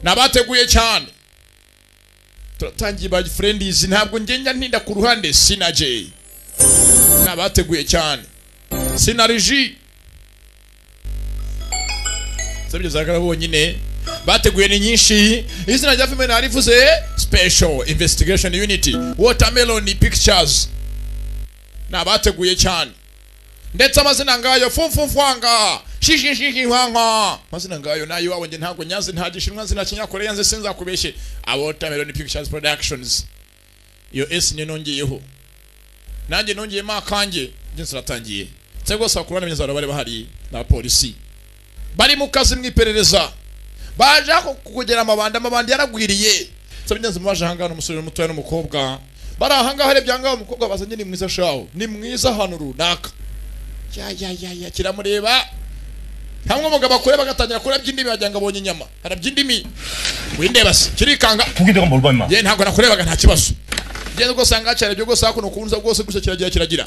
nabateguye cyane turatangiye ba friends ntabwo ngenya ntinda ku ruhande Sina J nabateguye cyane Sinariji sabye zakara bonyine bateguye ni nyinshi izina rya filime narivuze Special Investigation Unity Watermelon Pictures nabateguye cyane ndetse amazina ngayo fumfumfwanga shishishihiwanga mazina ngayo nayo wabonye ntabwo nyazi ntagishinwa zina kinyakoreya nze sinza kubeshe Watermelon Pictures Productions iyo S nongiyeho nanjye nongiye makanje nje ratangiye tsego sakurana mizaro bari bahari na polisi bari mu kazi mwiperereza baje kugera amabandi yaragwiriye sabinyaze mubaje hangana umusore mutoya n'umukobwa bari ahanga hari byanga umukobwa bazanye ni mwiza shaho ni mwiza hano runaka ya kiramureba hamwe umugabo akore bagatangira kura by'indimi bajyanga bonye inyama haraby'indimi windeba se kirikanga kugira ngo mbulba ye ntabwo nakurebaga nta kibazo je ngo sanga cyane byo gose akuno kunza gose gusa kiragira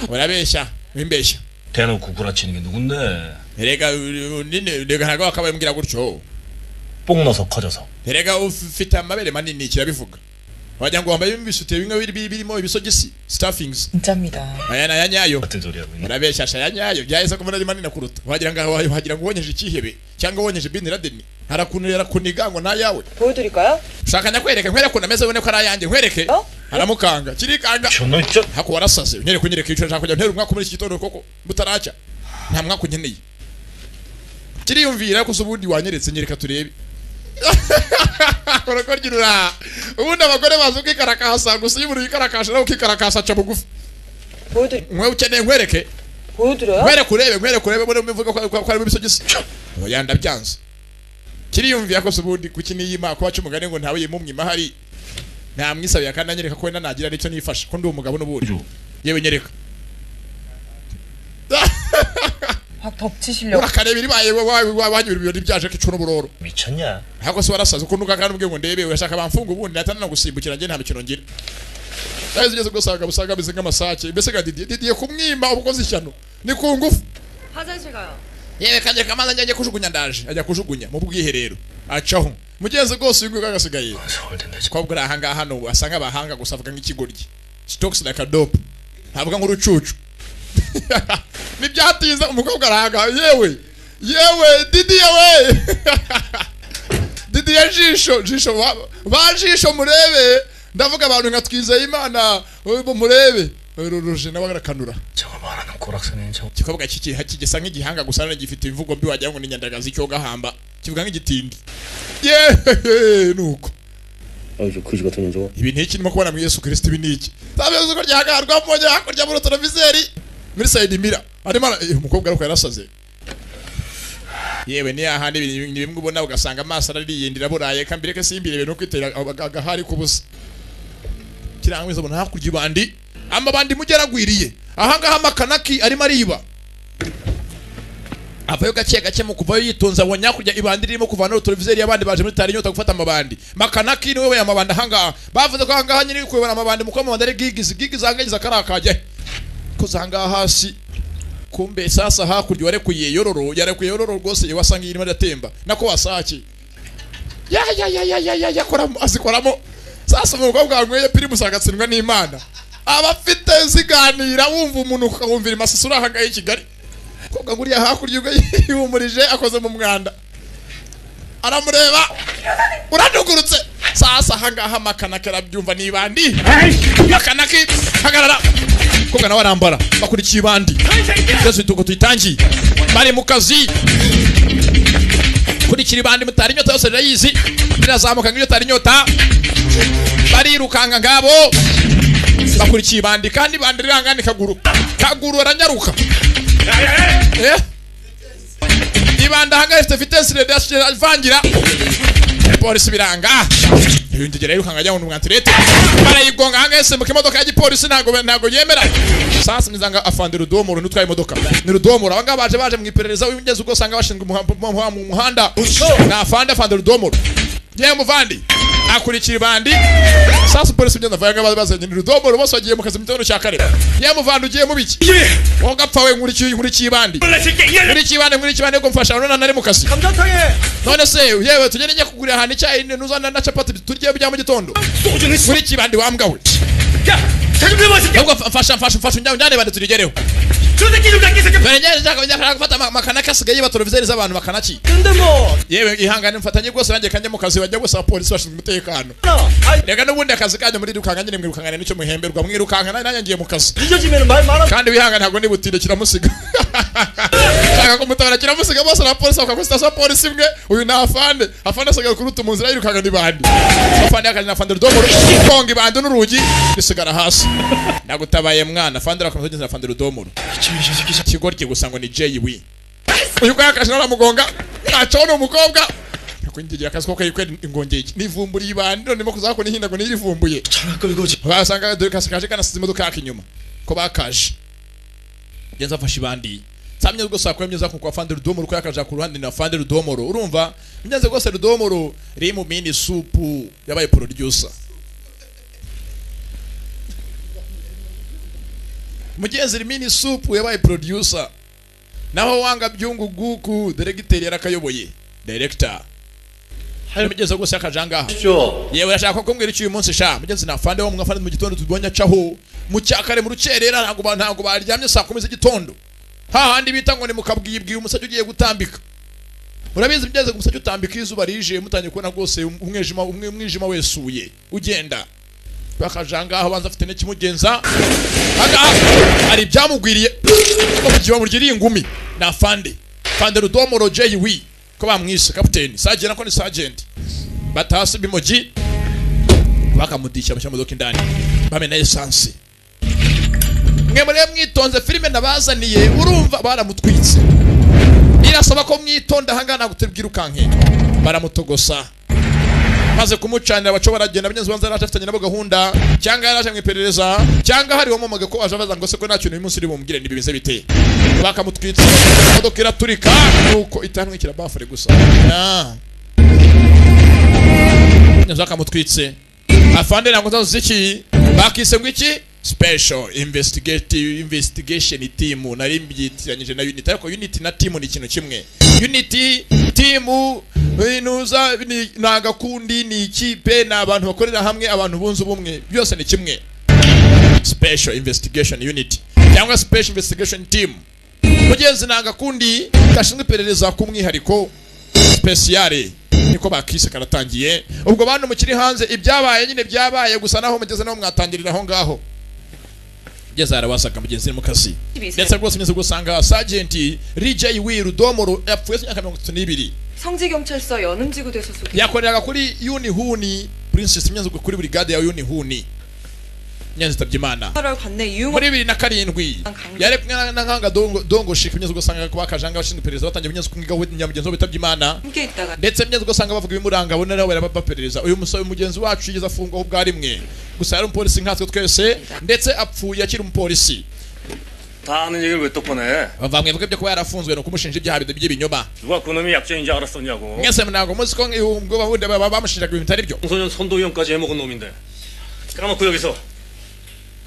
urabeshya wimbeshya 대놓고 구라치는 게 누군데 내가 내가 하고 아까 mbwira gutyo 뽕 넣어서 커져서 내가 ufite amabere manini kirabivuga wagira ngo wambaye ibisute bimwe birimo ibisogisi stuffings 진짜입니다 aya yanyayo 같은 소리 하고 있네 urabeshya yanyayo byahise kumara manini kuruta wagira ngo wonyeje ikihebe cyangwa wonyeje bin Laden harakunira kuniga ngo ntayawe 보여드릴까요? shaka nyakwereke nkwereke unameze ubone ko ari ayanjye nkwereke haramukanga kirikanga 저너 있죠 hako warasaze nyereke icyo nshaka kujya ntera umwaka muri iki gitondo koko butaraca nta mwaka unkeneye kiriyumvira ko ubundi wanyeretse nyereka turebe urakorgira ubundi abagore bazo kwikarakasa gusa iyo muri karakasha nawe kwikarakasa cha bugufi mwe ukeneye nkwereke 보여드려요? nkwereke urebe bone mvuga ko ari bisogisi yanda byanze kiriyumvira ko ubundi kukiniyima ko wacu mugane ngo ntawe yimumwima hari nta mwisabiye kandi anyereka ko wenda nagira nicyo nifasha ko ndi umugabo n'ubundi yewe nyereka 확 덮치시려고 urakareba iribaye wanyura ibirori byaje kicuna buroro 미쳤냐 hako se warasaze uko nuka kandi ubwe ngo ndebe urashaka bamfunga ubundi natana gusimbukira nge nta mikino ngira yaje zigeze gusaga busaga bizinga amasake mbese ga didiye kumwimba ubukoze ishyano ni ku ngufu 화장실 가요 yewe kanje kamaza njye kujugunya ndaje ajya kujugunya mu bwiherero acaho mugenze gose yingu kagasigaye 서울대인데 ko bwa hanga hano asanga abahanga gusa avuga nk'ikigoryi stocks like a dope ntavuga nk'urucucu nibyatinza umukobwa aranga yewe Didiye jisho bajisho murebe ndavuga abantu nka twizeye Imana bo murebe ruruje nabagarakanura 저거 말하는 고락선인 저 kikobwa kigisa nk'igihanga gusa none gifite imvugo mbi wagira ngo ni nyandagazi cyo gahamba kivuga nk'igitindi nuko 저 그지 같은 년 저거 ibi ntikirimo kubona mu Yesu Kristo ibi niki tabezo ko ryagarwa mmoja hakurya muri televiseri muri side mira arimo umukobwa ariko yarasaze yewe ni ahandi bimwe ubona ugasanga amaso arariyindira buraye kambire ke simbire no kwitera agahari kubusa kirangwiza ubona hakurya ibandi amabandi mugeragwiriye ahanga hamakanaki arimo ariba avayo gake mu kuvayo yitonza wonya kujya ibandi ririmo kuvana no televiseri yabandi baje muri tari nyota gufata amabandi makanaki niwe we amabandi hanga bavuze ko hanga nyiri kubona amabandi muko amabandi ari gigizi hangagiza karakajye kuzanga hasi kumbe sasa hakurya warekuye yororo rwose wasanga irimo ndatemba nako wasaki ya koramo azikoramo sasa umukobwa wanyweye piri musagatsindwa n'Imana abafite ziganira wumva umuntu ukawumvira imasisura hagaye Kigali kobwa nguriya hakurya yumurije akoze mu mwanda aramureba uradugurutse sasa hangaha makanaki arabyumva nibandi makanaki hagarara kobwa nawe arambara bakurikiye ibandi byose tuko tuyitangiye bari mu kazi kurikira ibandi mutari nyota yose rayizi birazamuka nk'iyo tari nyota barirukanga ngabo bakurikiye ibandi kandi bandi rirangani kaguru aranyaruka ibanda hangahise vitesse redashye alvangira polisi biranga ibindi gera yirukanga ajya mu mwantirete barayigonga hangahise mu kimodoka ya gipolisi ntago yemera sasa mizanga afande Rudomoro n'utwaye imodoka ni Rudomoro abanga baje mu iperereza w'ingeze uko sanga bashinzwe mu muhanda na afande Rudomoro ye muvandi hakurikira bandi sasa polisi byo ndavanga bazanye Rudomoro bose bagiye mu kazi mitono cya kare yamuvanda ugiye mu biki wogapfa we nkurikiye bandi nkurikiye ko mfasha none nari mu kazi none se yewe tugende njya kugura ahantu icyayi nuzana na chapati turye bya mu gitondo nkurikiye bandi wambwa we nubwo mfasha njyane bandi turigereho gufata makana kasigaye batorovizeri z'abantu makanaki yewe ihangane mfatanye rwose nanjye kanje mu kazi bajya gusaba polisi bashinzwe umutekano rega n'ubundi akazi kanje muri rukanga nyine mwirukangane nicyo muhemberwa mwirukanga nanjye ngiye mu kazi kandi wihangane ntabwo nibutinde kiramusiga shaka kumutabara kiramusiga bose na polisi bakakusita so polisi imwe uyu na afande asigaye kuruta mu nzira yirukanga n'ibandi afande akaje na afande Rudomoro konga ibandi n'urugi bisigara hasi nagutabaye mwana afande akomeza afande Rudomoro kigorye gusa ngo ni JW uyu kwa akaje naramugonga acona umukobwa yakungiye akazi ko kayikwe ingongeye nivumburiye ibandi none mo kuzako nihinda ngo nirivumbuye basanga kaje kana size imodoka yakinyuma ko bakaje genza afashe ibandi samye rwose akwemye za kwa afande Rudomoro ko yakaje ku ruhande na afande Rudomoro urumva myanze rwose Rudomoro ri mu mini supu yabaye producer mugenzi mini soup yabaye producer naho wanga byungu guku director yarakayoboye director hari mugenzi gose yakajanga yewe yashaka ko mbwira icyo umunsi sha mugenzi na fande wo mwafande mu gitondo tubonya caho mu cyakare mu rucerera ntago baryamye saa 10 z'igitondo hahandi bita ngo ni mukabwibwi umusajyo ugiye gutambika urabizi mugenzi umusajyo utambika izuba rije mutanye kubona rwose umwijima wesuye ugenda bakajanga aho banza afite n'ikimugenza aga ari byamugwiriye ko kugiba murgiri ingumi na fande Rudomoro JW ko bamwise captain sergeant ko ni sergeant batasi bimoji bakamudisha mu modoka indani bamena essence mwemure mwitonze filime nabazaniye urumva baramutwitse irasaba ko mwitonda hangana gutebwira ukanke baramutogosa maze kumucanira baco baragenda byenze banza rashafitanye nabo gahunda cyangwa yaraje mwiperereza cyangwa hari wo mumaga ko aje baza ngo se ko nta kintu uyu munsi uri bumugire nibibize bite bakamutwitsa imodoka iraturika nuko itanwikira bafure gusa nzaka mutwitse afande nango ziki bakise ngo iki special investigation team nari mbyitiranyije na unit ariko unit na team ni ikintu kimwe unity team inuza nagakundi ni ikipe na abantu bakorera hamwe abantu bunze ubumwe byose ni kimwe special investigation unit cyangwa special investigation team mugenzi nagakundi gashinzwe iperereza ku mwihariko speciale niko bakise karatangiye ubwo bantu mukiri hanze ibyabaye nyine byabaye gusa naho mugeze naho mwatangirira aho ngaho gezara wasaka mugenzi mu kazi ndetse rwose nyeze gusanga sergeant JW Rudomoro yapfuye 32 성지경찰서 연음지구대에서 yakoreraga kuri Unihuni princess myanze kuri brigade ya Unihuni nyanze tabyimana muri 2007 yare nkanga dongo shika myanze gusanga ko bakajanga bashinzwe perereza batangiye myanze kumwiga we nyamugenzi bitabyimana ndetse myanze gusanga bavuga ibimuranga bona nawe barabaperereza uyu musabe mugenzi wacu yigeze afungwa ubwa rimwe gusa yari umupolisi nkatwe twese ndetse apfuye akiri umupolisi 다는 얘기를 왜 또 꺼내? bavamwe vuga byo kuba yarafunzwe no kumushinja ibyaha by'ibinyoma 누가 그놈이 약쟁인지 알았었냐고. mwese mnago muzi ko ubwo babundi bamushinjaga ibintu bitari byo 청소년 선도위원까지 해먹은 놈인데 까먹고 여기서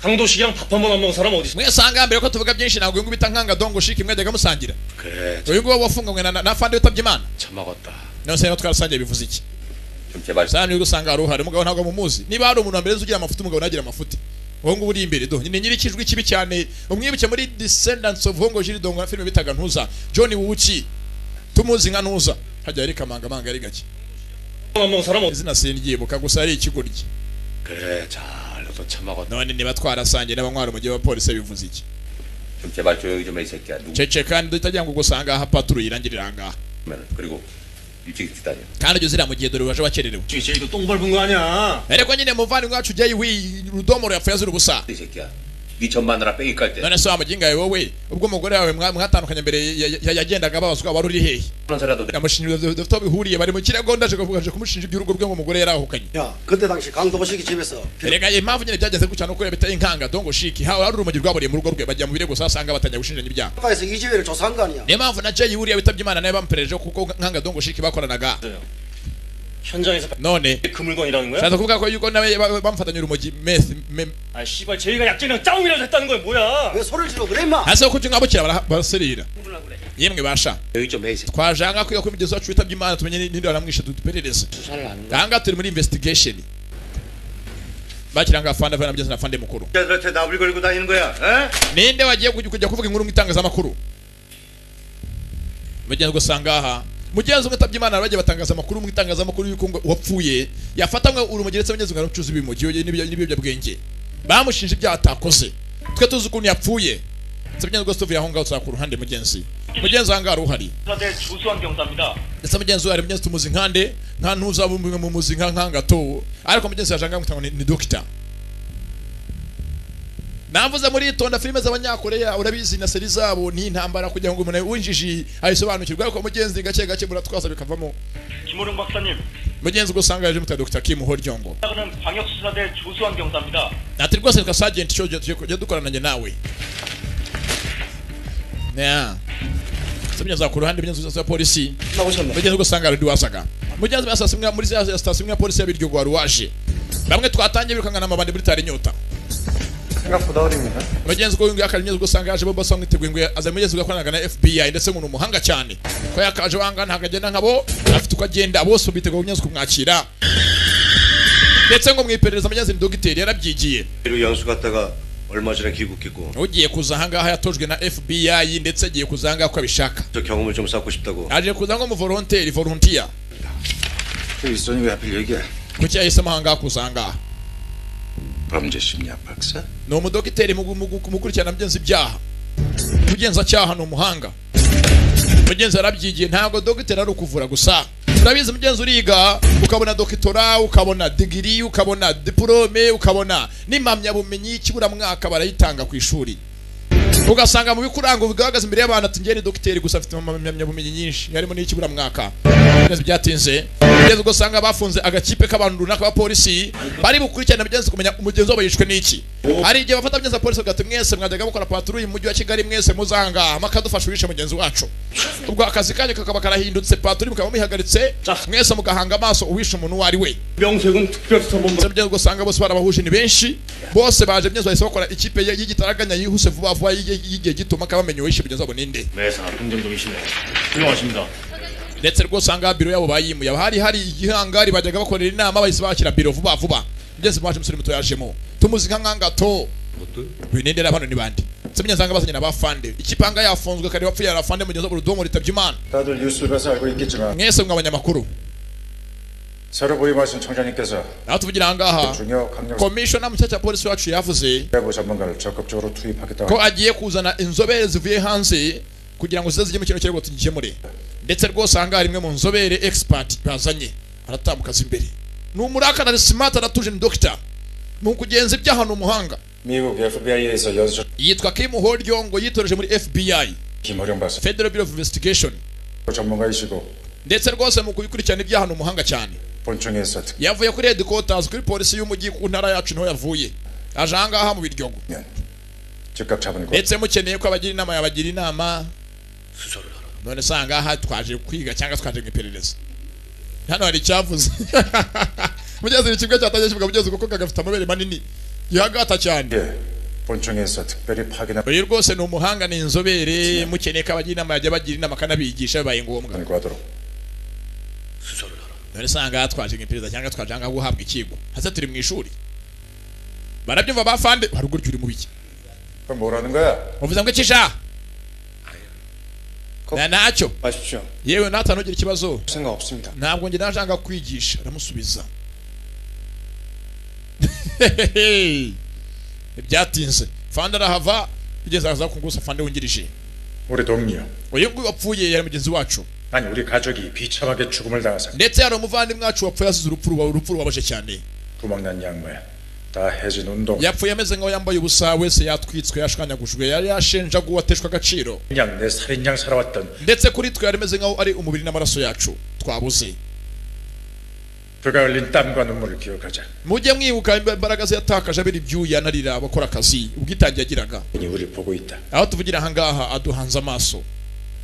강도식이랑 밥 한 번 안 먹은 사람 어디 있어? mwese anga mbere ko tuvuga byinshi ntabwo ngo bita nkanga dongo shiki mwajyaga musangira 그래 uyu ngo wafunganywe na fande utabyimana 참 먹었다. nose no twarasangiye bivuze iki 좀 제발 sani uko usanga ari uhari umugabo ntabwo mumuzi niba ari umuntu wambere ugira amafuti umugabo nagira amafuti wowe ngo uri imbere do nyine nyirikijwe kibi cyane umwibuke muri Descendants of Hongo Jiri Dongo na filime bitaga Ntuza John Wuchi tumuzi nka Ntuza hajya ari kamanga manga ari gake 안 먹은 사람 어디? izina singibuka gusa ari ikiguryi 그래 잘도 참 먹었다. none niba twarasangiye n'abanywa mu gihe abapolisi bivuze iki 좀 제발 조용히 좀 해 이 새끼야. 누구 cece kandi dutajya ngo gusanga aha patrouille irangirira ngaha 그리고 일찍 기다려. kandi ujye uzira mu gihe dore waje bakererewe 쟤도 똥 밟은 거 아니야? ariko nyine muvandimwe wacu JW Rudomoro yapfuye azira ubusa 이 새끼야. 네 전마누라 뺑이 깔 때. none se wamuginga wowe ubwo umugore wawe mwatandukanye mbere yagendaga babazwa wari uri hehe 그런 소리라도 namushinja dufite aho bihuriye bari mu kirego ndaje kuvuga kumushinja iby'urugo rwe ngo umugore yarahukanye 야, 그때 당시 강도식이 집에서 erega impamvu nyine byagenze gutya nuko biteye inkanga dongo shiki hawe hari urumogi rwaburiye mu rugo rwe bajya mu birego sasanga batanya gushinjanya ibyaha 가에서 이 집에를 조사한 거 아니야? niyo mpamvu na JW bitabye Imana nayo bamuperereje kuko nkanga dongo shiki bakoranaga 현장에서 none 그 물건이라는 거야? shaza kuvuga ko yuko nawe bamufatanya urumogi meth 아 씨발 저희가 약쟁이랑 짜움이라도 했다는 거야 뭐야? 왜 소리를 질러 그래 임마? hasi ko ngabukira baraserera yemwe basha 여기 좀 해. 이 새끼. twajanga kwiga ko mugenzi wacu witabye Imana tumenye ninde waramwishe duperereze 수사를 하는 거야. ganga turi muri investigation bakiranga afande afande mugenzi na afande mukuru 자들한테 나불 걸고 다니는 거야? 에? ninde wagiye kujya kuvuga inkuru mu itangazamakuru mugenzi gusanga aha mugenzi umwe tabye Imana bagiye batangaza amakuru mu itangazamakuru yuko ngo wapfuye yafatanwe urumogeretse mugenzi ngo aracuza ibimogi n'ibiyobyabwenge bamushinje ibyaha atakoze twe tuzi ukuntu yapfuye mugenzi ngo Steve yahonga utsa ku ruhande mugenzi ahanga ruhari 네 조수환 경사입니다. ndetse mugenzi wari mugenzi tumuzi nkande nka ntuza mu muzi nkangato ariko mugenzi yajanga ngo ni doctor navuze muri tonda filime z'abanyakoreya urabizi na seri zabo ni intambara kugira ngo umuntu winjiji ayisobanukirwe ariko mugenzi gake gake muratwaza bikavamo 김호룡 박사님, mugenzi gusanga yaje muta Dr. Kim Horyongo 저는 광역수사대 조수환 경사입니다. ati rwose ka sergeant cyo dukorana nawe yeah mugenzi ku ruhande mugenzi wa polisi 나오셨네. mugenzi gusanga rudi wasaga mugenzi basasimwa muri station ya polisi ya Biryogo wari waje bamwe twatangiye birukangana amabandi muri tari nyota 생각보다 어립니다. mugenzi ko yungu yakari mugenzi gusanga yaje bobo song iteguye ngo aza mugenzi gakoranaga na FBI ndetse umuntu umuhanga cyane ko yakaje wanga ntagagenda nkabo afite uko agenda bose biteguye mugenzi kumwakira ndetse ngo mwiperereza mugenzi ni dogiteri yarabyigiye 그리고 연수 갔다가 얼마 전에 귀국했고 ugiye kuza ahangaha yatojwe na FBI ndetse agiye kuzanga ko abishaka 저 경험을 좀 쌓고 싶다고. aje kuzanga mu volunteer 그 일선이 왜 하필 얘기야? kuki yahisemo ahangaha kuzanga 범죄 심리학 박사? ni umudogiteri mukurikirana mugenzi ibyaha mugenzacyaha ni umuhanga mugenzi yarabyigiye ntabwo dogiteri ari ukuvura gusa urabizi mugenzi uriga ukabona dokitora ukabona digiri ukabona diplome ukabona n'impamyabumenyi kiburamwaka barayitanga ku ishuri ugasanga mu bikuranga bigaragaza imbere y'abantu ati ngeni dogiteri gusa afite impamyabumenyi nyinshi harimo n'ikiburamwaka neza byatinze mugenzi ugasanga bafunze agakipe k'abantu runaka ba polisi bari bukurikirana mugenzi kumenya umugenzi wabo yishwe n'iki hari igihe bafata mugenzi wa polisi bagati mwese mwajyaga mukora patrouille mu mujyi wa Kigali mwese muzanga makadufasha wishe mugenzi wacu ubwo akazi kanyu kakaba karahindutse patrouille mukaba muyihagaritse mwese mugahanga amaso uwishe umuntu uwo ari we 명색은 특별수사본부. mugenzi ugasanga bose barabahuje ni benshi bose baje mugenzi bahise bakora ikipe y'igitaraganya yihuse vuba vuba y'igihe gituma kabamenye uwishe mugenzi wabo ninde 매사 긍정적이시네. 훌륭하십니다. ndetse rwose usanga biro yabo bayimuye hari igihangari bajyaga bakorera inama bahise bakira biro vuba vuba mugenzi waje musore muto yajemo tumuzi nkangato binendera hano ni bandi semenya zanga basanye na bafande ikipanga yafunzwe kari bapfuye arafande mugenzi wabo rudomo ritabye Imana 다들 뉴스를 봐서 알고 있겠지만 mwese mw'abanyamakuru 새로 부임하신 청장님께서 aho tuvugira ahangaha 중요 강력 commissioner mucyaca polisi wacu yavuze 내부 전문가를 적극적으로 투입하겠다고 ko agiye kuzana inzobere zivuye hanze kugira ngo zize zijye mu kintu kirego tugikemure ndetse rwose ahangaha rimwe mu nzobere expert bazanye aratambuka imbere ni umurakara smart aratuje ni doctor mu kugenza ibyaha ni umuhanga 미국 FBI에서 연수적 yitwa Kim Horyongo yitoreje muri FBI 김호룡 박사 Federal Bureau of Investigation 전문가이시고 ndetse rwose mu kubikurikirana ibyaha ni umuhanga cyane 본청에서 특 yavuye kuri headquarters kuri polisi y'umujyi ku ntara yacu niho yavuye aje ahangaha mu Biryogo 즉각 잡은 것 ndetse mukeneye ko abagira inama yabagira inama none se ahangaha twaje kwiga cyangwa twaje mu iperereza hano hari icyavuze mugenzi ikigo cyatangiye kivuga mugenzi kuko kagafite amabere manini yihagata cyane 예, 본청에서 특별히 파견한 uyu rwose ni umuhanga ni inzobere mukeneye ko abagira inama yajya bagira inama kanabigisha bibaye ngombwa 거 하도록 none se ahangaha twaje mu iperereza cyangwa twaje ahangaha guhabwa ikigo hase turi mu ishuri barabyumva bafande haruguru uri mu biki 그럼 뭐라는 거야? uvuze ngo ikisha ntacyo 마십시오. yewe natwe ntugire ikibazo 생각 없습니다. ntabwo njye najanga kwigisha aramusubiza byatinze fande arahava bigeze aza kungusa fande wungirije 우리 동료 uyu nguyu wapfuye yari mugenzi wacu 아니 우리 가족이 비참하게 죽음을 당해서 ndetse hari umuvandimwe wacu wapfuye asize urupfu rubabaje cyane 도망난 양모야 다 해진 운동 yapfuye ameze nk'aho yambaye ubusa wese yatwitswe yashwanyagujwe yari yashenjaguwe ateshwa agaciro 그냥 내 살인양 살아왔던 ndetse kuri twe yari ameze nk'aho ari umubiri n'amaraso yacu twabuze 그가 흘린 땀과 눈물을 기억하자 mujye mwibuka imbaraga ze yatakaje abira ibyuya anarira abakora akazi ubwitange yagiraga 우리 우리를 보고 있다 aho tuvugira ahangaha aduhanze amaso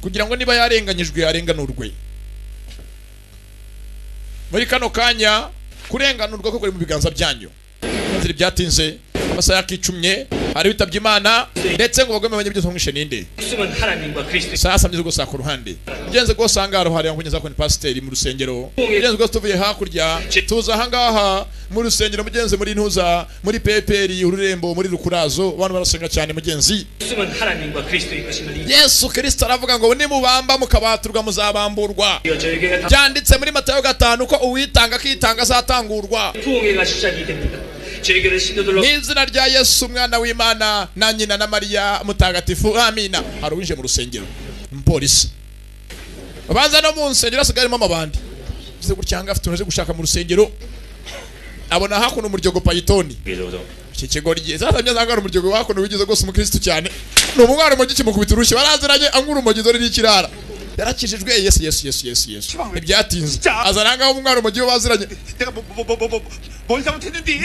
kugira ngo niba yarenganyijwe arenganurwe muri kano kanya kurenganurwa ko kuri mu biganza byanyu nzira byatinze amasaha yakicumye hari bitabye Imana ndetse ngo bagome abanyabyose mwishe ninde 목숨은 하나님과 그리스도 sasa myize gusa ku ruhande ugenze go sangaro hari yakunyeza ko ni pasiteri mu rusengero ugenze go tuvuye hakurya tuza ahangaha mu rusengero mugenze muri ntuza muri peperi ururembo muri rukurazo abantu barasenga cyane mugenzi 목숨은 하나님과 그리스도의 것임을 Yesu Kristo aravuga ngo nimubamba mukabaturwa muzabamburwa 저에게 다 byanditse muri Matayo 5 ko uwitanga akitanga azatangurwa 부흥회가 시작이 됩니다. 저에게는 신도들로 n'izina rya Yesu umwana w'Imana na nyina na Mariya mutagatifu amina hari uwinje mu rusengero umupolisi abanza no mu nsengero asigarimo amabandi bize gucyanga afite unaje gushaka mu rusengero abona hakuno umuryogo payitoni iki kigo rye zatamye zangara umuryogo hakuno wigize gose umukristo cyane ni umwana mu giki mukubita urushyi baraziranye angura umugizo riri kirara yarakijijwe yes ibyatinze azananga umwana mu gihe baziranye 내가 뭘 잘못했는데?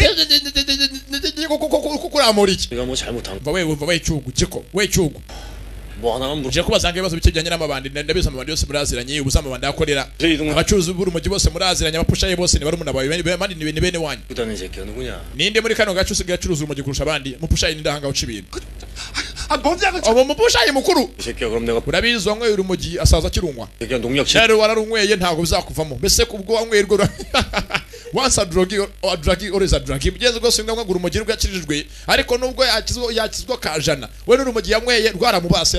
kukuramura iki 내가 뭐 잘못한 umva we cyugu kiko we cyugu 뭐 하나만 uje kubazanga ibibazo bike bijyanye n'amabandi ndabiza amabandi yose muraziranye ubuza amabandi akorera abacuruzi b'uru mujyi bose muraziranye abapushaye bose ni barumuna bawe bandi ni bene wanyu 부다는 새끼가 누구냐? ninde muri kano gace usigaye acuruza urumogi kurusha abandi mupushaye ninde ahanga uca ibintu 아, 뭔지 ubu mupushaye mukuru 이 새끼야 그럼 내가 urabizi wanyweye urumogi asaza akirunwa 새끼야 농약 치 rero wararunyweye ntabwo bizakuvamo mbese kubwo wanyweye rwo once a drug always a drug mugenzi rwose ngombwa ngo urumogi rwakirijwe ariko nubwo yakizwa kajana we n'urumogi yanyweye rwaramubase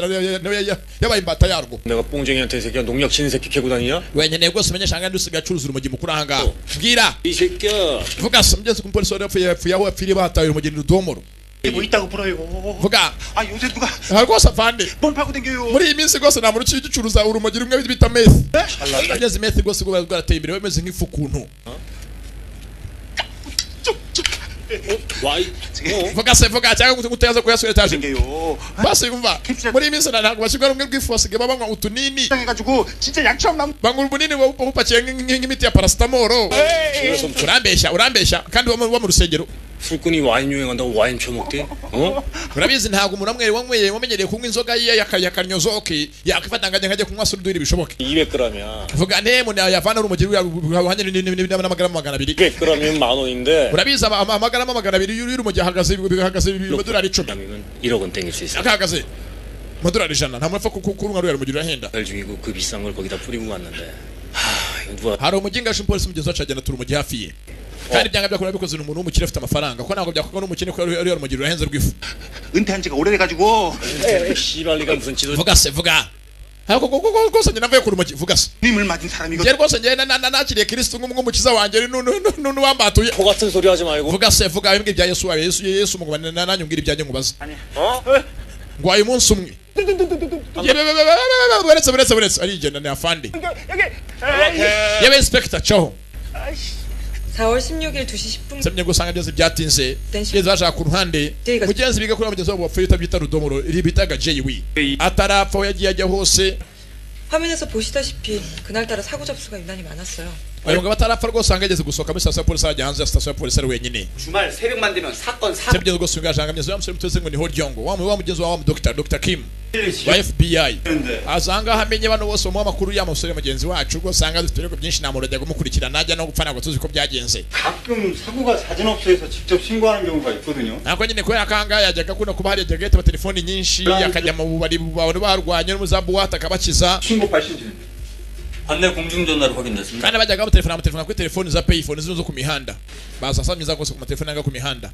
yabaye imbata yarwo 내가 뽕쟁이한테 이 새끼야 농약 치는 새끼 캐고 다니냐? wenyene rwose umenyesha ngandi usigaye acuruza urumogi mukuru ahangaha mbwira 이 새끼야 vuga se mugenzi kumupolisi wari yapfuye aho yapfiriye bataye urumogi ni rudomoro 뭐 있다고 불어요. vuga 아, 요새 누가 aha rwose afande 뭘 팔고 댕겨요? muri iyi minsi rwose nta muntu uciye ugicuruza urumogi rumwe bita methi ageze methi rwose rwo rwarateye imbere bameze nk'ifu kuntu 와이 vuga se vuga cyangwa guteza kuyasura etaje 댕겨요. basi umva muri iyi minsi ntabwo bashyirwa rumwe rw'ifu basigaye banywa utunini 해가지고 진짜 약처럼 남. banywa ubunini bupakiye nk'imiti ya paracetamol urambeshya kandi uba mu rusengero 술꾼이 와인 유행한다고 와인 처먹대? 어? urabizi ntabwo umuntu wamenyereye kunywa inzoga ye yakanyozoke yakwifatanganya nkajya kunywa surudwiri bishoboke 200g이야 vuga ne muntu yavana urumogi ruhanye n'amagarama 200 200g이면 10,000원인데 urabizi amagarama 200 y'urumogi ahagaze amadolari 10 그러면 1억은 땡길 수 있어 akahagaze amadolari 100 nta muntu apfa kurunywa ruriya rumogi rurahenda 별 중이고 그 비싼 걸 거기다 뿌리고 갔는데 하 이거 누가 hari umuginga umupolisi mugenzi wacu agenda tura urumogi hafi ye kandi byanga byakora bikoze umuntu w'umukire afite amafaranga ko ntabwo byakorwa n'umukene ko ruriya rumogi rurahenze rw'ifu 은퇴한 지가 오래돼가지고 씨발리가 무슨 지도 vuga se vuga rwose njye navuye ku rumogi vuga se 님을 맞은 사람이거든. njye rwose njye nakiriye kristo nk'umukiza wanjye n'uwambatuye 코 같은 소리 하지 말고 vuga se vuga imbwa ibya yesu wawe yesu mugabane nanjye umbwira ibyanjye nkubaza 어? ngwaye umunsi umwe buretse arigenda ni afande yewe inspector caho 4월 16일 2시 10분 semye gusanga byose byatinze yeze bashaka ku ruhande mugenzi biga kuri mugenzi wabo wapfuye utabyita rudomoro ribitaga JW atarapfa we yagiye ajya hose 화면에서 보시다시피 그날따라 사고 접수가 유난히 많았어요. uyu mugabo atarapfa rwose ahageze gusohoka muri sitasiyo ya polisi ajya hanze ya sitasiyo ya polisi ari wenyine 주말 새벽만 되면 사건 사. semye rwose ngashanga mugenzi wamusore muteze ngo ni Horjongo wa mugenzi wa Dr. Kim wa FBI azanga hamenye bano bose mu makuru ya musore mugenzi wacu rwose sanga dufite ibirego byinshi namuro ajya kumukurikira najya no gupfa ntabwo tuzi ko byagenze 가끔 사고가 사전업소에서 직접 신고하는 경우가 있거든요. nako nyine kubera kanga yajyaga kuna kuba hari yajyaga yitaba telefoni nyinshi akajya mu bubari abantu barwanye n'umuzabuwata akabakiza 신고 발신. 판내 공중전화로 확인됐습니다. kandi bajyaga bamutelefona kuri telefoni za payphone zo ku mihanda bazasamyiza rwose ku matelefoni yanga ku mihanda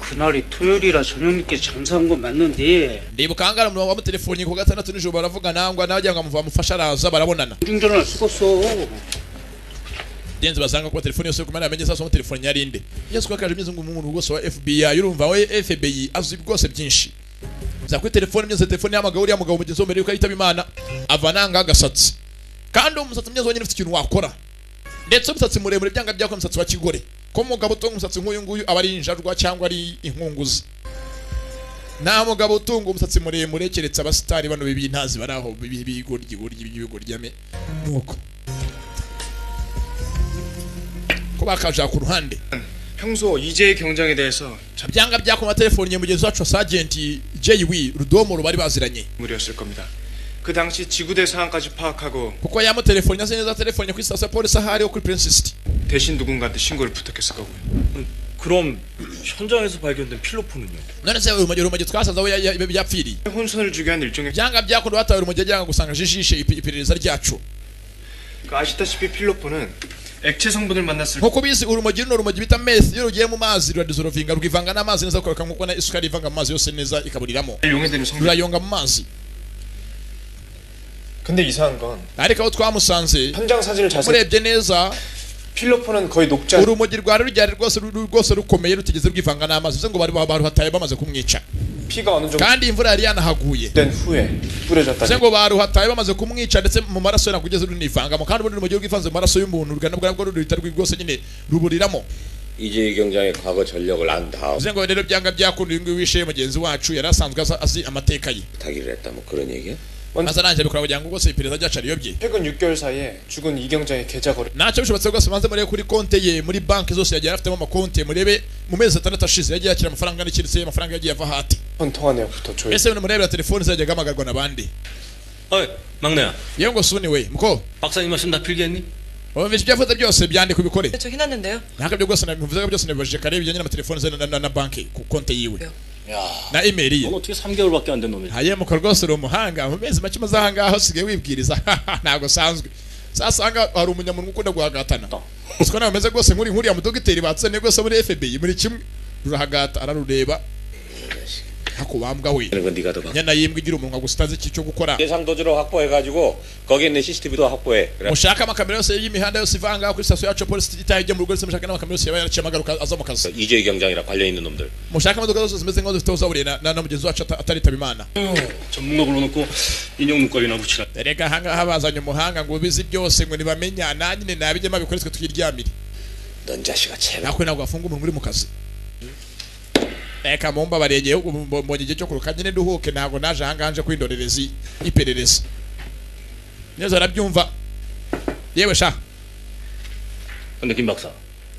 그날이 토요일이라 저녁 늦게 장사한 건 맞는데 ndibuka hangara umuntu wamutelefoni ku gatandatu nijoro baravuga nangwa n'abajya ngo bamufasha araza barabonana 중전화를 쓰겠어. denze basanga ku telefoni yose kumana amenye sasa mu telefoni yarinde yesu ko kaje mizungu umuntu rwose wa FBI urumva we FBI azi rwose byinshi za kuri telefoni mye telefoni y'amagabo uri amugabo mugenzi mbere yuko yitaba Imana avananga agasatsi kandi umusatsi mye zonyine ufite ikintu wakora ndetse umusatsi muremure byanga byako umusatsi wa kigore ko mugabo utunga umusatsi nk'uyu nguyu aba ari injarwa cyangwa ari inkunguzi nta mugabo utunga umusatsi muremure keretse abasitari bano bibintazi baraho bigoryi nuko ko bakaja ku ruhande 평소 이재의 경쟁에 대해서 byanga byako telefoni mugenzi wacu Sergeant JW Rudomoro bari baziranye 인물이었을 겁니다. 그 당시 지구대 상황까지 파악하고 kuko yamutelefone neza neza telefone kuri station ya polisi ahari kuri Princess 대신 누군가한테 신고를 부탁했을 거고요. 그럼 현장에서 발견된 필로폰은요? none se urumogi twasanze aho yapfiriye 혼선을 주게 한 일종의 byanga byakunda batawe urumogi ajyanga gusanga jishishe iperereza ryacu 그 아시다시피 필로폰은 액체 성분을 만났을 때 nkuko bizi urumogi n'urumogi bita meth iyo rugiye mu mazi ruradizorovinga rwivanga n'amazi neza kuko nkuko na isukari ivanga mu mazi yose neza ikaburiramo 용해되는 성분. rurayonga mu mazi 근데 이상한 건 ariko aho twamusanze 현장 사진을 자세히 murebye neza 필로폰은 거의 녹지 않 urumogi rwari rujyari rwose rukomeye rutigeze rwivanga n'amazi bivuze ngo bari baruhataye bamaze kumwica 피가 어느 정도 kandi imvura yari yanahaguye 된 후에 뿌려졌다. bivuze ngo baruhataye bamaze kumwica ndetse mu maraso ye nagugeze runivangamo kandi ubundi urumogi rwivanze mu maraso y'umuntu nabwo ruhita rwose nyine ruburiramo 이재희 경장의 과거 전력을 안 다음 bivuze ngo rero byanga byakunda uyu nguyu wishe mugenzi wacu yari asanzwe azi amateka ye 부탁을 했다 뭐 그런 얘기야? maze arangije bikora kugira ngo rwose iperereza ryacu ariyobye 최근 6개월 사이에 죽은 이 경장의 계좌 거래 ntacyo bishobotse rwose maze murebe kuri konte ye muri banki zose yagiye afitemo amakonte murebe mu mezi 6 ashize yagiye yakira amafaranga n'ikiretse amafaranga yagiye ava hati 폰 통화 내역부터 조회. ese murebera telefoni ze yajyaga amagarwa n'abandi 어이 막내야 yewe ngo suni we muko 박사님 말씀 다 필기했니? wumvise ibyo yavuze byose byandika ubikore 저 해놨는데요. ntabwo ibyo rwose nabivuze byose nabibajije kare bijyanye n'amatelefoni ze na banki ku konte yiwe 야, na email ye 넌 어떻게 3개월밖에 안 된 놈이야? hayemuka rwose uri umuhanga mu mezi make maze ahangaha usigaye wibwiriza ntabwo usanzwe sasanga hari umunyamuntu ukunda guhagatana siko nawe umeze rwose nk'uriya mudogiteri batsene rwose muri FBI muri kimwe rurahagata ararureba hakubambwa we 그건 네가 더 봐. nyana yimbwa igira umunwa gusa utazi icyo gukora 예상 도주로 확보해가지고 거기에 있는 CCTV도 확보해. 그래. mushaka amakamera yose y'imihanda yose ivanga kuri station yacu polisi itaye ijya mu rugo ndetse mushaka n'amakamera yose yaba yaraciye amagaruka aza mu kazi 이재희 경장이랑 관련 있는 놈들. mushaka imodoka zose zimeze nk'aho zifite uzaburiye na mugenzi wacu ataritaba imana 전문가 불러놓고 인형 눈깔이나 붙이라. erega ahangaha bazanye umuhanga ngo ubizi byose ngo ntibamenya nanjye nabijyemo bikoretswe tukiryamire 넌 자식아 제발. nakwe ntabwo wafunga umuntu uri mu kazi reka mumba baregeye mbonye igihe cyo kuruka nyine nduhuke ntabwo naje ahangaha nje kwindorereza iperereza neza arabyumva yewe sha 근데 김 박사,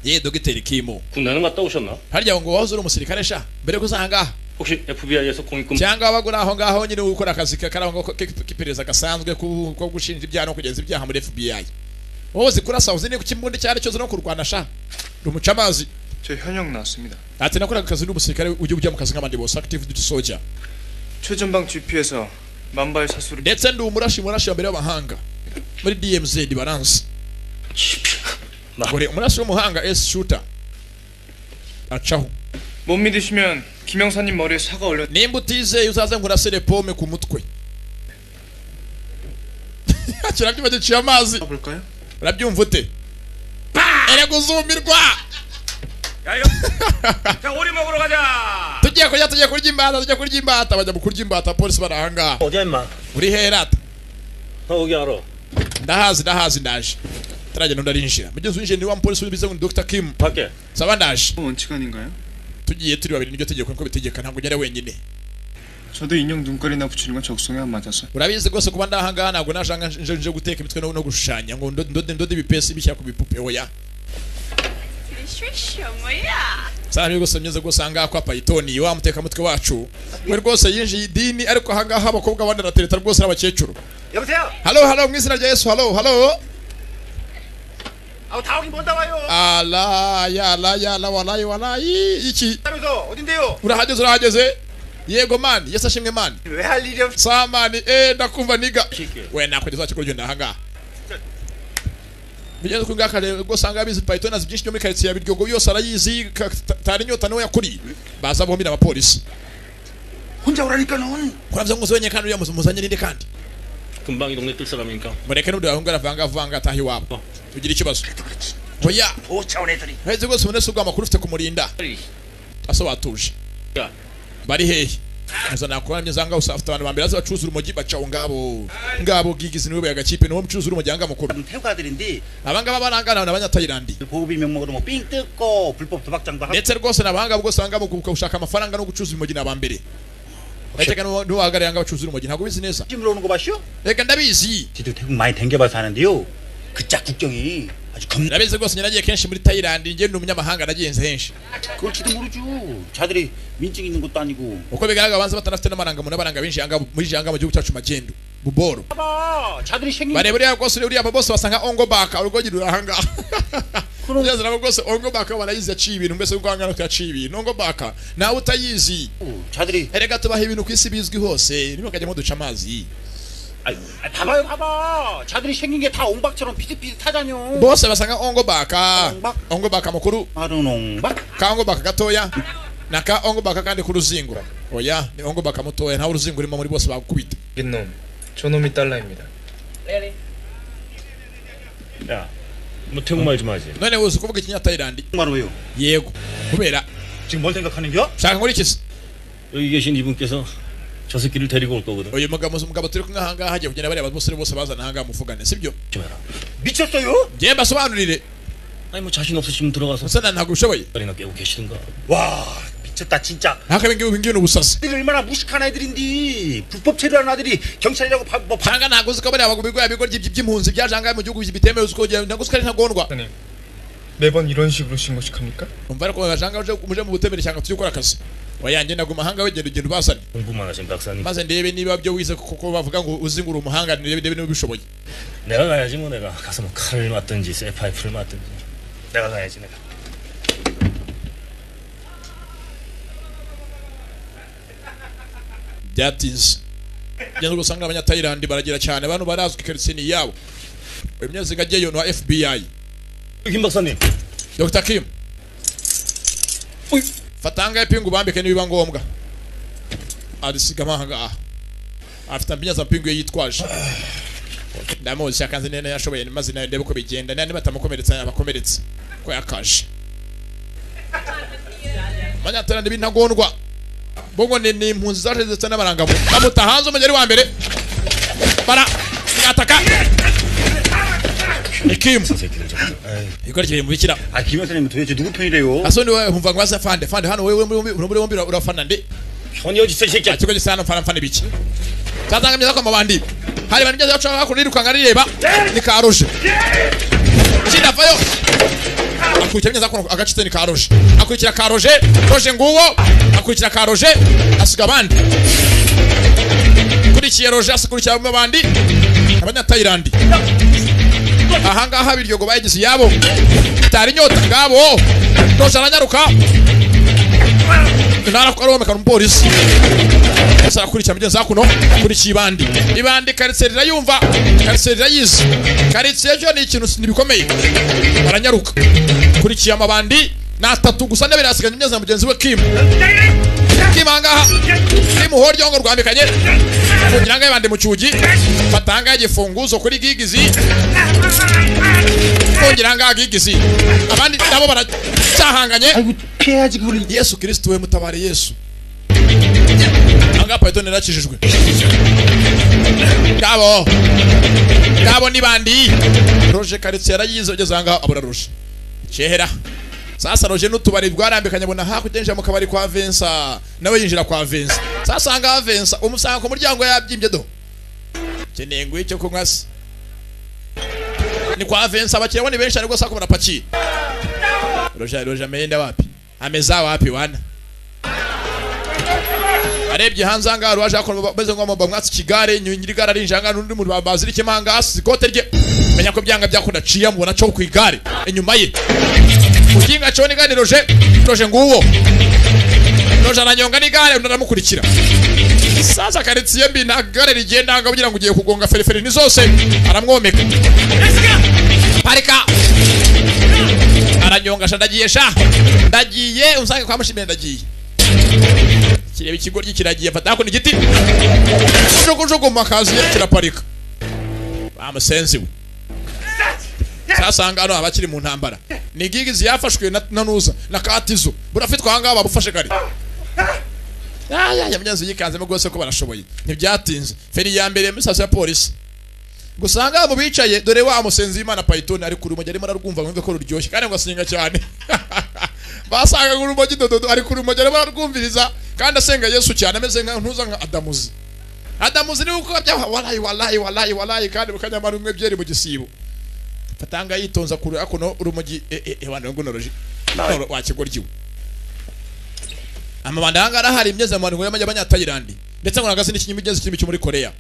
ye dogiteri Kimo 군대는 갔다 오셨나? harya ngo wahoze uri umusirikare sha mbere ko usangaha 혹시 FBI에서 공익금 cyangwa wabagura aho ngaho nyine gukora akazi karangwa k'iperereza gasanzwe ko gushinja ibyaha no kugenza ibyaha muri FBI wowe uzi kurasa uzi ku kimbunda cyari cyoze no kurwana sha rumuca amazi 저 현역 나왔습니다. ati nakoraga akazi n'umusirikare ujya mu kazi nk'abandi bose active duty soldier 최전방 GP에서 만발 사수를 ndetse ndi umurashi wa mbere w'amahanga muri DMZ balance umurashi w'umuhanga S shooter acaho 못 믿으시면 김영사님 머리에 사과 올려. nimba utizeye uzaze ngo urasere pome ku mutwe kirabyuma giciye amazi 볼까요? urabyumva ute erega uzumirwa 야 이거, 자 오리 먹으러 가자. tugiye kurya imbata bajya mu kurya imbata polisi barahanga 어디야 임마? uri herata 너 여기 알아? ndahazi ndaje taragenda ndarinjira mugenzi w'injira ni wa mupolisi w'ibize ngo Dr. Kim 밖에. saba ndaje 원칙 아닌가요? tugiye turi babiri niryo tegeko niko bitegeka ntabwo ugera wenyine 저도 인형 눈깔이나 붙이는 건 적성에 안 맞아서. urabizi rwose kuba ndahangaha ntabwo najanga nje guteka imitwe no gushushanya ngo ndode ibipesi bishyira ku bipupe oya sana rwose mnyeze rwose ahangaha kwa Python wa mutekamutwe wacu we rwose yinjiye idini ariko ahangaha abakobwa bandi aratereta rwose n'abakecuru 여보세요? halo mu izina rya Yesu halo 아우 다 오긴 뭔다 와요. ala yala walayi iki 하면서 어딘데요? urahageze yego man Yesu ashimwe man 왜 할 일이 없? samani ndakumva niga we nakugeza cyo kugenda ahangaha bigeze ku ngaka rero usanga abizi Python azi byinshi byo muri quartier ya Biryogo yose arayizi tari nyota no yakuri baza bombi n'abapolisi 혼자 오라니까 넌. kuravya ngo zonye kandi uriya muzanye ninde kandi 금방 이 동네 뜰 사람이니까. mureke n'undi bahungu aravanga atahi wabo tugira ikibazo oya 오차원 애들이. heze rwose umuntu ugwa amakuru ufite kumurinda aso batuje 야, bari hehe muza nakuramye zanga usafite abantu bambere aza bacuza urumogi bacaho ngabo gigizi niwe yagakipe niwo mucuza urumogi anga mukuru 태국아들인데 abangaba barangana n'abanyatayilandi 보급이 명목으로 뭐삥 뜯고 불법 도박장도 하고 ndetse rwose nabahanga bwo usanga mu gushaka amafaranga no gucuza urumogi n'abambere reka n'uwahagarariye anga bacuza urumogi ntabwo bizi neza 찜으로 오는 거 봤쇼? reka ndabizi 지도 태국 많이 댕겨봐서 하는데요 그 짝 국경이 아주 ndabizi rwose nyiragiye kenshi muri Thailand njye ndi umunyamahanga nagiyenze henshi 그럴지도 모르죠 자들이 민증 있는 것도 아니고 uko bigaragara abanza batanafite n'amarangamuntu n'abaranga benshi muri janga mu gihugu cyacu magendu buboro 자들이 생긴 bareburiya rwose uriya bose basanga ongo baka urugogi rurahanga neza nabo rwose ongo baka barayizi yaciye ibintu mbese urwangana yaciye ibintu ongo baka nawe utayizi 자들이 erega tubaha ibintu kwisi bizwi hose niba kajyamo duca amazi 봐봐요 봐봐 자들이 생긴 게 다 옹박처럼 비슷비슷하다뇨 bose basanga ongo baka mukuru 마른 옹박 ka ongo baka gatoya naka ongo baka kandi ku ruzingo oya ni ongo baka mutoya nta uruzingo urimo muri bose bakubita 놈 저놈이 달라입니다. 야, 뭐 태국말 좀 하지. none uzi kuvuga ikinyatayilandi 말로요 yego kubera 지금 뭘 생각하는겨? shaka nkurikiza 여기 계신 이분께서 저 새끼를 데리고 올 거거든. uyu mugabo turi kumwe ahangaha hagiye kugenda bareba abasore bose bazana ahangaha muvugane sibyo 미쳤어요? ngiye mbasobanurire 아니 뭐 자신 없으시면 들어가서 usa ntabwo ushoboye 자리나 깨고 계시든가. 와 미쳤다 진짜 ntakabingibi ubusazi 애들이 얼마나 무식한 애들인데 불법 체류하는 아들이 경찰이라고 뭐 방가 ntabwo uzi ko bariya bagabo bigoye bigoryi by'impunzi byaje ahangaha mu gihugu bitemewe uzi ko ntabwo uzi ko ari ntagondwa 선생님, 매번 이런 식으로 신고식합니까? umva ariko bashanga muje mu butemere cyangwa tujye gukora akazi wayanjye naguma ahanga wegenda ugenda ubasane 공부만 하신 박사님. maze ndebe niba byo wize kuko bavuga ngo uzi ngo uri umuhanga ndebe niba bishoboye 내가 가야지 뭐 내가 가서 뭐 칼을 맞든지 쇠파이프를 맞든지 내가 가야지 내가. byatinze ngeze gusanga abanyatayilandi baragira cyane abantu barazwi karisini yabo imyezi gagiye no FBI 김 박사님. Dr. Kim fatanga ipingu bambike nibiba ngombwa adisiga mahanga afite ambinya za pingu yitwaje ndamuzi shakanze nene yashoboye maze nayo ndebe ko bigenda nani batamukomeretsa abakomeretse ko yakaje abanyatayilandi bintagondwa bongo ni impunzi zaje ndetse n'abarangabo bamutahanze umugeri wa mbere bara ataka Kim ikora kibe mubikira 김 여사님 도대체 누구 편이래요? asoni wewe humva ngwasa fande hano wewe muri bombi urafana ndi 현이 어디 있어 이 새끼야. kigo gisana fana biki tatanga myaza kwa mabandi hari banje yacu bakuriruka ngarireba ni karoshe kina vayo akurikira myaza kwa agacitse ni karoshe akurikira karoje roje nguwo akurikira karoje asiga bandi kurikiye roje asikurikira mabandi abanyatayilandi ahangaha biryogo bayigize yabo tari nyota ngabo roje aranyaruka nara ko aromeka n'umupolisi asa kurikira mugenzi akuno kurikiye ibandi kariserira yumva kariserira yize karitsiye cyo ni ikintu nibikomeye baranyaruka kurikiye amabandi natatu gusa ndabirasigaje mugenzi mugenzi we Kim ahangaha Kim horyo ngo rwambikanye kugira ngo ibande mu cyugi batanga igifunguzo kuri gigizi kugira ngo gigizi abandi nabo baracahanganye 피해야지 그걸 Yesu Kristo we mutabare Yesu anga Python nakijijwe gabo ni bandi Roje Karitsi yarayize ugeze anga abura Roje Chehera sasa Roje n'utubari rwarambikanye bona hakudenje mu kabari kwa Vincent nawe yinjira kwa Vincent sasa anga Vincent umusanga ku muryango yabyimbye do kenengo icyo kunkwasi ni kwa Vincent abakiriya ni benshi ariko sako barapaki Roje ameenda wapi ameza wapi wana arebye hanze anga rwaje akora beze ngo mwatsi kigare nyiri gara rinjanga n'undi muntu babazira ikimanga sikote rye menya ko byanga byakunda ciya mubona cyo kwigare inyuma ye ukinga cyo ni gani Roje nguwo Roje aranyonga ni gare ndaramukurikira sasa Karitsi mbi na gare rigenda anga kugira ngo ugiye kugonga fereferi ni zose aramwomeka parika aranyonga shandagiye ndagiye usange kwa mushimye ndagiye kireba ikigoryi kiragiye fata ko ni giti jogo makazi kiraparika bamusensi we sasa ngano abakiri mu ntambara ni gigizi yafashwe na nuza na katizo burafitwa hanga babufashe kare ya myanzu yikanzemo gose ko barashoboye ntibyatinze feri ya mbere misasa ya polisi gusanga mu bicaye dore wa musenzi Imana Python ari kuri umujyi arimo ararwumva ngo ko ruryoshye kandi ngo asinga cyane basanga kuri umujyi dodo ari kuri umujyi arimo ararwumviriza kandi asenga Yesu cyane ameze nka ntuza nka Adamuzi ni uko bya wallahi kandi bukanyamara umwe byeri mu gisibo fatanga yitonza kuri akuno urumujyi abantu ngo noroje wakigoryiwe amabanda hanga hari imyeze mu ngo y'abanyatayilandi ndetse ngo nagase n'ikinyimi igeze kirimo muri Korea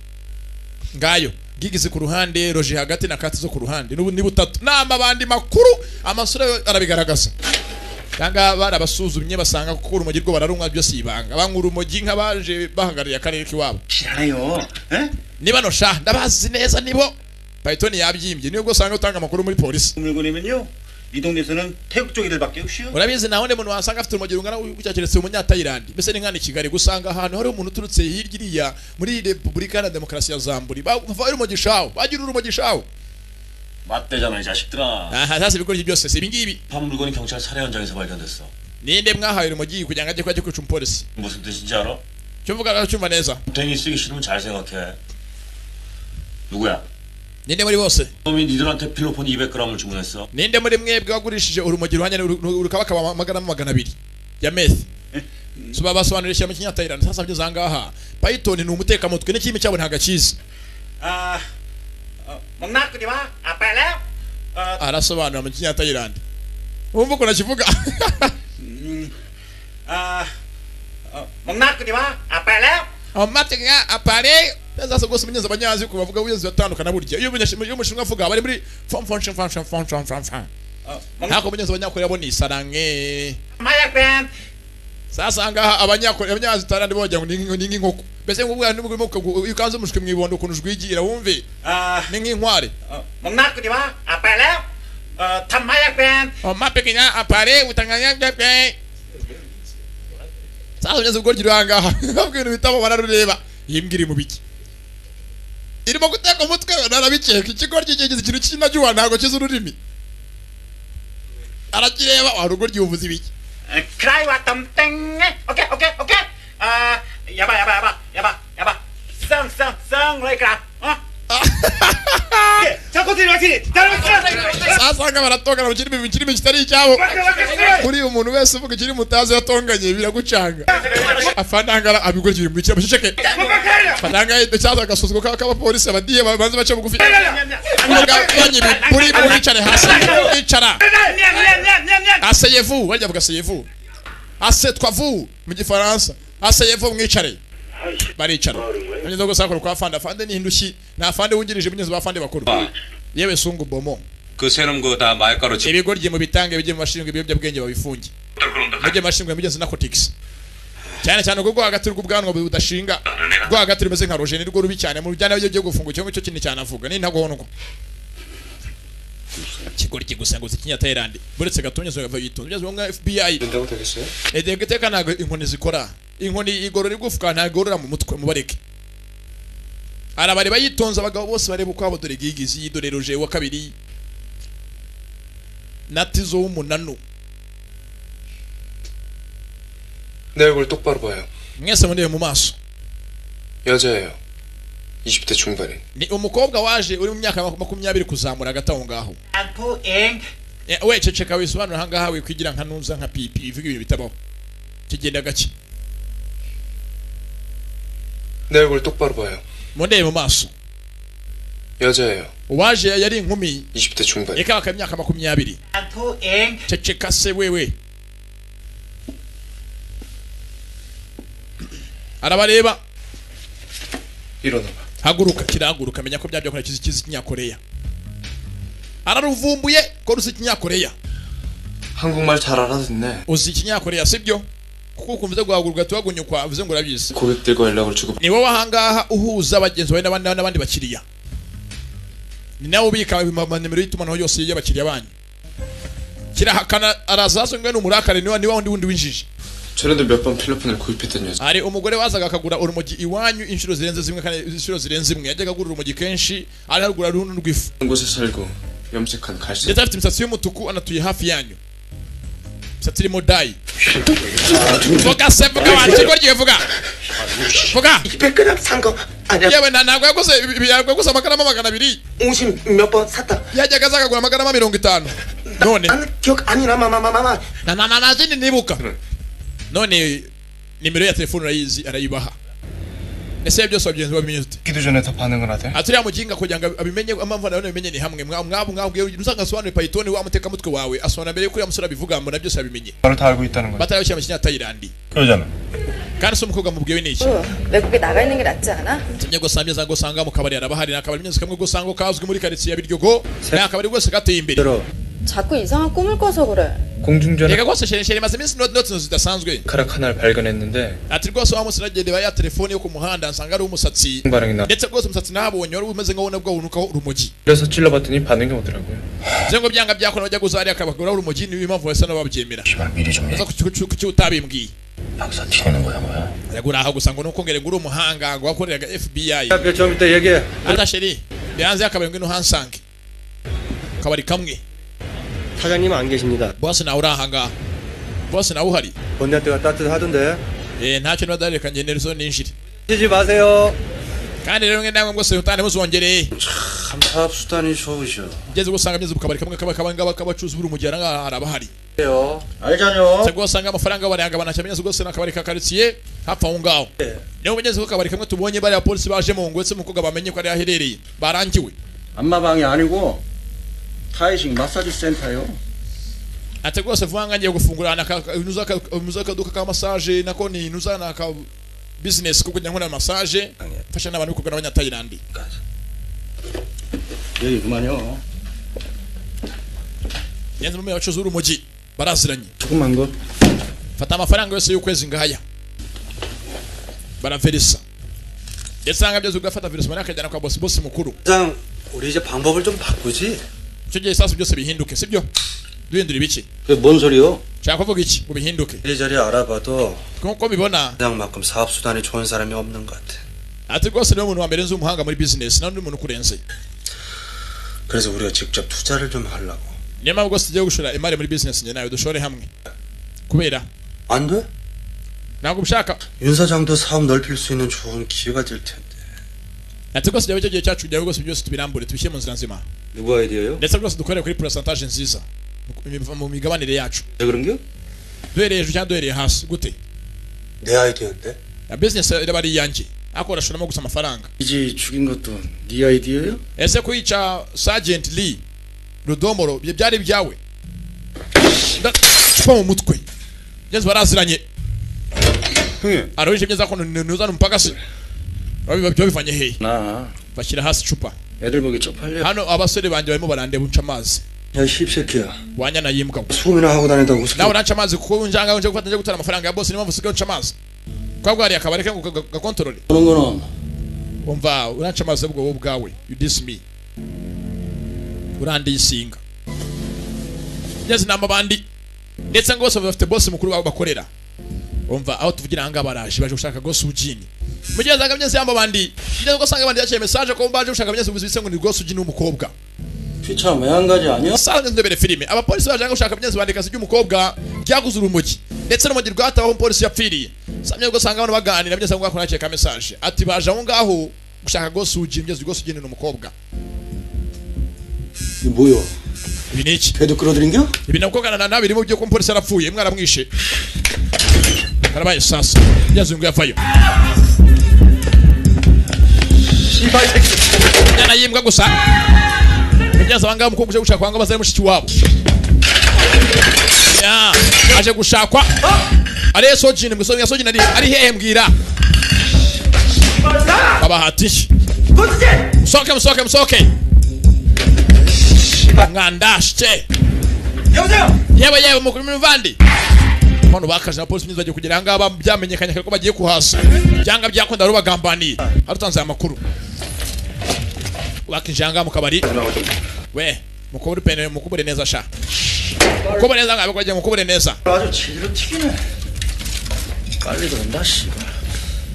ngayo gigize ku ruhande roje hagati na kati zo ku ruhande ni butatu nama bandi makuru amasura arabigaragaza kanga barabasuzumye basanga ko urumogi rwo bararumwa byose ibanga bankuru urumogi nk'abaje bahagariye akarere kiwabo 싫어요. niba no sha ndabazi neza nibo Python yabyimbye niyo gwo sanga utanga amakuru muri polisi 물건이면요. 이 동네에서는 태국 쪽 일밖에 없이요. urabizi naho ne muntu wasanga afite urumogi rungana ucyakiretse umunya Thailand mbese ni nkana Kigali gusanga ahantu hari umuntu uturutse hirya muri Republika ya Demokarasi ya Zamburi bava urumogi shawo bagira urumogi shawo 맞대잖아 이 자식들아. aha sasa ibikorwa byose si ibingibi 판 물건이 경찰 살해 현장에서 발견됐어. ninde mwahaye urumogi kugira ngo ajye kwajya kwica umupolisi 무슨 뜻인지 알아? cyumvuga cyumva neza 댕이 쓰기 싫으면 잘 생각해. 누구야? ninde muri bose 놈이 니들한테 필로폰 200g을 주문했어. ninde muri mwebwe wagurishije urumogi ruhanye rukabakaba magana 200 ya meth suba basobanurishije mu kinyatayirana sasa byo zangaha Python ni umutekamutwe n'ikimi cyabo ntagakiza 먹나끄지 마. 아빠래. arasobanura mu kinyatayirana wumva ko nakivuga 먹나끄지 마. 아빠래. amateka apare sasa gose munyenza abanyazi ko bavuga uyenzi batandukana burya iyo umushinwa avuga bari muri function ntako munyenza abanyakorera bo ni sarange 마약뱀. sasa ngaha abanyazi tarandi bojya ngo ni nk'inkoko mbese ngubwa n'ubwo ikanze umushwe mwibondo ukuntu jwigira wumve ni nk'inkware 먹나끄지 마. 아빠래. 탐마약뱀. mapekenya apare utanganya bebe sasa munyenza ubwo giranga babwira bitabo bararureba yimbwiri mu biki irimo guteka umutwe narabikeka ikigoryi kigize ikintu cy'inajuwa ntago kiza ururimi arakireba warugo ryuvuze ibiki 크라이 왔던 땡. 오케이. 야바. 쌍 라이크라. 자꾸 들어가지. sasa nga baratongana mu kirimi kitari icyabo kuri umuntu wese uvuga ikiri mutazi yatonganye biragucanga afanangara abigoryi mu bikira muceceke fananga cyaza gasuzgo k'abapolisi abadiye banze bace bugufi banyi buri bicare hasi icara asseyez-vous bajya vuga asseyez-vous asseyez-vous mu gifaransa asseyez-vous mwicare baricara nyo gusakora kwa fande ni hindushi na fande wungirije munyezo ba fande bakuru yewe sungu bomo 그 새놈 그거 다 말가루 치. ibigoryi mu bitange bijye mu mashinga ibiyobya bwenge babifunge mujye mashinga mujye narcotics cyane ubwo hagati rw'ubwanwa budashinga rwo hagati rumeze nka roje ni rwo rubi cyane mu bijyana byo gufunga cyo kintu cyane avuga ni ntagondwa kigoryi gusa ngo zikinya Thailand buretse gatumye zo yitonze byazo mwa FBI 된다고 되겠어요? edegiteka nago inkoni zikora inkoni igorora igufuka ntagorora mu mutwe mubareke arabari bayitonze abagabo bose bareba uko abo dore gigizi yidoreroje wa kabiri natizo w'umunanu 내 얼굴 똑바로 봐요. mwese murebe mu maso 여자예요. 20대 중반인. ni umukobwa waje uri mu myaka 20 kuzamura agataho ngaho 안푸잉. we ceceka wisobanura hangaha we kwigira nka nunza nka pipi ivuga ibintu bitabaho kigenda gake 내 얼굴 똑바로 봐요. mundebe mu maso 여자예요. waje yari inkumi 20대 중반. eka akamyaka 20 안푸잉. ceceka se wewe arabareba 일어나봐. haguruka kiraguruka menya ko byabyo kora kizi kinyakoreya araruvumbuye ko rusi kinyakoreya 한국말 잘 알아듣네. uzi kinyakoreya sibyo kuko kumvuze guhaguruka tuwagunyukwa avuze ngo urabizi 고객들과 연락을 주고 ni wowe ahangaha uhuza abagenzi bawe n'abandi bakiriya ni nawe ubika nimero y'itumanaho yose y'abakiriya banyu kirahakana arazazo ngwe n'umurakare niwa wundi winjije 전에도 몇 번 필로폰을 구입했던 여자. ari umugore wazaga akagura urumogi iwanyu inshuro zirenze zimwe kandi inshuro zirenze imwe yajyaga agura urumogi kenshi aragura runo rw'ifu 한 곳에 살고 염색한 갈색. ndetse afite imisatsi y'umutuku anatuye hafi yanyu imisatsi irimo dayi vuga se vuga wakigoryi vuga 200g 산 거 아니야. yewe ntabwo yaguze amagarama 200 50 몇 번 샀다. yajyaga aza akagura amagarama 50 none 나는 기억 아니라 마마마마마. nanazindi nibuka none nimero ya telefone urayizi arayibaha nese byose wabigenzi babimenye ute 기도 전에 더 반응을 하대. aturiya muginga kugira ngo abimenye amamva nawe bimenye ni hamwe mwabwe usanga asobanura Python wa muteka mutwe wawe asobanura mbere kuri amusura bivuga ngo nabyo sabimenye 너를 다 알고 있다는 거야. batayoshyira mu kinya Thailand 그러잖아. kandi so umukobwa mubwiwe niki 외국에 나가 있는 게 낫지 않아? tumye gusambye zango sanga mu kabari arabahari nakabari myinshi kamwe gusango kazwi muri quartier ya Biryogo nakabari rwose gateye imbere 자꾸 이상한 꿈을 꿔서 그래. 공중전 내가 rwose shere maze iminsi note zidasanzwe 카락 하나를 발견했는데 ati rwose wa musina gende ya telefone yo ku muhanda nsanga ari umusatsi 반응이 나. ndetse rwose umusatsi nabonye wari umeze nk'aho nabwo unukaho urumogi 그래서 찔러봤더니 반응이 오더라고요. zengo byanga byakora bajya guzari akabagura urumogi ni impamvu wese nababyemera 미리 좀 해. nza kuki utabimbwiye 박사 튀는 거야 뭐야? yagura aho gusa ngo nuko ngere nguru umuhanga ngo wakoreraga FBI 앞에 좀 이따 얘기해. ata sheri bianze akabari ngino hansange kabari kamwe 사장님 안 계십니다. boss na urahanga boss na uhari 본네트가 따뜻하던데. ntacyo nadareka ngenerzo ninjire 쉬지 마세요. kandi rero ngendamwe ngo se utane muzongereye 참 사업 수단이 좋으셔. ngeze gusanga meze bukabari kamwe kabacuza buri mugera nga arabahari 알잖요. cyangwa usanga amafaranga baranga banacamenye gose nakabari ka quartier hapfa aho ngaho niyo mugeze ku kabari kamwe tubonye bari apolisi baje mu ngwetse mukobwa bamenye ko ari aherereye barangiwe 안마방이 아니고 타이식 마사지 센터요. ate rwose vuba ngiye gufungura nuza kaduka ka massage nako ni nuza na ka business kuko nyangona massage fasha n'abantu kuko n'abanya Thailand 여기 그만요. yenze mu yacu zuru muji baraziranye 조금만 거. fata amafaranga yose y'ukwezi ngahaya baraverisa yesanga byo zugafata virus manakajana kwa boss mukuru 장 우리 이제 방법을 좀 바꾸지. cyo gihe sasa byose bihinduke sibyo duhindura ibiki 그게 뭔 소리요? cyako vuga iki ngo bihinduke 이리저리 알아봐도 kuko bibona 그냥만큼 사업 수단이 좋은 사람이 없는 것 같아. ati rwose niwe muntu wa mbere nzi umuhanga muri business nandi muntu kurenze 그래서 우리가 직접 투자를 좀 하려고. niyo mpamvu rwose tugiye gushora imari muri business njye nawe dushore hamwe kubera 안 돼? ntabwo ubishaka 윤 사장도 사업 넓힐 수 있는 좋은 기회가 될 텐데. ati rwose igihe gihe cyacu kugira rwose byose tubirambure tubishyire mu nzira nzima 누구 아이디어요? ndetse rwose dukorere kuri pourcentage nziza mu migabanire yacu 왜 그런겨? duhereye hejuru cyangwa duhereye hasi gute 내 아이디어인데. ya business iraba ari iyanjye ariko urashoramo gusa amafaranga 이지 죽인 것도 네 아이디어요? ese kwica Sergeant Lee Rudomoro byari byawe chupa mu mutwe ngeze baraziranye 형님. aroje byeza ko nuza numpagasi babyo bivanye he 나 bashyira hasi chupa 애들 보기 쪽팔려. hano abasore banje barimo barande bunca amazi 야 씹새끼야. wanyana yimbwa 수금이나 하고 다닌다고 nawe uranca amazi kuko njanga nje gufata nje gutara amafaranga ya boss niyo mpamvu usigaye unca amazi kwa bwari akabari kangu gakontorole 그런 거는 umva uranca amazi ubwo wowe bwawe you diss me urandi isinga ngeze namba bandi ndetse ngo bose bafite boss mukuru wabo bakorera umva aho tuvugira hanga baraje baje gushaka gose ujini mugeze agamye yamba bandi ngeze ko sanga bandi yaciye message ko baje gushaka message ubuzise ngo ni gose ujini umukobwa 피차 매한가지 아니야? sanga ndebere filime abapolisi baje gushaka message bandika sije umukobwa ryaguze urumogi ndetse no mugi rwataho polisi yapfiriye samye ngo sanga abantu baganira byose ngo akora ka message ati baje aho ngaho gushaka gose ujini ngeze gose ujini n'umukobwa 이게 뭐야? ibi niki 걔도 끌어들인겨? ibi nakogana na birimo byo ko polisi arapfuye mwaramwishe karabaye sasa yazungu yafayo 씨발 새끼. yana yimbwa gusa kugeza banga mukobwa uje gushaka kwanga bazari mushiki wabo ya aje gushakwa ari sojini mwisoni ya sojini ari hehe mbwira baba hatishi msoke ngandashye yewe mukuru mvandi Mano bakaje na polisi bagiye kugira ngaba byamenyekanye ko bagiye kuhasa byanga byakunda rubagambaniye harutanze amakuru wakinjanga mu kabari we mukubure pene mukubure neza sha mukubure neza ngabe kwaje mukubure neza 아주 제대로 튀기네. 빨리 그런다 씨발.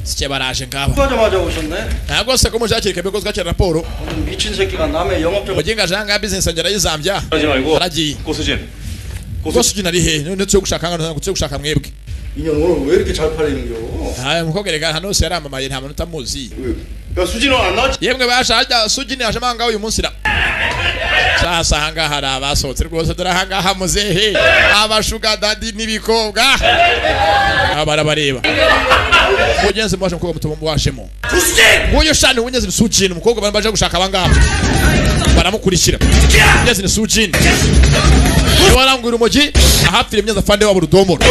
sike baraje ngaba 맞아 오셨네. ntago se ko mujakire kebe ko twakira raporo 오늘 미친 새끼가 남의 영업적 muginga janga business ngera yizambya 하지 말고 aragiye 고수진 고수진 ari he none cyo gushaka ngano cyo gushaka mwebwe 인연 오늘 왜 이렇게 잘 팔리는겨? aya mukogerega hano se yaramamaye nta muntu tamuzi 야 수진아 안 나왔지? yemwe bashaje sujini aje manga uyu munsi ra sasa hanga hari abasohotse rwose dore hanga hamuzehe abashuga dadi nibikobwa abarabareba mugenzi mwaje mukobwa mutombo washemo nguyo shani unyeze ni sujini umukobwa baje gushaka abangaba baramukurikira mugenzi ni sujini warangura umoji ahapfira imyenda afande wabo rudomoro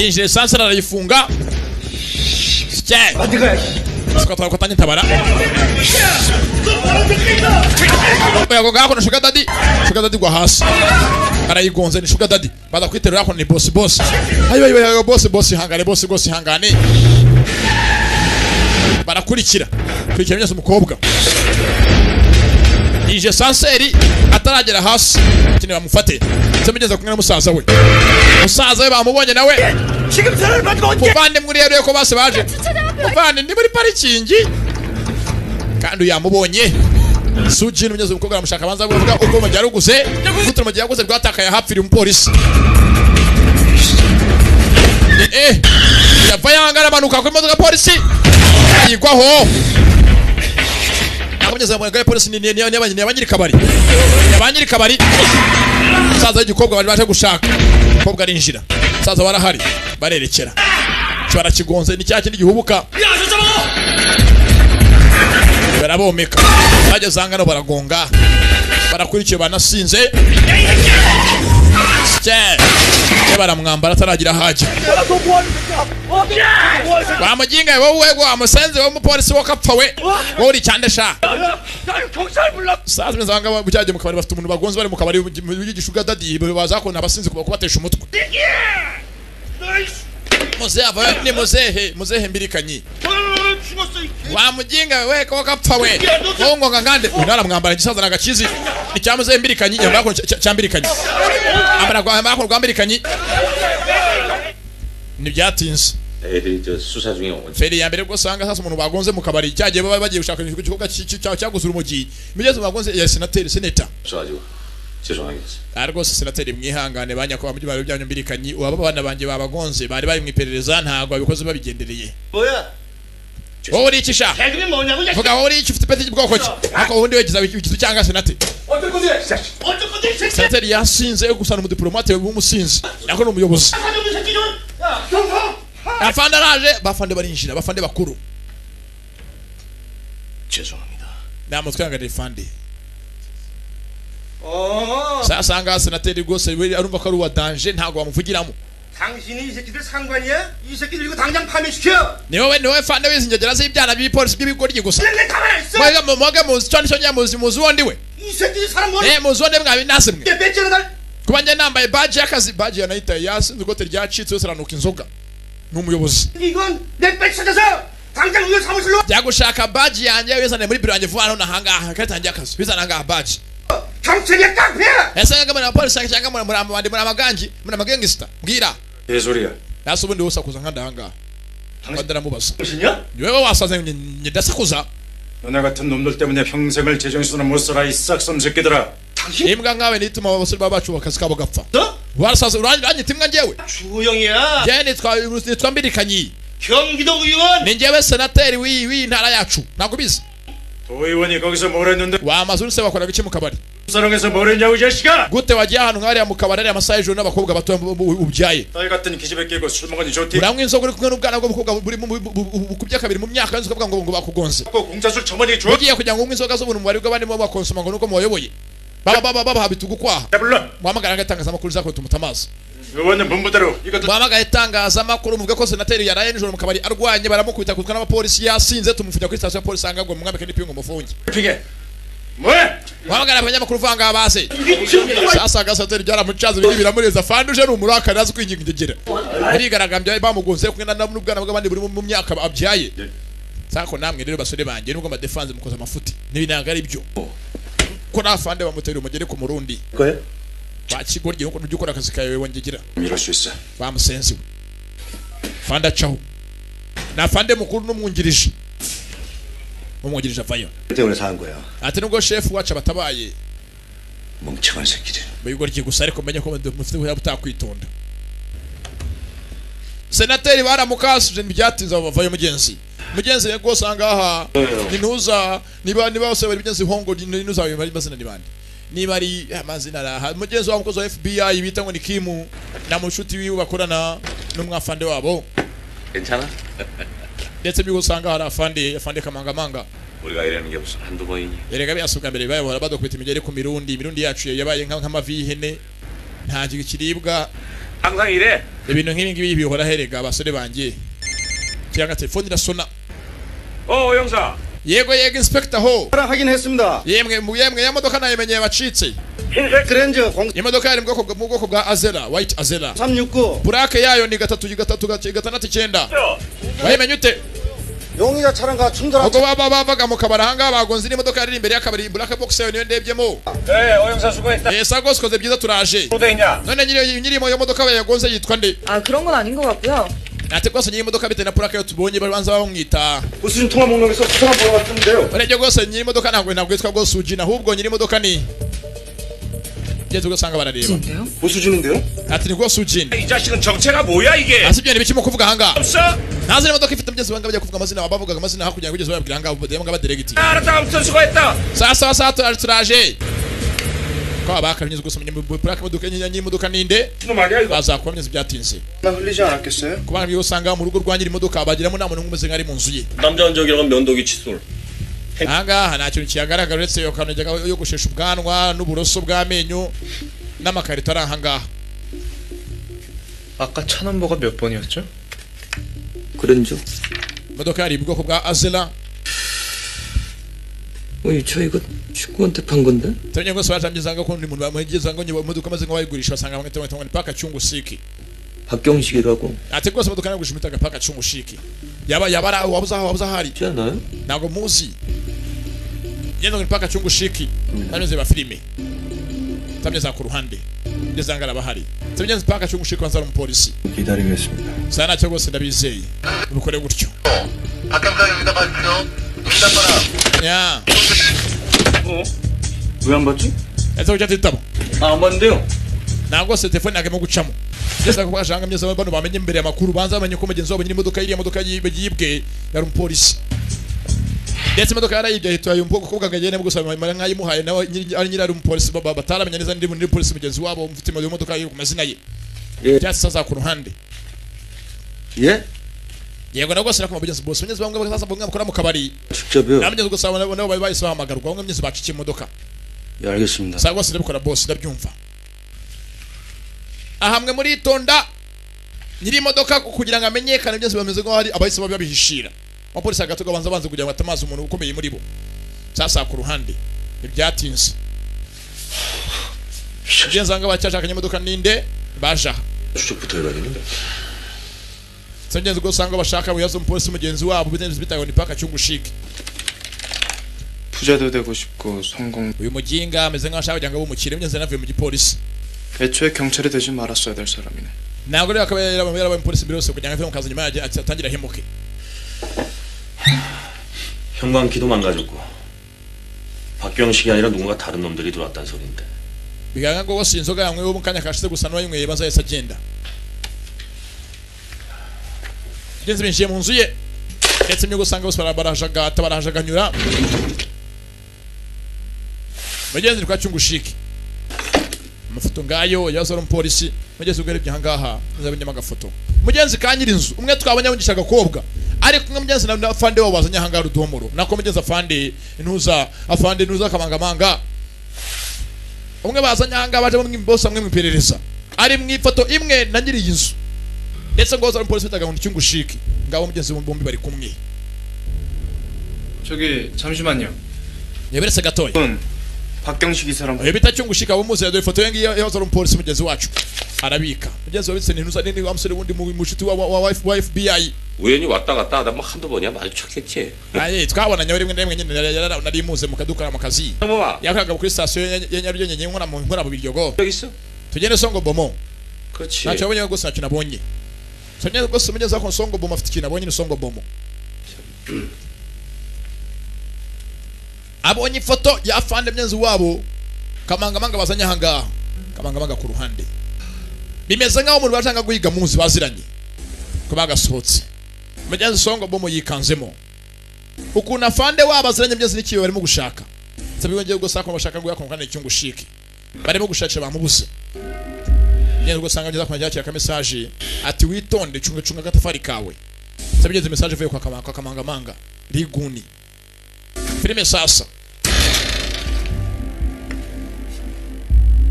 inje sansara arayifunga sikatwa kwatanye tabara yako gako na sugar daddy gwa hasi arayigonze ni sugar daddy bada kwiterura yako ni boss ayo boss hangane boss hangane barakurikira myese umukobwa ije sanseri ataragera hasi kine bamufate semugeza kumwe n'umusaza we bamubonye nawe muvande muri rero ko base baje muvande ni muri parikingi kandi yamubonye Suji n'umunyeze umukobwa aramushaka banza kuvuga uko majya ruguze gutuma majya yaguze rwatakaye hapfira umupolisi yava yangara manuka ku imodoka polisi yigwaho akomeza mu gaye polisi ni abanyiri kabari saza y'igikobwa bari baje gushaka umukobwa arinjira saza barahari barerekera kibara kigonze ni cya kindi gihubuka barabomeka bageze hangano baragonga barakurikiye banasinze baramwambara ataragira haje bamuginga wowe amusenze wo mupolisi wo kapfa we wowe uri cyande sha saza mezanga bujyaje mu kabari bafite umuntu bagonze bari mu kabari y'igishuga dadi baza ko nabasinze kubatesha umutwe muzehe mbirikanyi wamuginga we ko kapfa we ngo ngangande unara mwambara gisaza nagakizi icyamuze mbirikanyi yambako cyambirikanyi amara ko rwambirikanyi ni byatinze 수사 중에 feri ya mbere bwo sanga sasa umuntu bagonze mu kabari cyagiye bagiye gushaka igikorwa cyaguzura umugi migeze bagonze ya senator argose senateri mwihangane banyako bamujye babe byanyu mbirikanyi waba bana banje babagonze bari bari mwiperereza ntago abikoze babigendereye wowe uri ikisha vuga wowe uri iki ufite peti bwoko ki ako wundi wegiza ikizu cyanga senateri senateri yasinze yo gusana umudiplomate w'umusinzi nako n'umuyobozi afande araje bafande barinjira bafande bakuru namutwangane fande sasa nga senateri gose arumva ko ari wa danger ntago bamuvugiramo 당신이 이 새끼들 상관이야? 이 새끼들 이거 당장 파면시켜. niwe fande wizinjagera z'ibyana by'ipolisi by'ibigoryi gusa 내 가만히 있어. mwege muzi cyane cyo muzi wondiwe 새끼 사람 뭐? muzi wonde mwabi nasimwe 몇 날? kuba njye nambaye badge y'akazi badge yanayita yasinze ikote ryacitse yose aranuka inzoga n'umuyobozi 이건 내 배지 찾아서 당장 우리 사무실로. byagushaka badge yanjye wizane muri biro yanjye vuba hano nahangaha katangiye akazi bizana ngaha badge 경찰이야 깡패야. yasanga muri polisi cyangwa muri amagangi muri amagangista mbwira 예소리야. naso ubundi wose akuza nk'andahanga badara mubaza 당신이야? wewe wasaze nyedasakuza 너네 같은 놈들 때문에 평생을 제정신으로 못 살아 이 싹섬 새끼들아. imbwa nkawe nituma abasore babacu akazi kabo gapfa warasaze uranyita imbwa njyewe 주호영이야. njyewe nitwa mbirikanyi 경기도 의원. ni njyewe senateri w'iyi ntara yacu ntabwo ubizi 도의원이 거기서 뭘 했는데 wamaze uruse bakoraga iki mu kabari 사랑해서 뭘 했냐고 이 자식아. gute wagiye ahantu nk'ariya mu kabari ariya amasaha y'ijoro n'abakobwa bato ubyaye 딸 같은 기집애 끼고 술 먹으니 좋디. uranywa inzoga uri kumwe n'ubwana bw'umukobwa buri kubya kabiri mu myaka yose ukavuga ngo bakugonze 공짜술 저번에 줘. ugiye kugira ngo unywe inzoga z'ubuntu mu bari bw'abandi bakonsoma ngo nuko mubayoboye baba habitugu kwaha 불러. muhamagara nk'itangazamakuru zakora tumutamazi 의원은 본부대로 이것도 muhamagara itangazamakuru muvuge ko senateri yaraye nijoro mu kabari arwanye baramukubita kutwa n'abapolisi yasinze tumufungira kuri sitasiyo ya polisi angabwo mwambike n'ipingu mufunge 피게. 뭐해? muhamagara abanyamakuru vanga base sasa gasateri byaramucaza ibindi biramureza fandi uje n'umurakari azi kwinginga ingegera arigaragambya bamugonze kumwe n'ubwana bw'abandi buri mu myaka abyaye sako namwe rero basore banjye nubwo amadefanze mukoze amafuti n'ibinanga ari byo ko nafande bamutera umugere ku murundi 거야? bakigorye nuko ujye ukora akazi kawe wongegera 이럴 수 있어. bamusenziwe fanda caho nafande mukuru n'umwungirije umwungirije avayo 때문에 산 거야. ati nubwo chef wacu abatabaye 멍청한 새끼들. bigorye gusa ariko menye ko mufite ubuya butakwitonda senateri baramukasuje ntibyatinze bavayo mugenzi rwose angaha nintuza niba bose bari mugenzi hongo ninuza bari mazina ni bande niba ari amazina araha mugenzi wa mukozi wa FBI bita ngo ni Kimu na mushuti wiwe bakorana n'umwafande wabo 괜찮아? ndetse byo usanga hari afande kamangamanga 우리가 이러는 게 무슨 한두 번이니? erega byasubwa mbere bayobora badokubita imigeri ku mirundi yacu yabaye nk'amavi y'ihene nta kiribwa 항상 이래. ibintu nk'ibi ngibi bihora herega abasore banjye cyangwa telefone irasona 형사. yego inspector ho 확인했습니다. yemwe ya modoka nayimenyeye bacitse 흰색 그랜저 imodoka yari mu bwoko bwa Azera white Azera 369 burake yayo ni 369 wayimenye ute 용의자 차량과 충돌한 ubwo bavaga mu kabari ahangaha bagonze n'imodoka yari imbere y'akabari black box yayo niyo ndebyemo 형사 수고했다. sagos koze byiza turaje 또 있냐? none nyirimo yo modoka yagonze yitwa nde 그런 건 아닌 것 같고요. ate rwose nyiri imodoka bitewe na purake yo tubonye babanza bamwita 보수진 통화 목록에서 수상한 번호 같은데요. urebye rwose nyiri imodoka ntabwo yitwa bwose ujina ahubwo nyiri imodoka ni ngeze ugasanga barareba 진짜요? 보수진인데요? ati ni rwose ujina 이 자식은 정체가 뭐야 이게? asibyo ntibikimo kuvuga ahangaha 없어? ntazi imodoka ifite mugezi banga bajya kuvuga amazina bavugaga amazina hakurya kugeza bababwira ahangaha ubudemo ng'abaderegiti 알았다. 아무튼 수고했다. sasa turaje ko abakanyuze gusomenya mu purake imodoka nyiri imodoka ninde 너 말이야 이거. bazakwamye byatinze 나 흘리지 않았겠어요? kubana byo usanga mu rugo rwa nyiri imodoka bagiramo nta muntu umeze nk'ari mu nzu ye 남자 흔적이랑은 면도기 칫솔. ahangaha nta kintu kihagaragara uretse yo kanojyaga yo gushesha ubwanwa n'uburoso bw'amenyo n'amakarito ari ahangaha 아까 차 넘버가 몇 번이었죠? 그랜저. imodoka yari mu bwoko bwa Azera 저 이거 축구한테 판 건데? tabonye ngo swatambizanga ko umuntu bamugeza ngo imodoka maze ngo bayigurisha basanga bamwe tumwe paka cyungu siki 박경식이라고. ate rwose imodoka yagurisha imitaga paka cyungu siki yaba wabuza hari 있지 않아요? ntabwo muzi yendo ngo paka cyungu siki nanyuze ba filime tamyeza ku ruhande ndezanga abahari tabonye paka cyungu siki wanzara umupolisi 기다리겠습니다. sana cyo rwose ndabizeye ubikore gutyo 박감사입니다. 봐주세요. 응답하라. ya 왜 안 받지? ese ujya titabo 안 봤는데요. ntabwo se telefone yagemo gucamo ndetse ko bashanga myeza bano bamenye imbere amakuru banza bamenye ko mugenzi wabo nyiri imodoka iriya modoka yibwe yari umupolisi ndetse imodoka yarayibye ahita yumva ko kagagene mu gusaba nkayimuhaye nawe nyiri ari umupolisi bataramenya neza ndi muri polisi mugenzi wabo mfite imodoka yo ku mazina ye cyase sasa ku ruhande yego nabwo sira ko mugenzi boss mugenzi bamwe sasa bamwe bakora mu kabari 직접요. namenye gusaba nabo bahise bahamagarwa bamwe myezi bacikiye imodoka 예, 알겠습니다. sasa bose ndabikora boss ndabyumva ahamwe muri itonda nyiri imodoka kugira ngo amenyekane byose bameze ngo hari abahise babihishira abapolisi agatoga banza kugira ngo atamaze umuntu ukomeye muri bo sasa ku ruhande ibyatinze ngenzanga bacyashakanye imodoka ninde baja 추적부터 해봐야겠는데. sengenzi go sanga bashaka buyazo umupolisi mugenzi wabo bitenze bitago ni paka cyungu shiki 부자도 되고 싶고 성공. uyu muginga ameze nk'ashaka kugira ngo bumukire myenze navuye mu gipolisi 애초에 경찰이 되지 말았어야 될 사람이네. ntabwo rero akaba yarabaye umupolisi mbere yose kugira ngo ave mu kazi nyuma yaje atangira hemuke 형광 기도 망가졌고 박경식이 아니라 누군가 다른 놈들이 들어왔단 소린데. bigaragara ko bose inzoga yanywe bo mu kanya kashize gusa n'uwayinyweye baza yese agenda genzi binjiye mu nzu ye ndetse myo gusanga bose barahajaganyura mugenzi kwa cyungu shiki amafoto ngayo yazo umupolisi mugenzi ubwo yarebye ahangaha nzabonye agafoto mugenzi kanyira inzu umwe twabonye abungisha agakobwa ariko umwe mugenzi na afande wabo bazanye ahangaha rudomoro nako mugenzi afande intuza kamangamanga umwe bazanye ahangaha baje mu boss amwe mu iperereza ari mu ifoto imwe na nyiri inzu ndetse ngo zari umupolisi bitaga ngo cyungu shiki ngabo mugenzi bombi bari kumwe 저기 잠시만요. yeberetse gatoya 박경식 이 사람. Oyo bita cyungu shika bumuze do ifoto yengi yazo umupolisi mugenzi wacu arabika mugenzi wabitse n'intuza nini wamusore wundi mu mushuti wa FBI 우연히 왔다 갔다 하다 뭐 한두 번이야 마주쳤겠지. aye twabonanye rimwe rimwe nyine nari muze mu kaduka mu kazi 넘어와. yakaga kuri station ya Nyarugenge nyine nkora mu biryogo 여기 있어? tugende songo bomo 그렇지. ntacyo abonye gusa ntacyo nabonye sonye gusa mugenzi wako songo bomo afite ikintu abonye ni songo bomo abonye ifoto ya afande myenzi wabo kamangamanga bazanye ahangaha kamangamanga ku ruhande bimeze nkaho umuntu bashaka guhiga muzi baziranye ko bagasohotse mugenzi songo bomo yikanzemo ukuntu afande wabo baziranye myenzi n'ikiyo barimo gushaka sabibongeye gusa ko bashaka guyakonkana icyungu shiki barimo gushakira bamubuze ngiye gusanga ngeza kwa cyakira ka message ati witonde cunga agatafari kawe sabigeze message vuye kwa kamangamanga riguni filime sasa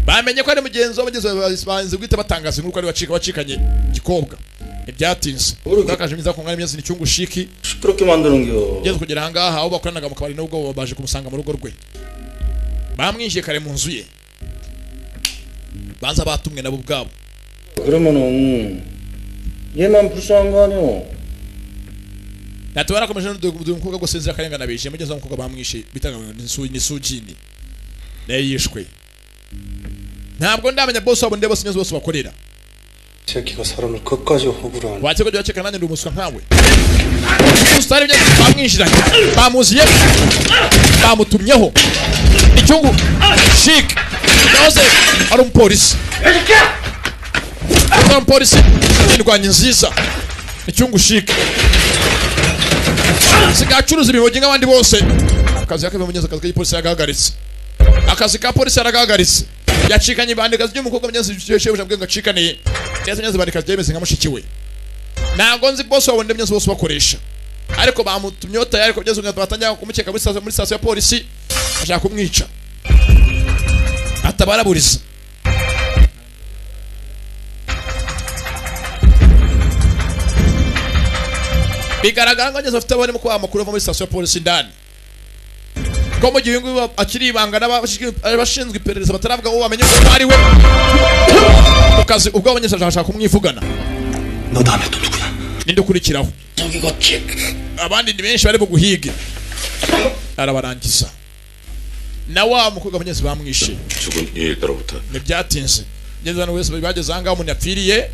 bamenye ko ari mugenzi w'abageze banze guhita batangaza inkuru ko ari wacikanye gikobwa ibyatinze bakaje mwiza ko ngari imyezi ni cyungu shiki 시끄럽게 만드는겨. ngeze kugera hangaha aho bakoranaga mu kabari nubwo baje kumusanga mu rugo rwe bamwishiye kare mu nzu ye banza batumwe nabo ubwabo 그러면은 얘만 불쌍한 거 아니오? Nati barakomeje n'umukobwa go senzira karengana bije mugeze umukobwa bamwishe bitanga ni sujini neyishwe ntabwo ndamenya boss wabo ndebo sinyezo bose bakorera 새끼가 사람을 끝까지 호구로 하는 wache ko cyeka nanjye umuswa nkawe ustare byo bamwishiranye bamuziye bamutumyeho icyungu chic yose ari umupolisi umupolisi indwanya nziza icyungu chic sigacuruza ibimogi nk'abandi bose akazi yake bimenyeza akazi k'ipolisi yagahagaritse akazi ka polisi yaragahagaritse yacikanye bandika by'umukobwa mugezi cyesheje bwe ngacikaniye cyese nyaze bandika byemeze nka mushikiwe ntago nzi boss wabonde myenzi bose bakoresha ariko bamutumyota ariko byezo ngabatanya kumukeka muri station ya polisi ashaka kumwica atabaraburiza bigaragara ngo nyeze afite abari mu kwa makuru muri station ya polisi ndani ko mu gihe ngo akiri ibanga n'abashinzwe iperereza bataravuga ngo bamenye ko ari we ukazi ubwo abanyesha ashaka kumwivugana 너 다음에 또 누구야? ninde ukurikiraho abandi ni benshi bari mu guhiga arabarangiza na wa mukobwa abanyesha bamwishe 죽은 일더로부터 nebyatinze ngenzana wese bageze ahangaha umuntu yapfiriye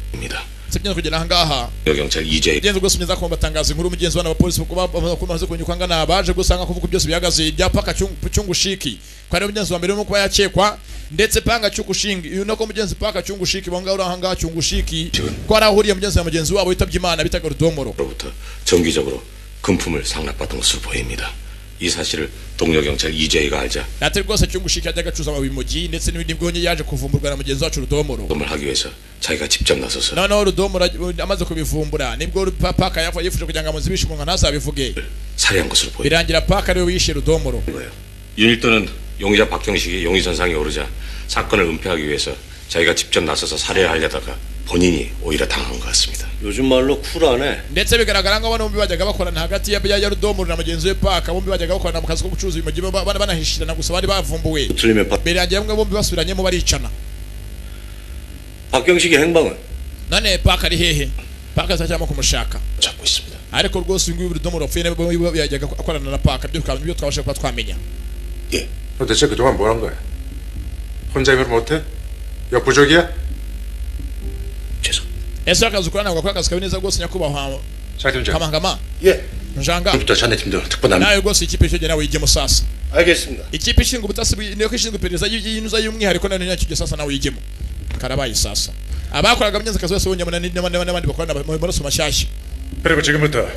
sibyo kugera ahangaha 경찰 이재 genzo gose meza ko batangaza inkuru mugenzi wana abapolisi kuba bamaze kunyuka ngana baje gusanga kuvuga byose byagaze ibyapaka cyungu shiki kwa rero mugenzi wa mbere no kuba yakekwa ndetse panga cyukushingi uyu nako mugenzi paka cyungu shiki bonga uri ahangaha cyungu shiki ko arahuriye mugenzi na mugenzi wabo yitabye Imana bitaga Rudomoro 로부터 정기적으로 금품을 상납받은 것으로 보입니다. 이 사실을 동료 경찰 이재희가 알자 natwe rwose cyungu shiki yajyaga acuza ababimogi ndetse n'ibindi bwonye yaje kuvumburwa na mugenzi wacu Rudomoro 검을 하기 위해서 자기가 직접 나서서 noneho Rudomoro amaze kubivumbura nibwo paka yifuje kugira ngo amuzibishe umuntu ntazabivuge 살해한 것으로 보입니다. birangira paka rero wishe Rudomoro 윤일도는 용의자 박경식이 용의선상에 오르자 사건을 은폐하기 위해서 자기가 직접 나서서 살해를 하려다가 본인이 오히려 당한 것 같습니다. 요즘 말로 쿨하네. ndetse bigaragara ngo bombi bajyaga bakorana hagati ya Rudomoro na mugenzi we paka bombi bajyaga bakorana mu kazi ko gucuruza ibimogi banahishirana gusa bari bavumbuwe 틀리면 birangira ngo bombi basubiranyemo baricana 박경식의 행방은 none paka ari hehe paka azacyama kumushaka 잡고 있습니다. ariko rwose uyu Rudomoro apfuye bombi yajyaga akorana na paka byo twabasha kuba twamenya 예. 너 대체 그동안 뭘 한 거야? 혼자 힘을 못해? 역부족이야? 죄송. ese akazi ukora ntabwo akora akazi kawe neza rwose nyakubahwa 장팀장. kamangama 예. njanga 부터 자네 팀도 특보남. nawe rwose ikipe icyo nawe yigemo sasa 알겠습니다. ikipe ishinzwe ubutasi niyo ishinzwe iperereza y'inuza y'umwihariko nayo nyacyo sasa nawe yigemo karabaye sasa abakoraga myenzi akazi bose bonyemo n'abandi bakorana mu maraso mashyashya 그리고 지금부터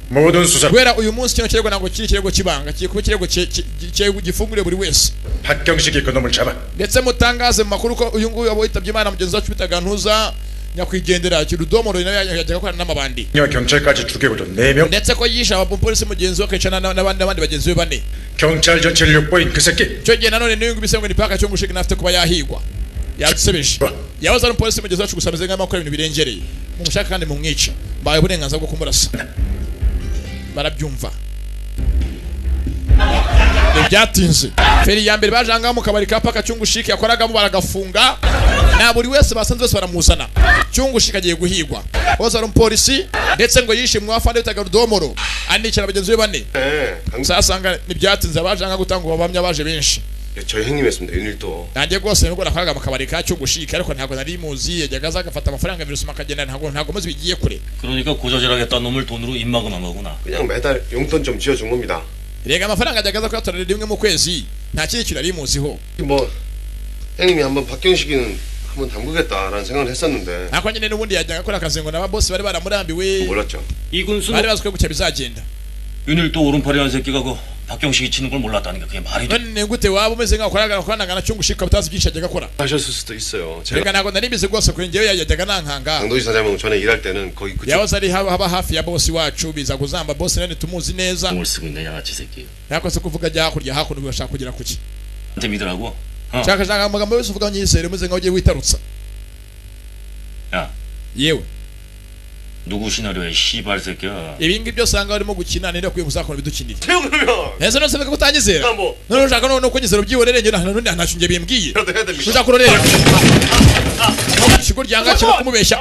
모든 수사 kubera uyu munsi kino kirego ntabwo kiri kirego kibanga kiye kuba kirego gifunguriye buri wese 박경식이 그놈을 잡아. ndetse mutangaze mu makuru ko uyu nguyu abo yitabye Imana mugenzi wacu bitaga ntuza nyakwigendera Rudomoro nayo yajyaga akorana n'amabandi 경찰까지 죽이고도 4명. ndetse ko yishe abapolisi mugenzi we akicana n'abandi bagenzi be bane 경찰 전체를 욕보인 그 새끼. cyo gihe nanone niyo ngubise ngo ni paka cyo gushika nafite kuba yahigwa yadusebeje yahoze ari umupolisi mugenzi wacu gusa ameze nk'amakuru ibintu birengereye mumushaka kandi mumwica mbaye uburenganzira bwo kumurasa barabyumva ibyatinze feri ya mbere bajanga mu kabari ka paka cyungu shiki yakoragamo baragafunga na buri wese basanze bose baramuzana cyungu shiki agiye guhigwa hoza ari umupolisi ndetse ngo yishe mu afande bitaga Rudomoro anikira bagenzi be bane sasanga nibyatinze abajanga gutanga ubabamya baje benshi 저희 형님이었습니다. 윤일도. nanjye rwose nubwo nakoraga mu kabari ka cyungu shiki ariko ntabwo nari muzi yajyaga aza agafata amafaranga virusuma akagenda ntabwo maze bigiye kure 그러니까 고저질하겠다는 놈을 돈으로 입막음한 거구나. 그냥 매달 용돈 좀 지어준 겁니다. rega amafaranga ajyaga aza kuyatorera rimwe mu kwezi nta kindi kintu nari muziho 뭐 형님이 한번 박경식이는 한번 담그겠다라는 생각을 했었는데 nako nyine n'ubundi yajyaga akora akazi ngo n'aba boss bari baramurambiwe 몰랐죠. 이군수 bari bazi ko gutya bizagenda 윤일도 오른팔이라는 새끼가 그 박경식이 치는 걸 몰랐다니까 그게 말이 돼? none gute waba umeze nkaho koranaga na cyungushika utazi byinshi ajyaga akora 하셨을 수도 있어요. 제가 reka ntabwo nari mbizi rwose kuri njyewe yajyaga nankanga 강도지 사장님 전에 일할 때는 거기 그쪽 yahoze ari haba hafi ya bosi wacu biza kuzamba bosi nani tumuzi neza 공을 쓰고 있는 양아치 새끼. yakoze kuvuga ajya hakurya hakuno bashaka kugera kuki 한테 믿으라고? shaka amagambo yose uvuga nyizere umeze nkaho ugiye witarutsa 야, yewe 누구 시나리오야 씨발 새끼야. ibi ngibi byose usanga barimo gukina ninde akwiye kuzakora bidukinira 태용 그러면 ese nose ko utanyizera 뭐 none ushaka none kunyizera ubyihorere njye ntacyo njye bimbwiye 그래도 해야 됩니다. uzakurorera ikigo ryanga kiba kumubeshya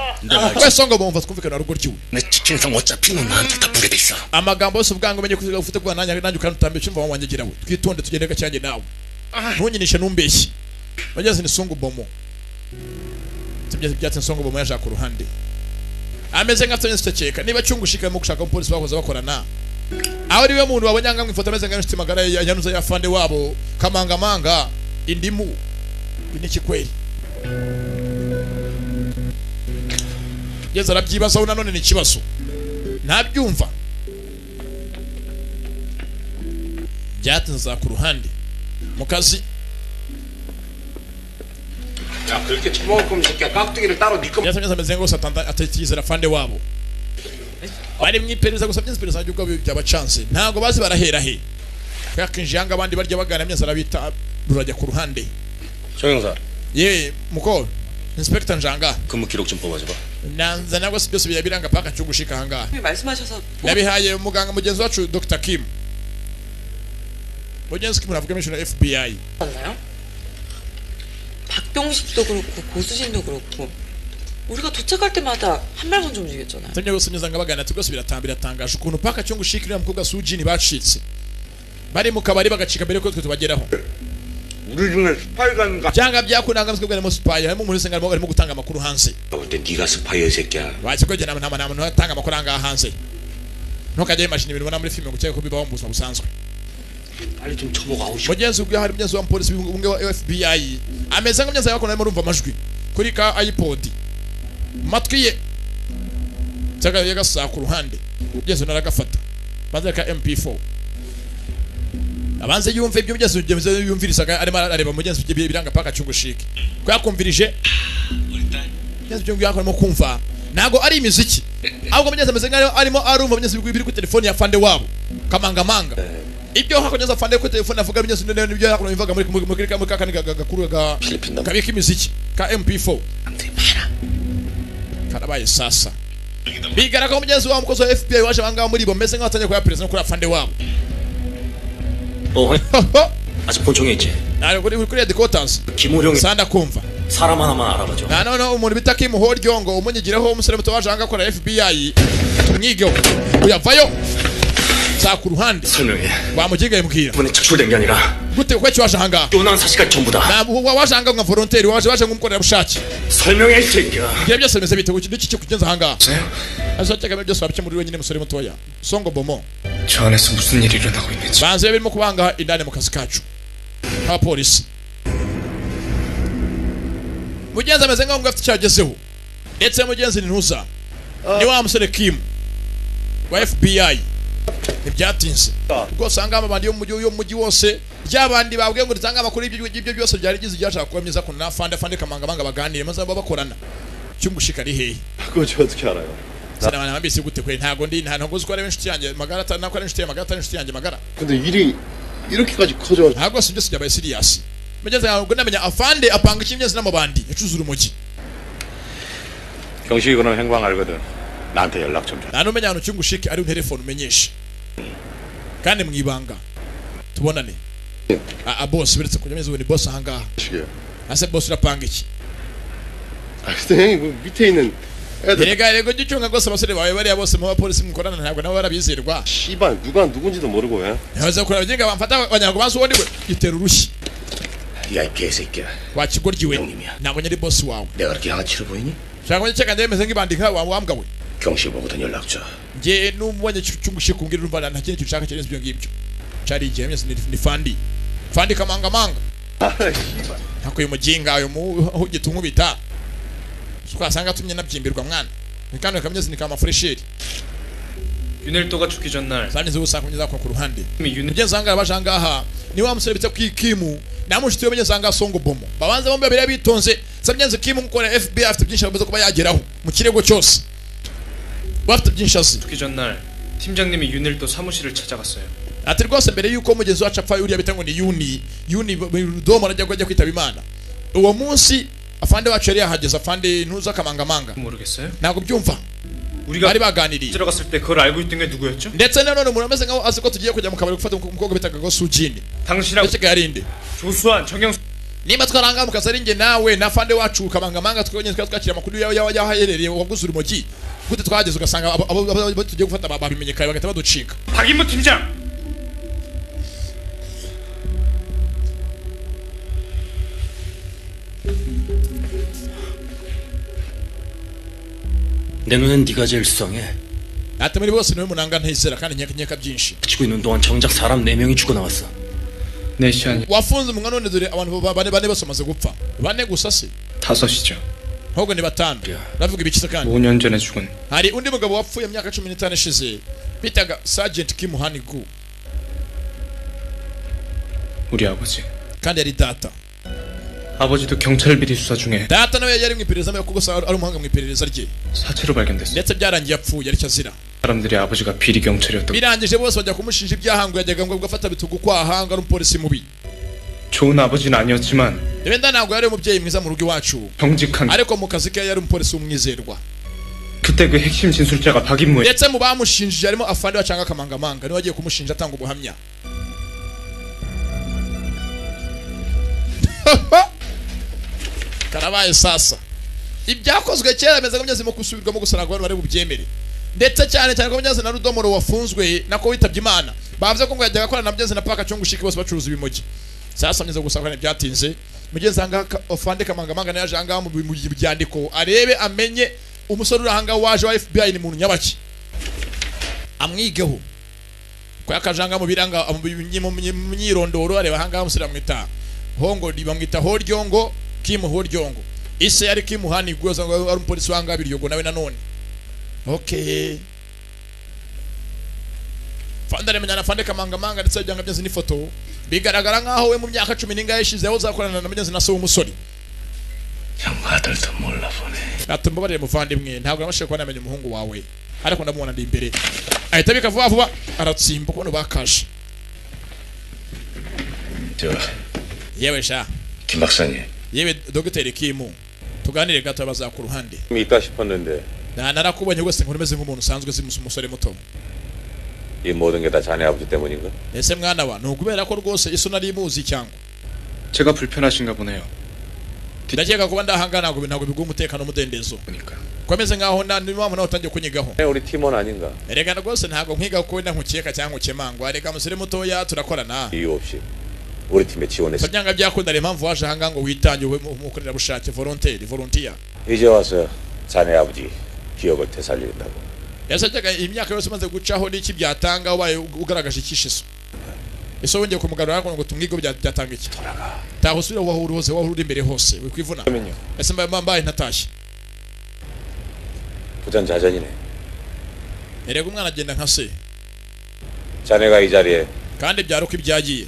we songo bumva twumvikana rugo ryiwe 내 치킨성 어차피 넌 나한테 다 보게 돼 있어. amagambo yose ubwangu umenye kuziga ufite kuba nanjye ukanutambye cyumva wanjye we twitonde tugende gacyange nawe ntunyinishe numbeshye bageze ni songo bomo tibye byatse songo bomo yaje ku ruhande ameze nka tsense cyeka niba cyungushika mu gushaka umupolisi bakoze bakorana aho ari we muntu wabonye ngamwe ifoto ameze nka nshuti magara yanuza ya fande wabo kamangamanga indimu biniki kweli yeza arabyibazaho nanone ni ikibazo ntabyumva byatinza ku ruhande mu kazi 야 그렇게 처먹을 거면 새끼야 깍두기를 따로 네 거. yasamye ameze ngo satanda atakizera fande wabo bari mwipereza gusa byinspireza y'ubwo byaba chance ntago bazi barahera he yakinje yanga abandi barya bagana myasa arabita rurajya ku ruhande 정 형사, ye muko inspector njanga 근무 기록 좀 뽑아줘 봐. nanza nabwo si byose biranga paka cyugushika hanga 말씀하셔서 nabihaye muganga mugenzi wacu Dr. Kim mugenzi Kim navuga mention FBI 봤나요? 박병식도 그렇고 고수진도 그렇고 우리가 도착할 때마다 한 발만 좀 움직였잖아요. temye gose nizanga bagana tugose biratangaje ukuntu paka cyungushikira mukobwa Sujini bacitse bari mu kabari bagacika mbere ko twe tubageraho 우리 중에 스파이가 byanga byakunanga msibwa mu spy harimo umuntu senga arimo gutanga amakuru hanze 볼때 네가 스파이어 새끼야. waje ko jena nama natanga amakuru anga hanze ntukajye imashini ibintu bona muri filime ngo cyangwa ko bibaho mu buzima busanzwe 빨리 좀 쳐보고 아우 씨. mugenzi ubwo hari mugenzi wa polisi umwe wa FBI ameze nk'umugenzi yako narimo rumva amajwi kuri ka iPod matwi ye cyaka yagasa ku ruhande mugenzi naragafata banze ka MP4 abanze yumva ibyo mugenzi yumvirisaga arimo areba mugenzi biranga paka cyungushike ko yakumvirije mugenzi byo yakoramo kumva nago ari imiziki ahubwo mugenzi ameze nk'aho arimo arumva mugenzi biri ku telefone ya fande wabo kamangamanga ibyo hakonyeza fande ku telefone avuga mugenzi n'ibyo yakono bivaga muri kakani gakuru kabika imiziki ka MP4 karabaye sasa bigara ko mugenzi wa mukozi wa FBI waje banga muri bo meze nk'abatanye kwa president kuri fande wabo 아직 본청에 있지. ari kuri headquarters 김호령이 sanda kumva 사람 하나만 알아봐줘. none umuntu bita Kim Horyongo umunyigireho umusore muto waje anga kora FBI tumwigeho uyavayo za ku ruhande 설명해. bamugigaye mbwira 이번에 착출된 게 아니라 gute ko waje hanga 요난 사실까지 전부 다. na waje hanga nka volunteer waje nk'umukorera bushake 설명해 이 새끼야. ibyo byose bimeze bite iki cyo kugenza hanga azoteka byose babike muri wenyine musore mutoya songo bomo 저 안에서 무슨 일이 일어나고 있는지 banze birimo kubanga indani mu kazi kacu abapolisi mugenzi ameze nk'aho afite icyagezeho ndetse mugenzi ni ntuza ni wa musore Kim wa FBI ntibyatinze ubwo usanga abandi yo mu mujyi wose ry'abandi babwiye ngo ritanga amakuru y'ibyo byose byari gize byashaka kuba myiza kuna fande kamangamanga baganire maze bakorana cyungushika ari hehe 그거 저 어떻게 알아요? sana bana mbese gute kwe ntago uzi ko ari inshuti yanjye magara nako ari inshuti yanjye magara inshuti yanjye magara 근데 일이 이렇게까지 커져. ntago si byose byabaye serious mugeze ngo namenya afande apanga ikimenyetso n'amabandi yacuza urumogi 경식이 그런 행방 알거든. 나한테 연락 좀 줘. nta numenya ahantu cyungushike ari telefone umenyeshe kandi mwibanga tubonane boss biretse kujya meze ni boss ahangaha 시계. ase boss urapanga iki 아 근데 형이 그 밑에 있는 애들 rego gicyunga gose abasore bawe bariya bose mu bapolisi mukorana ntabwo nabo barabizerwa 씨발 누가 누군지도 모르고 왜? yahoze kureba abagenga bamfata abanyago bazi uwo niwe gitera urushyi 야 이 개새끼야. wa kigoryiwe ntabwo nyari boss wawe 내가 그렇게 양아치로 보이니? cyangwa cyeka ndemeze nk'ibandi nka wambwa we 경식 보고든 연락 줘. nge n'umubonye cyungushike kumbwira urumva nta kintu ushaka cyane ibyo ngibyo cyari igihe myese ni fandi kamangamanga hakuye mujinga uyu mu gitunkubita twasanga tumye nabyimbirwa mwana nikano kamyezi ni kama fresheri 윤일도가 죽기 전날 sannize gusa kunyeza ku ruhande 윤 mugeze anga bajangaha ni wa musore bita kwikimu na mushiti we mugeze anga songo bomo babanze bombe babiri bitonze sabyenze kimu mukora FBI afite byinshi amaze kuba yageraho mu kirego cyose bafite byinshi azi 죽기 전날 팀장님이 윤일도 사무실을 찾아갔어요. ati rwose mbere yuko mugezi wacu apfa uriya bita ngo ni yuni domo arajya kwitaba imana uwo munsi afande wacu yari yahageze afande ntuza kamangamanga 모르겠어요? ntabwo byumva 우리가 bari baganiriye 들어갔을 때 그걸 알고 있던 게 누구였죠? ndetse nanone umuntu ameze nkaho azi ko tugiye kujya mu kabari gufata umukobwa bitaga ngo Sujini 당신하고 ndetse yarinde 조수환 정영수 nimba twaranga mu kazi ari nge nawe na afande wacu kamangamanga twonye twakira amakuru yahaherereye waguze urumogi gute twageze ugasanga abo tugiye gufata babimenyekaye bagahita baducika 박인무 팀장 내 눈엔 네가 제일 수상해. ati muri bose niwe munanga ntizera kandi nkeka byinshi 치고 있는 동안 정작 사람 4명이 죽어 나왔어. 네 시간이 wafunze umwe none dore abantu bane bose bamaze gupfa bane gusa se 5이죠. ahubwo ni batanu bavuga ibikiza kandi 5년 전에 죽은 hari undi mugabo wapfuye imyaka 15 ishize bitaga Sergeant Kim Hanigu 우리 아버지. kandi yari data 아버지도 경찰 비리 수사 중에 data nawe yari mu iperereza mu kuko ari umuhanga mu iperereza rye 사체로 발견됐어. ndetse byarangiye yapfuye ari cyazira 사람들이 아버지가 비리 경찰이었던. birangije bose bajya kumushinja ibyaha ngo yajyaga ngo gafata bitugu kwahanga ari umupolisi mubi 좋은 아버지는 아니었지만 wenda ntabwo yari umubyeyi mwiza mu rugo iwacu 정직한. ariko mu kazi ke yari umupolisi w'umwizerwa 그때 그 핵심 진술자가 박인무에 ndetse mu bamushinjije harimo afande wacanga kamangamanga niwe wagiye kumushinja atanga ubuhamya karabaye sasa ibyakozwe kera bimeze nk'imyezi mu kusubirwamo gusa ntabwo bari bubyemere ndetse cyane cyane ko mugeze na Rudomoro wafunzwe nako witabye Imana bavuze ko ngo yajyaga akorana na mugeze na paka cyo ngushike bose bacuruza ibimogi sasa mugeze gusa kandi byatinze mugeze anga afande kamangamanga na yaje anga mu byandiko arebe amenye umusore urahanga waje wa FBI ni muntu nyabaki amwigeho ko yakajanga mu biranga mu myirondoro areba hanga umusore amwita hongo bamwita Horyongo Kim Horyongo ise yari Kim Hanigu ngo ari umupolisi wanga biryogo nawe nanone okay fandare menyana fande kamangamanga ndetse byanga byazi ni foto bigaragara nkaho we mu myaka 10 n'ingahe ishizeho zakorana na mugeze na so umusore 형아들도 몰라보네. atumbabarire muvandimwe ntabwo nabashije kuba namenye umuhungu wawe ariko ndamubona ndi imbere ahita bika vuba vuba aratsimba uko bakaje yewe sha 김 박사님. yewe dogiteri Kimu tuganire gato baza ku ruhande 있다 싶었는데 narakubonye rwose nkuru meze nk'umuntu usanzwe umusore muto 이 모든 게 다 자네 아버지 때문인가? ese mwana wa nukubera ko rwose iso nari muzi cyangwa 제가 불편하신가 보네요. ndakeka kuba ndahangana ntabwo biguha umutekano umudendezo 그러니까 komeze nkaho nimpamvu nawe utangiye kunyigaho 우리 팀원 아닌가? erega rwose ntabwo nkwiga ko wenda nkukeka cyangwa nkukemangwa reka musore mutoya turakorana 이유 없이 우리 팀에 지원했어. byanga byakunda rero impamvu waje ahanga ngo witange umukorera bushake volunteer 이제 와서 자네 아버지 기억을 되살린다고. yasajyaga imyaka yose maze gucaho n'iki byatanga ubaye ugaragaje ikishiso ese wongeye kumugarura ngo tumwigo byatanga iki taho usubira wahuri imbere hose wikwivuna ese mbaye ntatashye 부전자전이네. erega umwana agenda nka se 자네가 이 자리에 kandi byaro ko ibyagiye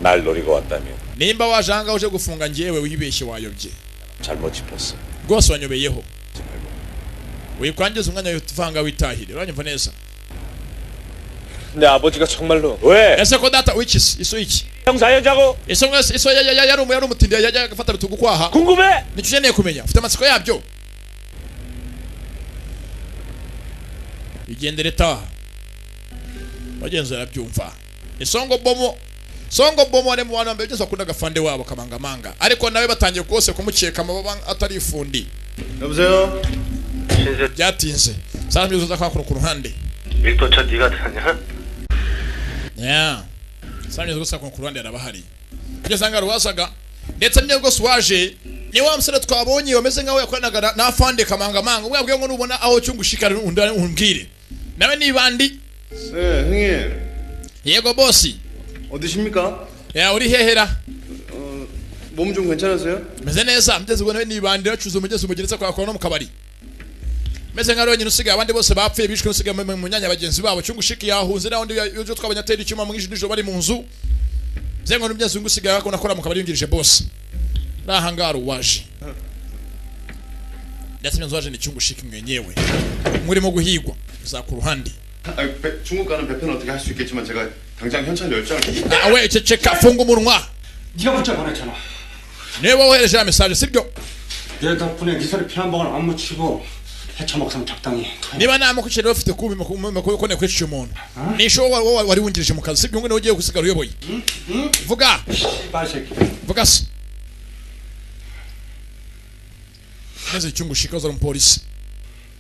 날 노리고 왔다며 nimba waje ahanga uje gufunga ngewe wibeshye wayobye 잘못 짚었어. rwose wanyobeyeho wikwangiza umwanya wivanga witahire uranyumva neza 내 아버지가 정말로 왜? ese ko data wikisi iso iki 형사연자고 iso yari umutindi yajya gufata rutugu kwaha 궁금해? nicyo ukeneye kumenya ufite amatsiko yabyo igendere taha bagenzura byumva isongo bomo ari mu bantu mbere byose bakunda gafande wabo kamangamanga ariko nawe batangiye kose kumukeka amababa atari ifundi 여보세요? byatinze sasa mbyuzuza kwa ku ruhande 일도 저 네가 다냐? sasa mbyuzuza kwa ku ruhande arabahari kugeza ngo ruwasaga ndetse niyo rwose waje ni wa musore twabonye wameze nkaho yakoranaga na afande kamangamanga ubwo ngo nubona aho cyungushikara umbwire nawe nibandi 네, 형님. yego bosi 어디십니까? ya uri hehera 몸 좀 괜찮으세요? meze neza mugeze ngo nawe nibandi bacuza umugezi umugeretse kwa no mu kabari meze nka ronyine usigaye abandi bose bapfuye bishwe usigaye mu nyanya bagenzi babo cyungushiki yahunze naho ndi yo twabanya atera icyuma mu nijoro bari mu nzu zengo n'ibyazo ngusigaye akona kora mukabari yungirije boss rahangaro waje ndetse nzo waje ni cyungushiki mwenyewe murimo guhigwa za ku ruhande 중국 가는 배편은 어떻게 할 수 있겠지만 제가 당장 현찰 10장을 왜 체크가 funga umunwa 네가 문자 보냈잖아. 내가 wohereje message sibyo 내 덕분에 네 소리 피난방을 안 묻히고 해쳐먹으면 적당히. niba nta mukuchere bafite kubi makone kwicisha umuntu nisho wari wungirije mu kazi sibyo ngo ugiye gusigara uyoboye vuga vuga se neze cyungushika zo umupolisi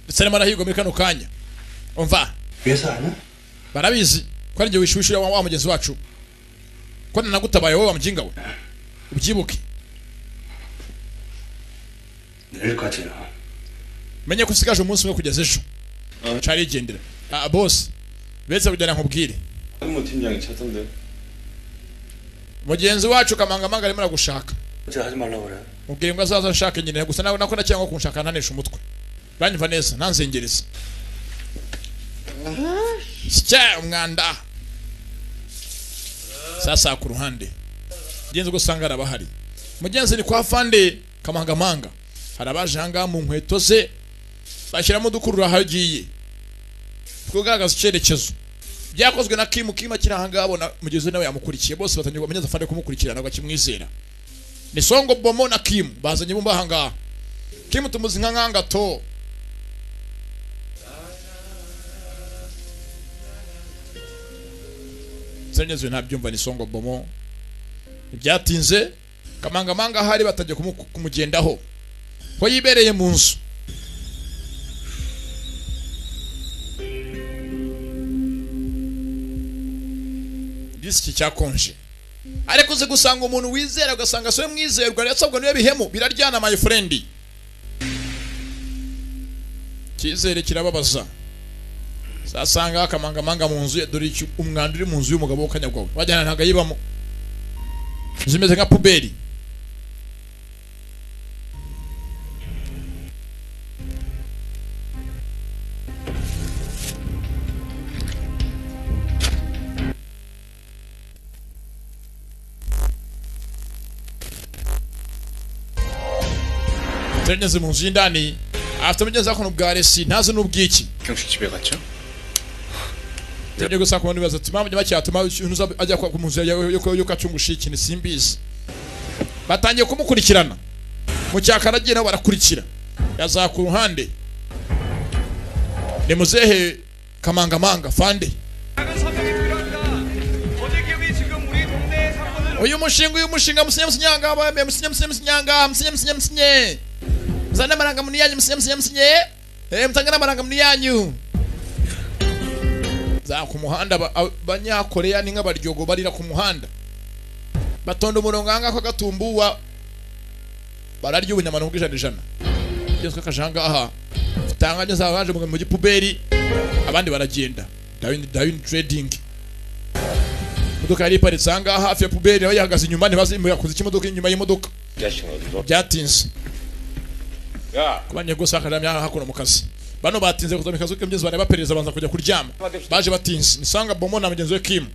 ndetse n'amarahigo muri kano kanya umva 왜서 하냐? barabizi ko ari nge wishwishura wa mugenzi wacu ko nagutabaye wowe wamjinga we ubyibuke 내일까지나 menye ko usigaje umunsi umwe kugeza ejo cari gendera boss betse kujyana nkubwire 뭐 팀장이 찾던데. mugenzi wacu kamangamanga arimo aragushaka 어제 하지 말라고 그래. mubwire ngo azaza nshaka nyine gusa nawe nakora cyangwa kunshaka ntanesha umutwe banyumva neza ntanzengereza sya umwanda sasa ku ruhande genzi gusanga arabahari mugenzi ni kwa fande kamangamanga harabaje hanga mu nkweto ze bashyiramo dukurura hagiye kugaragaza icyerekezo byakozwe na Kim kirahanga abona mugenzi nawe yamukurikiye bose batangiye kumenyeza fande kumukurikirana bagakimwizera ni Songo Bomo na Kim bazanye bumba hanga Kim tumuzi nkanga to Senyezwe ntabyumva ni Songo Bomo ibyatinze kamangamanga hari batajya kumugendaho ko yibereye mu nzu disiki cyakonje ariko uze gusanga umuntu wizera ugasanga so mwizerwa yatsabwa niyo bihemu biraryana my friend kizere kirababaza sasanga akamangamanga mu nzu dore umwanda uri mu nzu y'umugabo w'ukanyagwawe wajyana ntaga yibamo zimeze nka puberi Ternyeze mu nzu y'indani afite mugenzi wako n'ubwaresi ntazi n'ubwiki 경식 집에 갔죠? Tujye gusa kubona ibibazo tumama bacyatuma unuza ajya kwa munzu yo kacungushiki ni simbizi batangiye kumukurikirana mu cyakaragira barakurikira yaza ku ruhande ni muzehe kamangamanga fande uyu mushinga musinyanga abaye musinyanga zana maranga muri yanyu musinye mutangana maranga muri yanyu za ku muhanda banyakoreya ni nk'abaryogo barira ku muhanda batonda umurongo hanga ko gatumbuwa bararya ubunyamano bw'ijana cyose kajanga aha tanganye za baje mu gipuberi abandi baragenda Dawin trading modoka yari paritse hanga hafi ya puberi aho yahagaze inyuma ntibazimwe yakoze ikimodoka inyuma y'imodoka byatinze kubanye gusa akaramya hakuno mu kazi bano batinze kuza mikazo k'imbyezi bane bapereza banza kujya kuryama baje batinze nisanga Bomo na mugenzi we Kim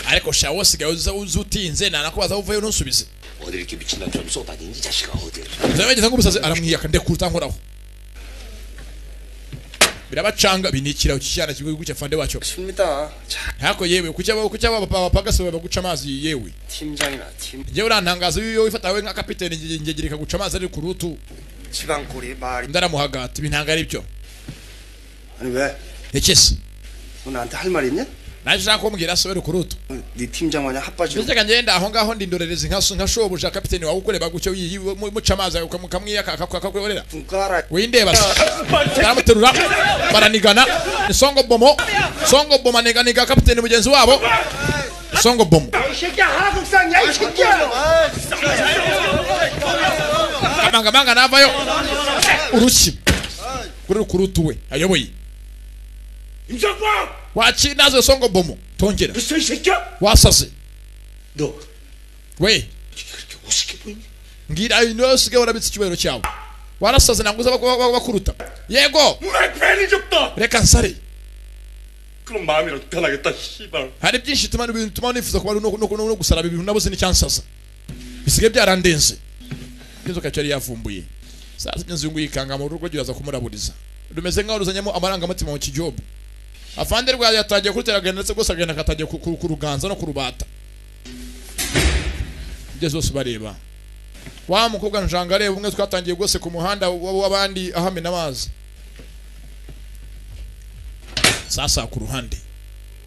ariko shawo sigaye uzutinze nanakubaza uvuye ntusubize 어디 이렇게 미친 남처럼 쏘다니니 자식아 어디 zabageza ngubusaze aramwiyaka ndekuruta nkoraho birabacanga binikira ukishyana kigo gucya fande wacho 쉽니다. hako yewe kucyaba bapagase baguca amazi yewe 팀장이나 팀. je urantangaza uyo ifatawe nka kapiteni ngegirika guca amazi ari ku rutu 지방골이 말이. ndaramuhagata ibintanga ari byo 아니 왜? ekese 너 나한테 할 말 있냐? naje nako mbwira so ku rutu 네 팀장 마냥 핫바지로. bitega ngenda aho ngaho ndindorereza nka shobuja kapiteni wawe ukoreba gucyo muca amazi ukamwiyaka akakwerera 눈가라. windeba baramuterura baranigana ni Songo Bomo niga kapiteni mugenzi wabo Songo Bomo 이 새끼야 하나국상이야 이 새끼야. kamangamanga navayo uruki kuri kurutuwe ayoboye 임성광 wachi nazo Songo Bomo tongera 무슨 이 새끼야? wasaze 너 we 그렇게 우습게 보이니? ngira inosige urabitse cyubero cyawe warasaze nanguza bakuruta yego 괜히 줬다. reka nsare 그럼 마음이라도 편하겠다. 씨발. hari byinshi tuma nifuza kuba no gusaraba ibintu nabuze n'icyansasa bisige byarandenze inzoka cyari yavumbuye sasa inzungu yikanga mu rugo giraza kumuraburiza rumeze nkaho ruzanyemo amarangamutima mu kijobo afande rwa yatagiye kuteragenda ndetse gose agenda katagiye ku ruganza no ku rubata byezo bareba wa mukobwa njanga reba umwe twatangiye gose ku muhanda w'abandi ahamena amazi sasa ku ruhande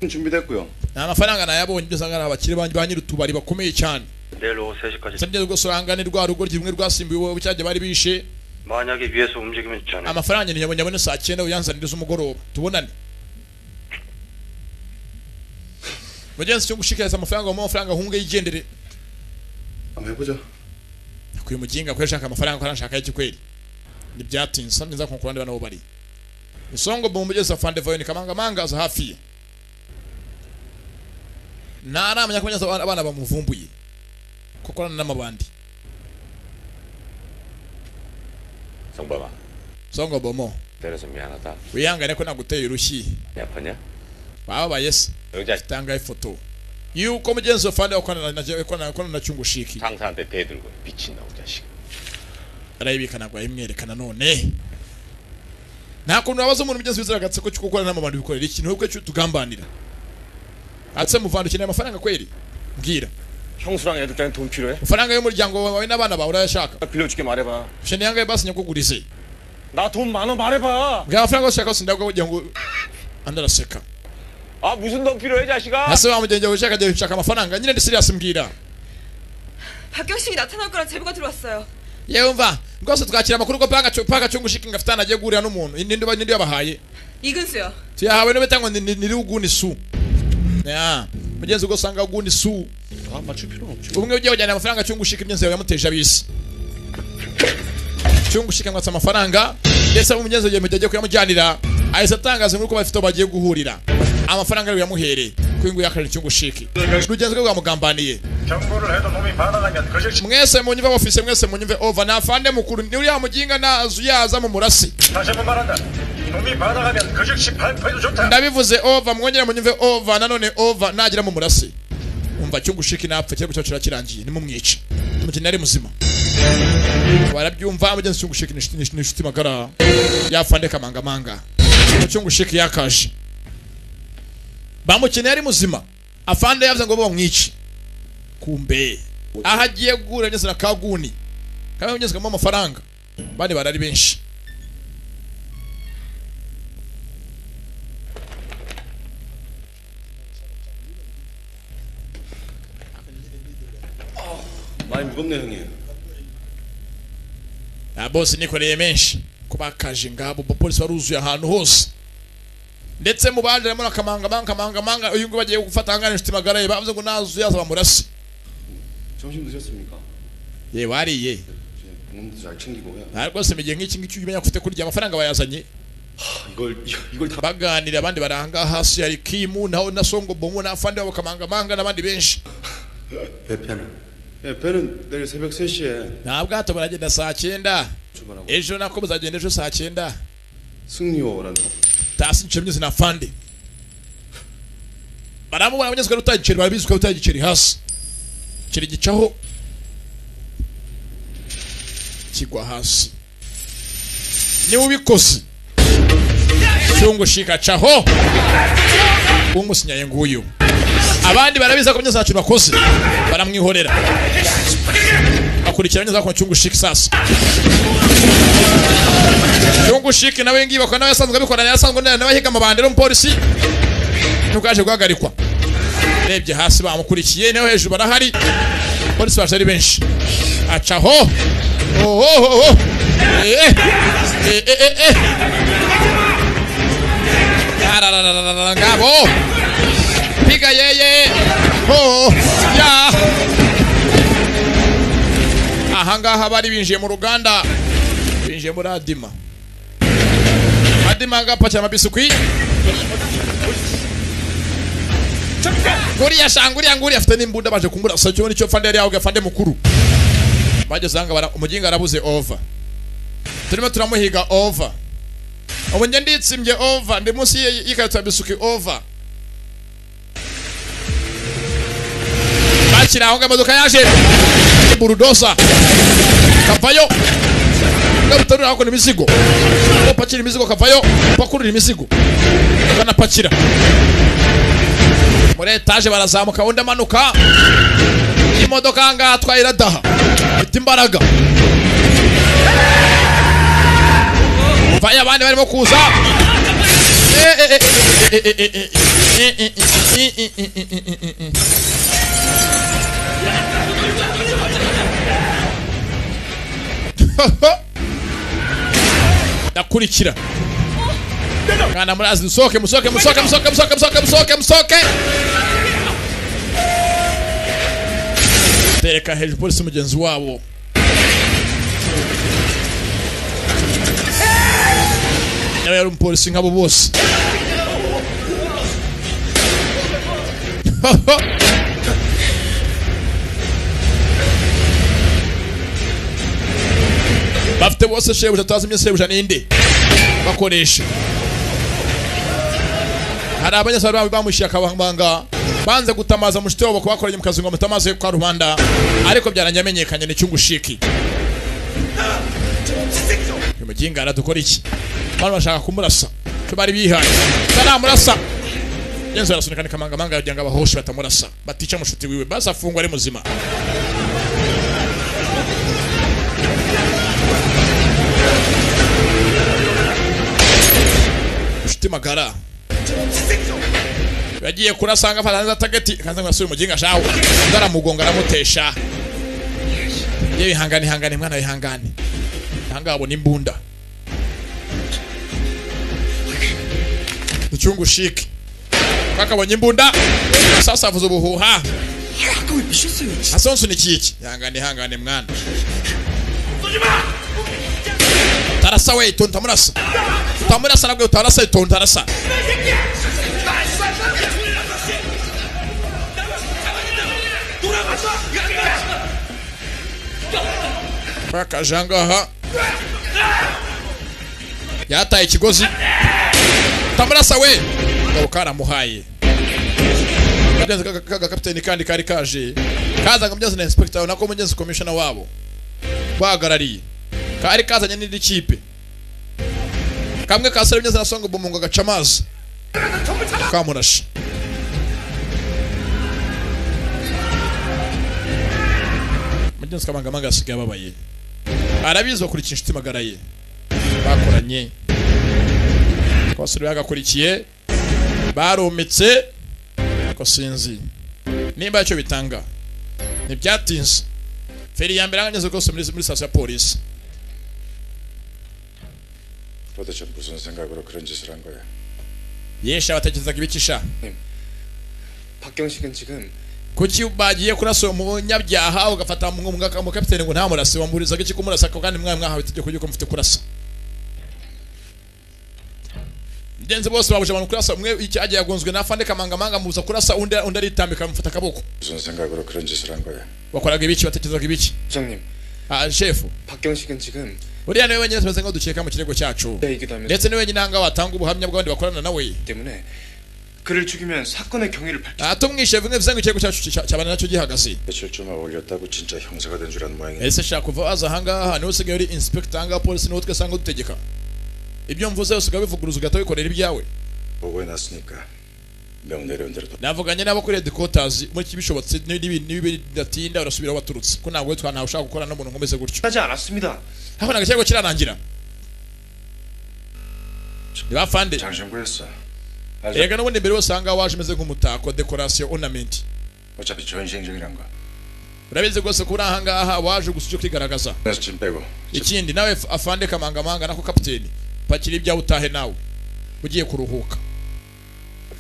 준비됐고요. amafaranga nayabonye byo sanga abakire banyira utubari bakomeye cyane 내일 오후 3시까지. sabye gose urangane rwa rugo rimwe rwasimbuye ubu cyajye bari bishe 만약에 위에서 움직이면 있잖아요. amafaranga nyabone saa 9 uyanzaniriza umugoroba tubonane mugenzi cyo gushikiriza amafaranga mu mafaranga hunge yigendere 한번 해보자. kuyo muginga ko yashaka amafaranga ko arashaka iki kweli nibyatinze nza konkurande bana bo bari isongo mu mugezi afande voyo ni kamanga za hafi naramenya ko abana bamuvumbuye kuko n'amabandi 성범아, songo bomo 때려서 미안하다. wiyangane ko naguteye urushyi 아팠냐? babaye se 여자 tanga ifoto yuko mugenzi afande akona na cyungushiki 상사한테 대들고 미친놈 자식. arayibikana kwa imwerekana none nta kuntu abaza umuntu mugenzi wiziragatse ko cyukukora n'amabandi bikorera ikintu ubwo cyo tugambanira atse muvanda cyane amafaranga kweli mbwira 형수랑 애들 때문에 돈 필요해? amafaranga y'umuryango wawe n'abana bawe urayashaka 빌려줄게 말해봐. shene yangaye basi nyakugurize 나 돈 많아 말해봐. bwa amafaranga ushaka yose ndabwo kugira ngo andaraseka 아 무슨 돈 필요해 자식아? hase wa mugenzi ushaka amafaranga nyine ndi serious mbwira 박경식이 나타날 거란 제보가 들어왔어요. yumva rwose twakira amakuru ko panga cyungushiki ngafitana agiye guhurira n'umuntu nindi yabahaye 이근수요. tuyahawe no betangwa niri uguni su ya mugenzi ugo sanga uguni su 아 맞출 필요는 없지. ubumwe ugiye kujyana amafaranga cyungushiki imyenzi yawe yamuteje abisi cyungushiki ngwatsa amafaranga ndetse umugenzi ugiye mujye kuyamujyanira ahise atangaza nk'uko bafite bagiye guhurira amafaranga ari yamuhere kwingu yakarira cyungushiki rugenzi rwe rwamugambaniye 경고를 해도 놈이 반항하면 거짓. mwese munyumve office mwese munyumve over na afande mukuru ni uriya muginga nazu yaza mu murasi 다시 한번 말한다. 놈이 반항하면 그 즉시 발포해도 좋다. ndabivuze over mwongera munyumve over nanone over nagira mu murasi umva cyungushiki napfa cyego cyo kirangiye ni mumwice umukene ari muzima barabyumva mugenzi cyungushiki ni inshuti magara yafande kamanga cyungushiki yakaje bamukene ari muzima afande yavuze ngo bamwice kumbe ahagiye gura nyese na kaguni kandi nyese kama amafaranga bandi barari benshi 많이 무겁네 형님. boss nikoreye menshi kubakaje ngabo polisi baruzuye ahantu hose ndetse mu banje remo kamanga uyu ngo bagiye gufata hangana inshuti magara bavuze ngo nazu yaza bamurasi 점심 드셨습니까? ye wariye 몸도 잘 챙기고 해야. nta rwose migiye nk'iki ngiki umenya kufite kurya amafaranga bayazanye 이걸 다. baganira abandi baranga hasi yari kimu naho na songo bomo na afande babo kamanga n'abandi benshi 배는? 예, 배는 내일 새벽 3시에 nta bwato baragenda saa 9 출발하고. ejo nako muzagenda ejo saa 9 승리호라는. tasi nchemnyezi na afande baramubona abanyezwe rutagiceri barabizi ko rutagiceri hasi kiri gicaho kigwa hasi ni ubikoze cyungushika caho umusinyaye nguyu abandi barabiza ko nyeza cyuma koze baramwihorera akurikira nyeza ko cyungushika sasa cyungushika nawe ngiba ko nawe yasanzwe bikorana yasanzwe n'abahiga amabandero umupolisi ntukaje guhagarikwa rebye hasi bamukurikiye naho hejuru barahari polisi baje ari benshi acaho ngabo piga yeye ya ahangaha bari binjiye mu ruganda binjiye muri adima agapakira amabisukwi nguriya afite n'imbunda baje kumurasa cyo nicyo fande yari yawe fande mukuru bageze hanga umuginga arabuze over turimo turamuhiga over ubu njye nditsimbye over ndi munsi y'ikarito ya bisuki over bakira aho imodoka yaje burudosa kavayo gabutarura hako n'imizigo pakira imizigo kavayo pakurura imizigo banapakira muri etaje barazamuka undi amanuka imodoka nga atwaye daha ifite imbaraga vaya abandi barimo kuza ndakurikira kana murazi musoke tereka hejuru polisi mugenzi wabo nawe yari umupolisi nk'abo bose bafite bose shebuja tazimye shebuja ninde bakoresha hari abanyasaba bamushiye akabanga banze gutamaza mushite wabo kubakoranye mu kazi ngo mutamaze kwa rubanda ariko byaranyamenyekanye n'icyungushiki umuginga aradukora iki bano bashaka kumurasa cyo bari bihaye taramurasa yenzo arasunika ni kamanga yajyanga abahoshe batamurasa batica mushuti wiwe basa afungwa ari muzima mushuti magara yagiye kurasanga fatanza target kanza ngasubira umuginga shaho ndaramugonga aramutesha yewe hangane mwana wihangane hangabo n'imbunda Uchungu shiki kakabonye imbunda sasa avuze ubuhuha asonsu nikiki hangane mwana tarasa we tonta murasa tamurasa nabwo utarasa tonta rasa Bakajanga yataye ikigozi tamurasa we ngabukara muhaye kaga kapiteni kandi kari kaje kaza ngamugeze na inspector nako mugeze commissioner wabo bagarariye kari kazanye n'indi kipe kamwe kasere mugeze na songo bumungo gacamaza kamurasha mugeze kamanga asigaye babaye arabizwa kuri inshuti magaraye bakoranye kwasuri bagakurikiye barometse ko sinzi nimba cyo bitanga ntibyatinze feri ya mbere anganyeze rwose muri station ya police 도대체 무슨 생각으로 그런 짓을 한 거야? yesha batekerezaga ibikisha 박경식은 지금 kuki bagiye kurasa umunyabyaha ugafata mu kapiteni ngo nta murasi wamburizaga iki kumurasa kandi mwahawe itegeko yuko mufite kurasa Denze bose babuje abantu kurasa umwe icyagiye yagonzwe nafande kamanga muza kurasa undi aritambika mufata kaboko 무슨 생각으로 그런 짓을 한 거야? wakoraga ibiki batekerezaga ibiki 부장님 chef 박경식은 지금 uriya niwe wenyine tumeze ngo dukeka mu kirego cyacu ndetse niwe wenyine hanga watanga ubuhamya bw'abandi bakorana nawe 때문에 그를 죽이면 사건의 경위를 밝히 tumwishe bimwe bizenga ikirego cyacu cyabana nacyo gihagaze 며칠 좀 올렸다고 진짜 형사가 된 줄 아는 모양이야. ese shaka kuva aza hanga niwe usigaye uri inspector hanga police niwe twesanga dutegeka ibyo mvuze usigaye bivuguruza ugatabikorera ibyawe 보고해 놨으니까 명 내려온 대로 navuganye nabo kuri headquarters muri kibishobotse nibidatinda urasubira waturutse ko ntabwo twa nawe ushaka gukora n'umuntu nkomeze gutyo 하지 않았습니다. hakonaga ikirego kirarangira nibafande 장신구였어. ega n'ubundi mbere wose hanga waje umeze nk'umutako decoration ornament 어차피 전시행정이란 거. urabizi rwose kuri ahangaha waje gusa icyo kwigaragaza 그래서 짐 빼고 ikindi nawe afande kamanga nako kapiteni pakira ibyawe utahe nawe ugiye kuruhuka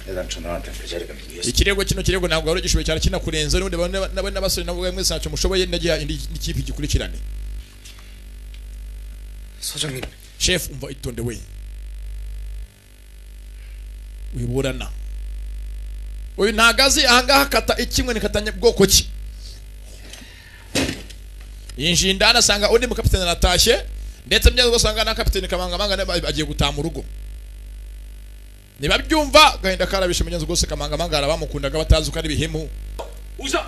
애당초 너한테 그 자리가 밀렸어. ikirego kino kirego ntabwo wari ugishoboye cyane kinakurenza n'ubundi n'abasore nabo mwese ntacyo mushoboye ndagiye indi kipe gikurikirane 서장님 chef umva itonde we wiburana uyu ntagazi ahangaha kata ikimwe nikatanye bwoko ki yinjiye indani asanga undi mukapiteni aratashye ndetse mugeze gusanga na kapiteni Kamangamanga agiye gutaha mu rugo niba byumva gahinda karabishe mugeze gose Kamangamanga arabamukundaga batazi uko ari bihemu uza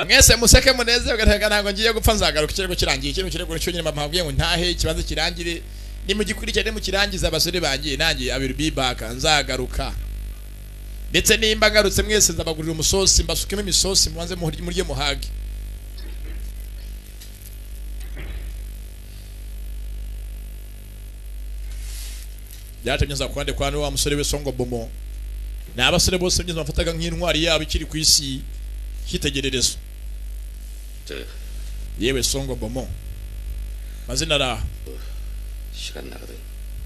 mwese museke muneze ugatega ntago ngiye gupfa nzagaruka ikirego kirangiye ikintu kirego cyo nyine mpabwiye ngo ntahe ikibazo kirangire ni mu gikurikirane mu kirangiza abasore bangiye nangiye abiru bibaka nzagaruka ndetse nimba ngarutse mwese nzabagurira umusosi mbasukemo imisosi mubanze murye muhage byatemye za kwande kwa wa musore we Songo Bomo na abasore bose myiza bafataga nk'intwari yabo ikiri ku isi kitegererezo yewe Songo Bomo mazina ra 시간 나거든.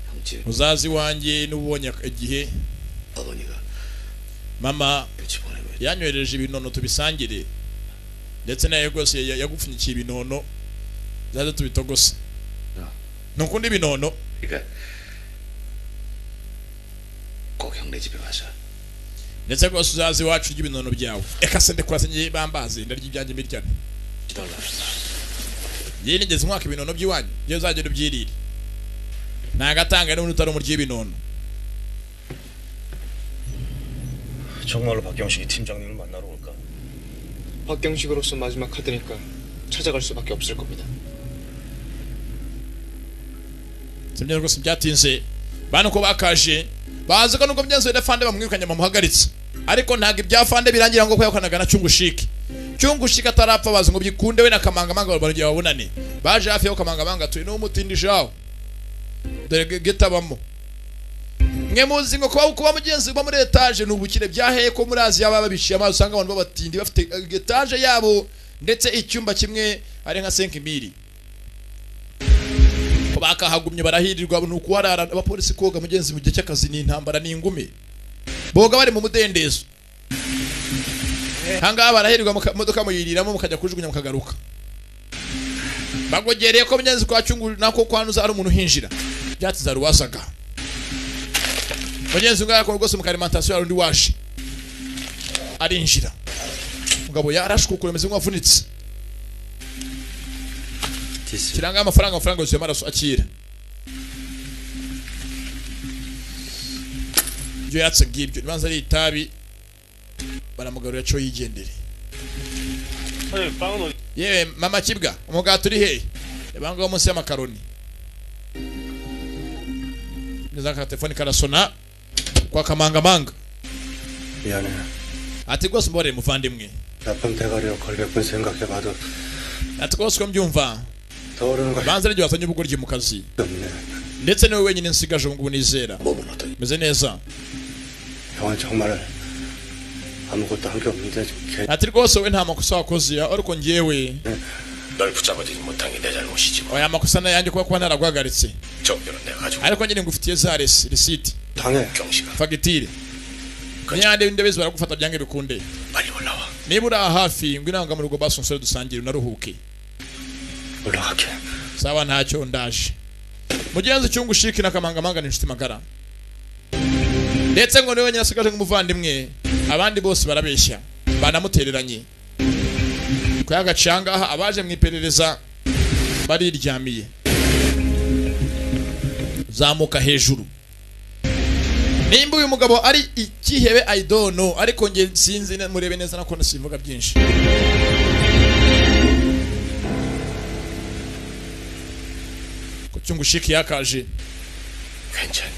형집. uzazi wanjye n'ubonye igihe 어머니가 mama 같이 보내고. yanyohereje ibinono tubisangire ndetse nayo rwose yagupfunyikiye ibinono zaje tubitogose nukundi ibinono 그러니까 꼭 형네 집에 와서 ndetse rwose uzazi wacu ry'ibinono byawe eka se ndekura ngiye bambaze ndarya ibyanjye miryane yini ngeze umwaka ibinono by'iwanyu byo uzagenda ubyirire nagatanga n'umuntu utari umuryi ibinono 정말로 박경식이 팀장님을 만나러 올까? 박경식으로서 마지막 카드니까 찾아갈 수밖에 없을 겁니다. simye rwose byatinze bana ko bakaje bazi ko nuko byanze defande bamwirukanye bamuhagaritse ariko ntago ibyafande birangira ngo kwakanaga na Cyungushiki Cyungushiki atarapfa bazi ngo byikunde we na Kamangamanga barongera babonane baje hafi yo Kamangamanga tuye no mutindishaho dore getabamo mwe muzi ngo kuba mugenzi bo muri etage n'ubukire byaheye ko muri Aziya baba bishiye amazi usanga abantu babatindi bafite etage yabo ndetse icyumba kimwe ari nka 5000 ko bakahagumye barahirirwa nuko warara abapolisi koga mugenzi mu gihe cy'akazi ni intambara n'ingume boga bari mu mudendezo hanga barahirirwa mu modoka muyiriramo mukajya kujugunya mukagaruka bagogereye ko mugenzi kwa Cyungu nako kwanuza ari umuntu hinjira byatiza ruwasaga mugenzi ngaya ko rwose mu alimentation yarundi waje arinjira mugabo yarashwe kuremeza nk'avunitse kiranga amafaranga yose maraso akira byo yatse ngibyo nibanza ari itabi baramugarura cyo yigendere yewe mama kibwa umugati uri he yabanga munsi y'amakaroni neza ka telefone karasona kwa Kamangamanga 미안해. ati rwose mbore muvandimwe 나쁜 대가리로 걸렸군 생각해봐도 ati rwose ko mbyumva 떠오르는 거 banza ryo wasanye ubugoryi mu kazi 없네. ndetse niwe wenyine nsigaje ngo nizera meze neza 형은 정말 아무것도 한 게 없는데 ati rwose we nta makosa wakoze ariko ngewe 널 붙잡아주지 못한 게 내 잘못이지 뭐. oya makosa na yanjye kuba naragwagaritse 정표는 내가 가지고. ariko nyine ngufitiye za receipt 당해. 경식아 fagitire niyande ndebezi baragufata byange bikunde 빨리 올라와. niba uri hafi ngo inanga mu rugo basonsore dusangire unaruhuke 올라갈게. sawa ntacyo ndaje mugenzi Cyungushiki na Kamangamanga ni inshuti magara ndetse ngo niwe nyirasigaje nk'umuvandimwe abandi bose barabeshya banamutereranye ko yagacanga abaje mu iperereza bariryamiye zamuka hejuru nimba uyu mugabo ari ikihebe I don't know ariko nge sinzi murebe neza nako nasivuga byinshi ko Cyungushiki yakaje 괜찮니?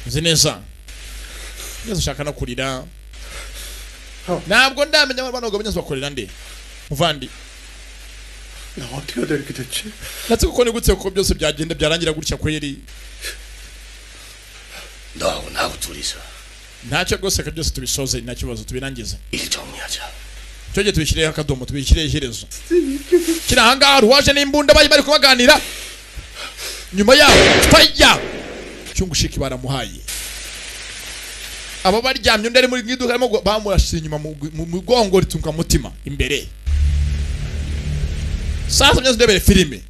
uzi neza neza ushaka no kurira ntabwo ndamenya bano ngo banyazo bakorera nde muvandi 나 어떻게 하다 이렇게 됐지? natse kuko ni gutse ko byose byagenda byarangira gutya kweri 너하고 나하고 둘이서 ntacyo rwose ka byose tubisoze nta kibazo tubirangize 일 정리하자. cyoge tubishyireho akadomo tubishyireho iherezo kiri ahangaha ruwaje n'imbunda bari kubaganira nyuma yaho faya Cyungushiki baramuhaye abo baryamye undi ari muri iduka arimo bamurashije inyuma mu mugongo ritunga mutima imbere sasa mnyazo ndebere filime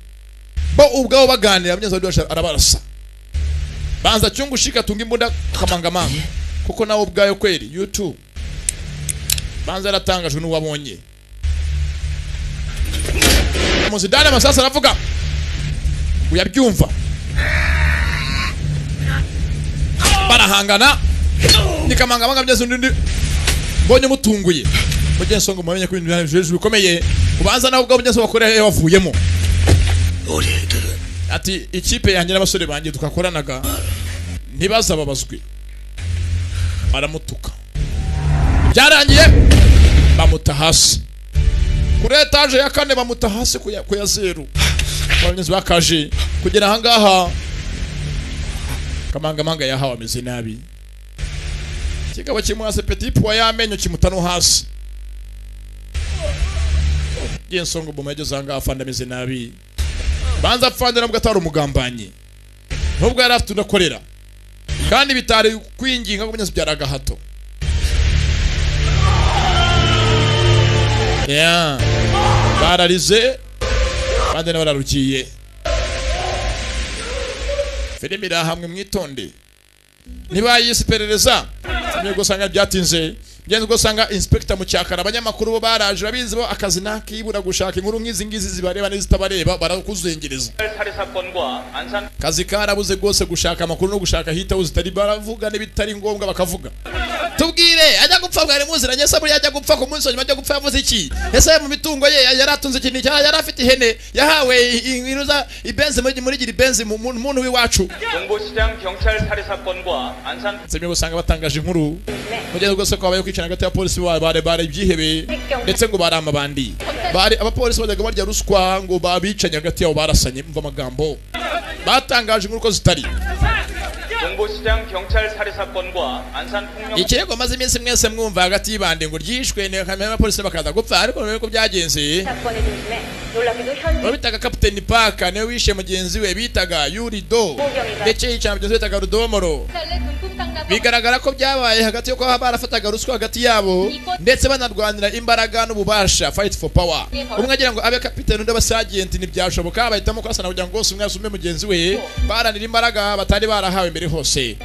bo ubwabo baganira mnyazo ndibasha arabarasa banza Cyungushiki atunga imbunda Kamangamanga kuko nawe ubwayo kweri YouTube banza aratangajwe n'uwabonye Muzidane amasasa aravuga uyabyumva barahangana nikamanga byose undi mbonye mutunguye mujye nsonga mumenye ko ibintu byanje bikomeye ubanza naho ubwo byose bakora yavuyemo ati ikipe yanjye n'abasore banjye tukakoranaga ntibazababazwe baramutuka byarangiye bamuta hasi kuri etaje ya kane bamuta hasi ku ya zero abanyazi bakaje kugera ahangaha Kamanga yahawe ameze nabi kigabo kimwase petit poids yamenyo kimutano hasi Jensongo bomageze ahangaha afanda ameze nabi banza afande nabwo atari umugambanyi nubwo yari afite unakorera kandi bitari kwinginga ngo byaraga hato bararize bande n'abararukiye filimi iri hamwe mwitonde niba yisiperereza niyo gusanga byatinze byenze gusanga inspector mu cyakara abanyamakuru bo baraje babizi bo akazi nakibura gushaka inkuru nk'izi ngizi zibareba n'izitabareba barakuzengereza kazi karabuze gose gushaka amakuru no gushaka hita uzitari baravuga n'ibitari ngombwa bakavuga tubwire ajya gupfa bwari muziranye se buri ajya gupfa ku munsi ajya gupfa yavuze iki ese mu mitungo ye yaratunze ikintu cya yari afite ihene yahawe iruza ibenze muri gira ibenze mu muntu w'iwacu semye gusanga batangaje inkuru mugeze gose ko abaye kwicana hagati ya polisi bare ibyihebe ndetse ngo bari amabandi bari abapolisi bajyaga barya ruswa ngo babicanye hagati yabo barasanye mva amagambo batangaje inkuru ko zitari ikirego maze iminsi mwese mwumva hagati y'ibande ngo ryishwe ne kamera polisi bakaza gupfa ariko none ko byagenze babitaga Captain Paka ne wishe mugenzi we bitaga Yurido ndetse yicara mugenzi we bitaga Rudomoro bigaragara ko byabaye hagati yo ko barafataga ruswa hagati yabo ndetse banarwanira imbaraga n'ububasha fight for power umwe agira ngo abe captain undi abasagenti ntibyashoboka bahitamo kwasana kugira ngo gose umwe asume mugenzi we baranira imbaraga batari barahawe mbere hose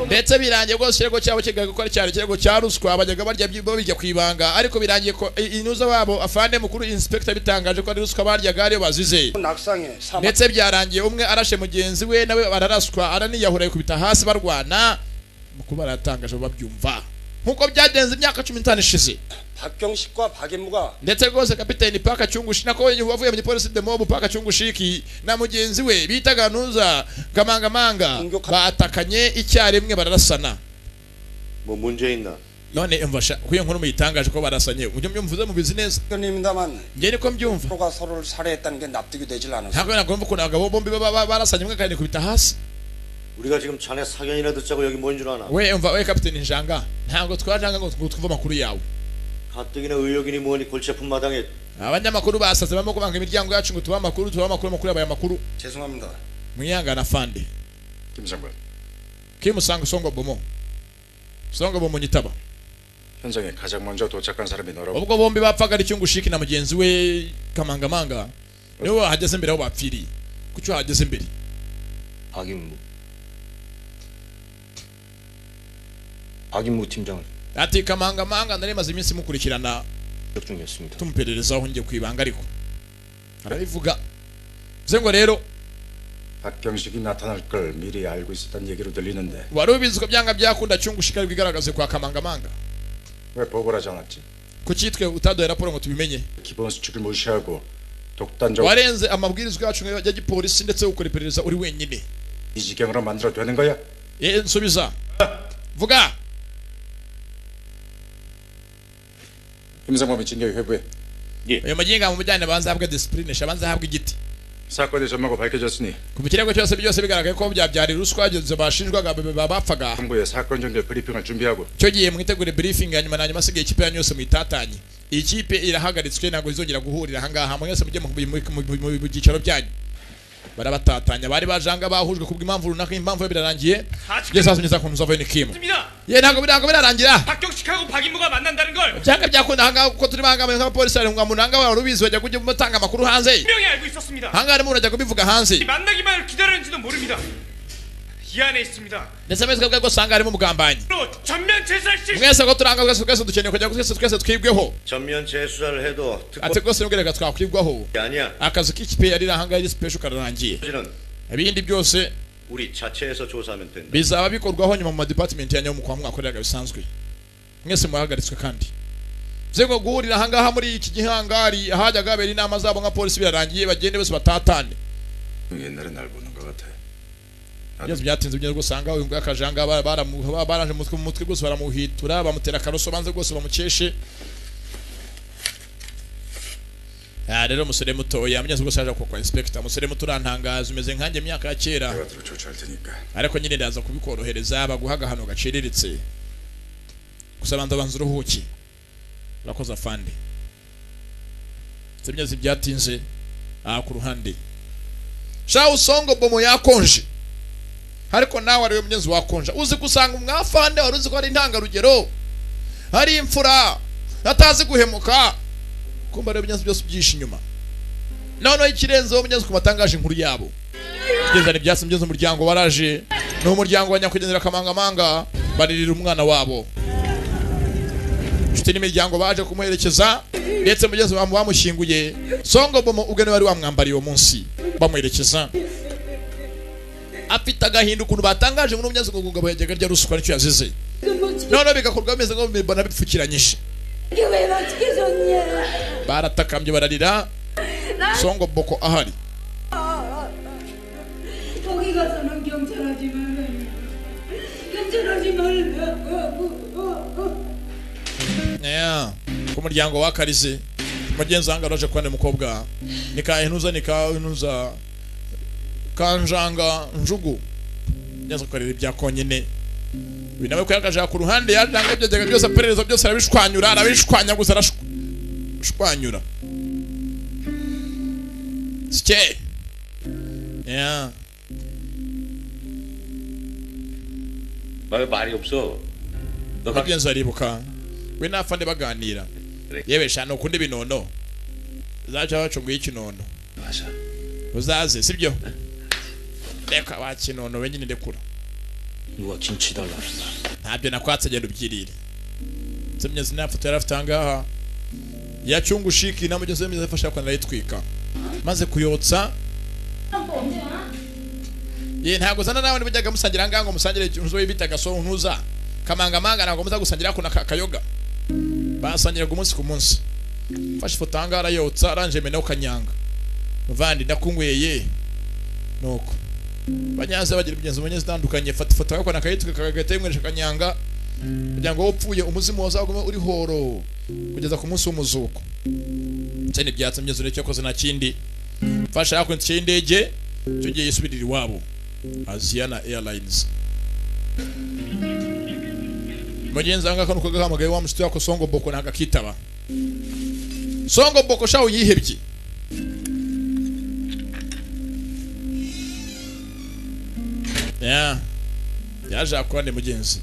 ndetse birangiye gose kirego cyabo kigaga ko cyari kirego cya ruswa bajyaga barya bijya kwibanga ariko birangiye ko inuza wabo afande mukuru inspector bitangaje ko ari ruswa baryaga ari bazize ndetse byarangiye umwe arashe mugenzi we nawe bararaswa araniyahura kubita hasi barwana mukuba aratangaje babyumva nkuko byagenze imyaka 15 ishize 박경식과 박인무가 ndetse gose kapiteni Paka Cyungushi nako wavuye mu polisi de mobu Paka Cyungushiki na mugenzi we bitaga Nuza Kamangamanga batakanye icyarimwe bararasana 뭐 문제 있나 none umvasha kuyo nkuru muyitangaje ko barasanye ujye mbyumvuze mu business 님다만 nge niko mbyumva 서로가 서로를 살해했다는 게 납득이 되질 않아서 ntabwo nagomba ko abagabo bombi barasanye mwe kandi kubita hasi 우리가 지금 자네 사견이나 듣자고 여기 뭔 줄 아나 we umva we kapiteni Njanga ntabwo twajanga ngo twumva makuru yawe 가뜩이나 의료인이 뭐니 골치 아픈 마당에 abanyamakuru basaze bamo kubanga imiryango yacu ngo tuba makuru yabaye makuru 죄송합니다. mwiyangana fande 김상관 kimusanga songo bomo nyitaba 현장에 가장 먼저 도착한 사람이 너라고 ubwo bombi bapfaga ari Cyungushiki na mugenzi we Kamangamanga niwe hageze imbere aho bapfiri kucyo hageze imbere 박인무 팀장을 ati Kamangamanga nari maze iminsi mukurikirana 역 중이었습니다. tumupererezaho ngiye kwibanga ariko arabivuga zengo rero 박경식이 나타날 걸 미리 알고 있었다는 얘기로 들리는데 wari ubizi ko byanga byakunda Cyungushika bigaragaze kwa Kamangamanga 왜 보고를 하지 않았지? kucyitwe utadoye raporo ngo tubimenye 기본 수칙을 무시하고 독단적으로 warenze amabwirizwa yacu ya gipolisi ndetse ukora iperereza uri wenyine 이 지경으로 만들어 되는 거야? nsubiza vuga 김상범이 징계 회부해. ayo maginga mu bijyanye banzahabwa discipline shabanzahabwa igiti 사건의 전모가 밝혀졌으니 ku kirego cyose byose bigaragaye ko byabyari ruswa ageze bashinjwaga bapfaga 정부의 사건 전개 브리핑을 준비하고 cyo giye mwitegure briefing hanyuma nanyuma asigaye ikipe yanyu yose muyitatanye iyi kipe irahagaritswe ntabwo izongera guhurira ahangaha mwese mujye mu byicaro byanyu barabatatanya bari bajanga bahujwe kubw'impamvu runaka impamvu birarangiye ngeze hasi neza kumva vene kimo ye ntabwo birarangira 박경식하고 박인무가 만난다는 걸 cyangwa byakunda ahangaha kuko turi bangamiye nk'abapolisi ari ngo munanga wari ubizi bajya kujya mutanga amakuru hanze 분명히 알고 있었습니다. ahangaha arimo urajya kubivuga hanze 만나기만을 기다렸는지도 모릅니다. 이 안에 있습니다. ndetse mwese twebwe usanga harimo umugambanyi 전면 제살실. mwese ko turanga twese dukeneye kujya twese twibweho 전면 재수사를 해도 ati rwose nubwiraga twakwibwaho 아니야. akazi k'ikipe yari ahangaha iri special kararangiye ibindi byose 우리 자체에서 조사하면 된다. bizaba bikorwaho nyuma mu department yanyu mu kwa mwakoreraga bisanzwe mwese muhagaritswe kandi zego guhurira ahangaha muri iki gihangari ahajyaga habera inama zabo nka polisi birarangiye bagende bose batatane 옛날에 날 보는 것 같아. byose byatinze bigeze gusanga uyu nguyu akajanga baranje mu mutwe rwose baramuhitura bamutera akaroso banze rwose bamukeshe rero umusore mutoya amugeze rwose aje kwa inspector umusore muto urantangaza umeze nkanjye imyaka ya kera ariko nyine ndaza kubikorohereza baguhaga hano gaciriritse gusa banza uruhuki urakoze afande byose byatinze ku ruhande shaho songo bomo yakonje ariko nawe ariwe mugenzi wakonja uzi gusanga umwafande wari uzi ko ari intangarugero hari imfura atazi guhemuka kumba rero mugenzi byose byishe inyuma noneho ikirenzeho mugenzi ku batangaje inkuru yabo kugeza n'ibyatsi mugenzi umuryango waraje ni umuryango wa nyakwigendera Kamangamanga baririra umwana wabo inshuti n'imiryango baje kumuherekeza ndetse mugenzi bamushyinguye songo bomo ubwo wari wamwambariye uwo munsi bamuherekeza afite agahinda ukuntu batangaje ngo n'umugenzi ngo ngabo yajyaga rya rusukwa nicyo yazize noneho bigakorwa bimeze ngo mbona bipfukiranyije baratakambye bararira songo boko ahari ku muryango wakarize mugenzi wanga araje kwande mukobwa nikahenuza kanjanga njugu nyazo korera ibya konyene binawe ko yakaje ku ruhande yaranga ibyo byose apererezo byose arabishwanya gusa arashwanyura sike 왜 말이 없어? 너가 mugenzi aribuka we nafande baganira yewe shano kundi binono zacha bacunguye ikinono uzaze sibyo reka wakinono wenyine ndekura 누가 김치 달라. ntabyo nakwatse genda ubyirire semye zinafoto yaraftanga yachungu shiki na mugeze meze fasha kwa ndayitwika maze kuyotsa ye ntago zana nawe nibujyaga musangira ngango musangire uzo bitaga so ntuza Kamangamanga ntago muza gusangira kuna kayoga basangiraga umunsi ku munsi fasha foto angara yotsa aranje mena ukanyanga muvandi ndakunyweye nuko banyaza bagira ibigenzo banyeze zitandukanye fata foto yako nakayitwe kagagate imweresha kanyanga kugira ngo upfuye umuzimu wazagume uri horo kugeza ku munsi w'umuzuko cyane byatse myezo cyo koze na kindi fasha yako cy'indege tugiye yisubirira iwabo Asiana Airlines mugenzi anga kanu kagamagaye wa mushito yako songo boko nagakitaba songo boko shawo yihebye yaje akorane mugenzi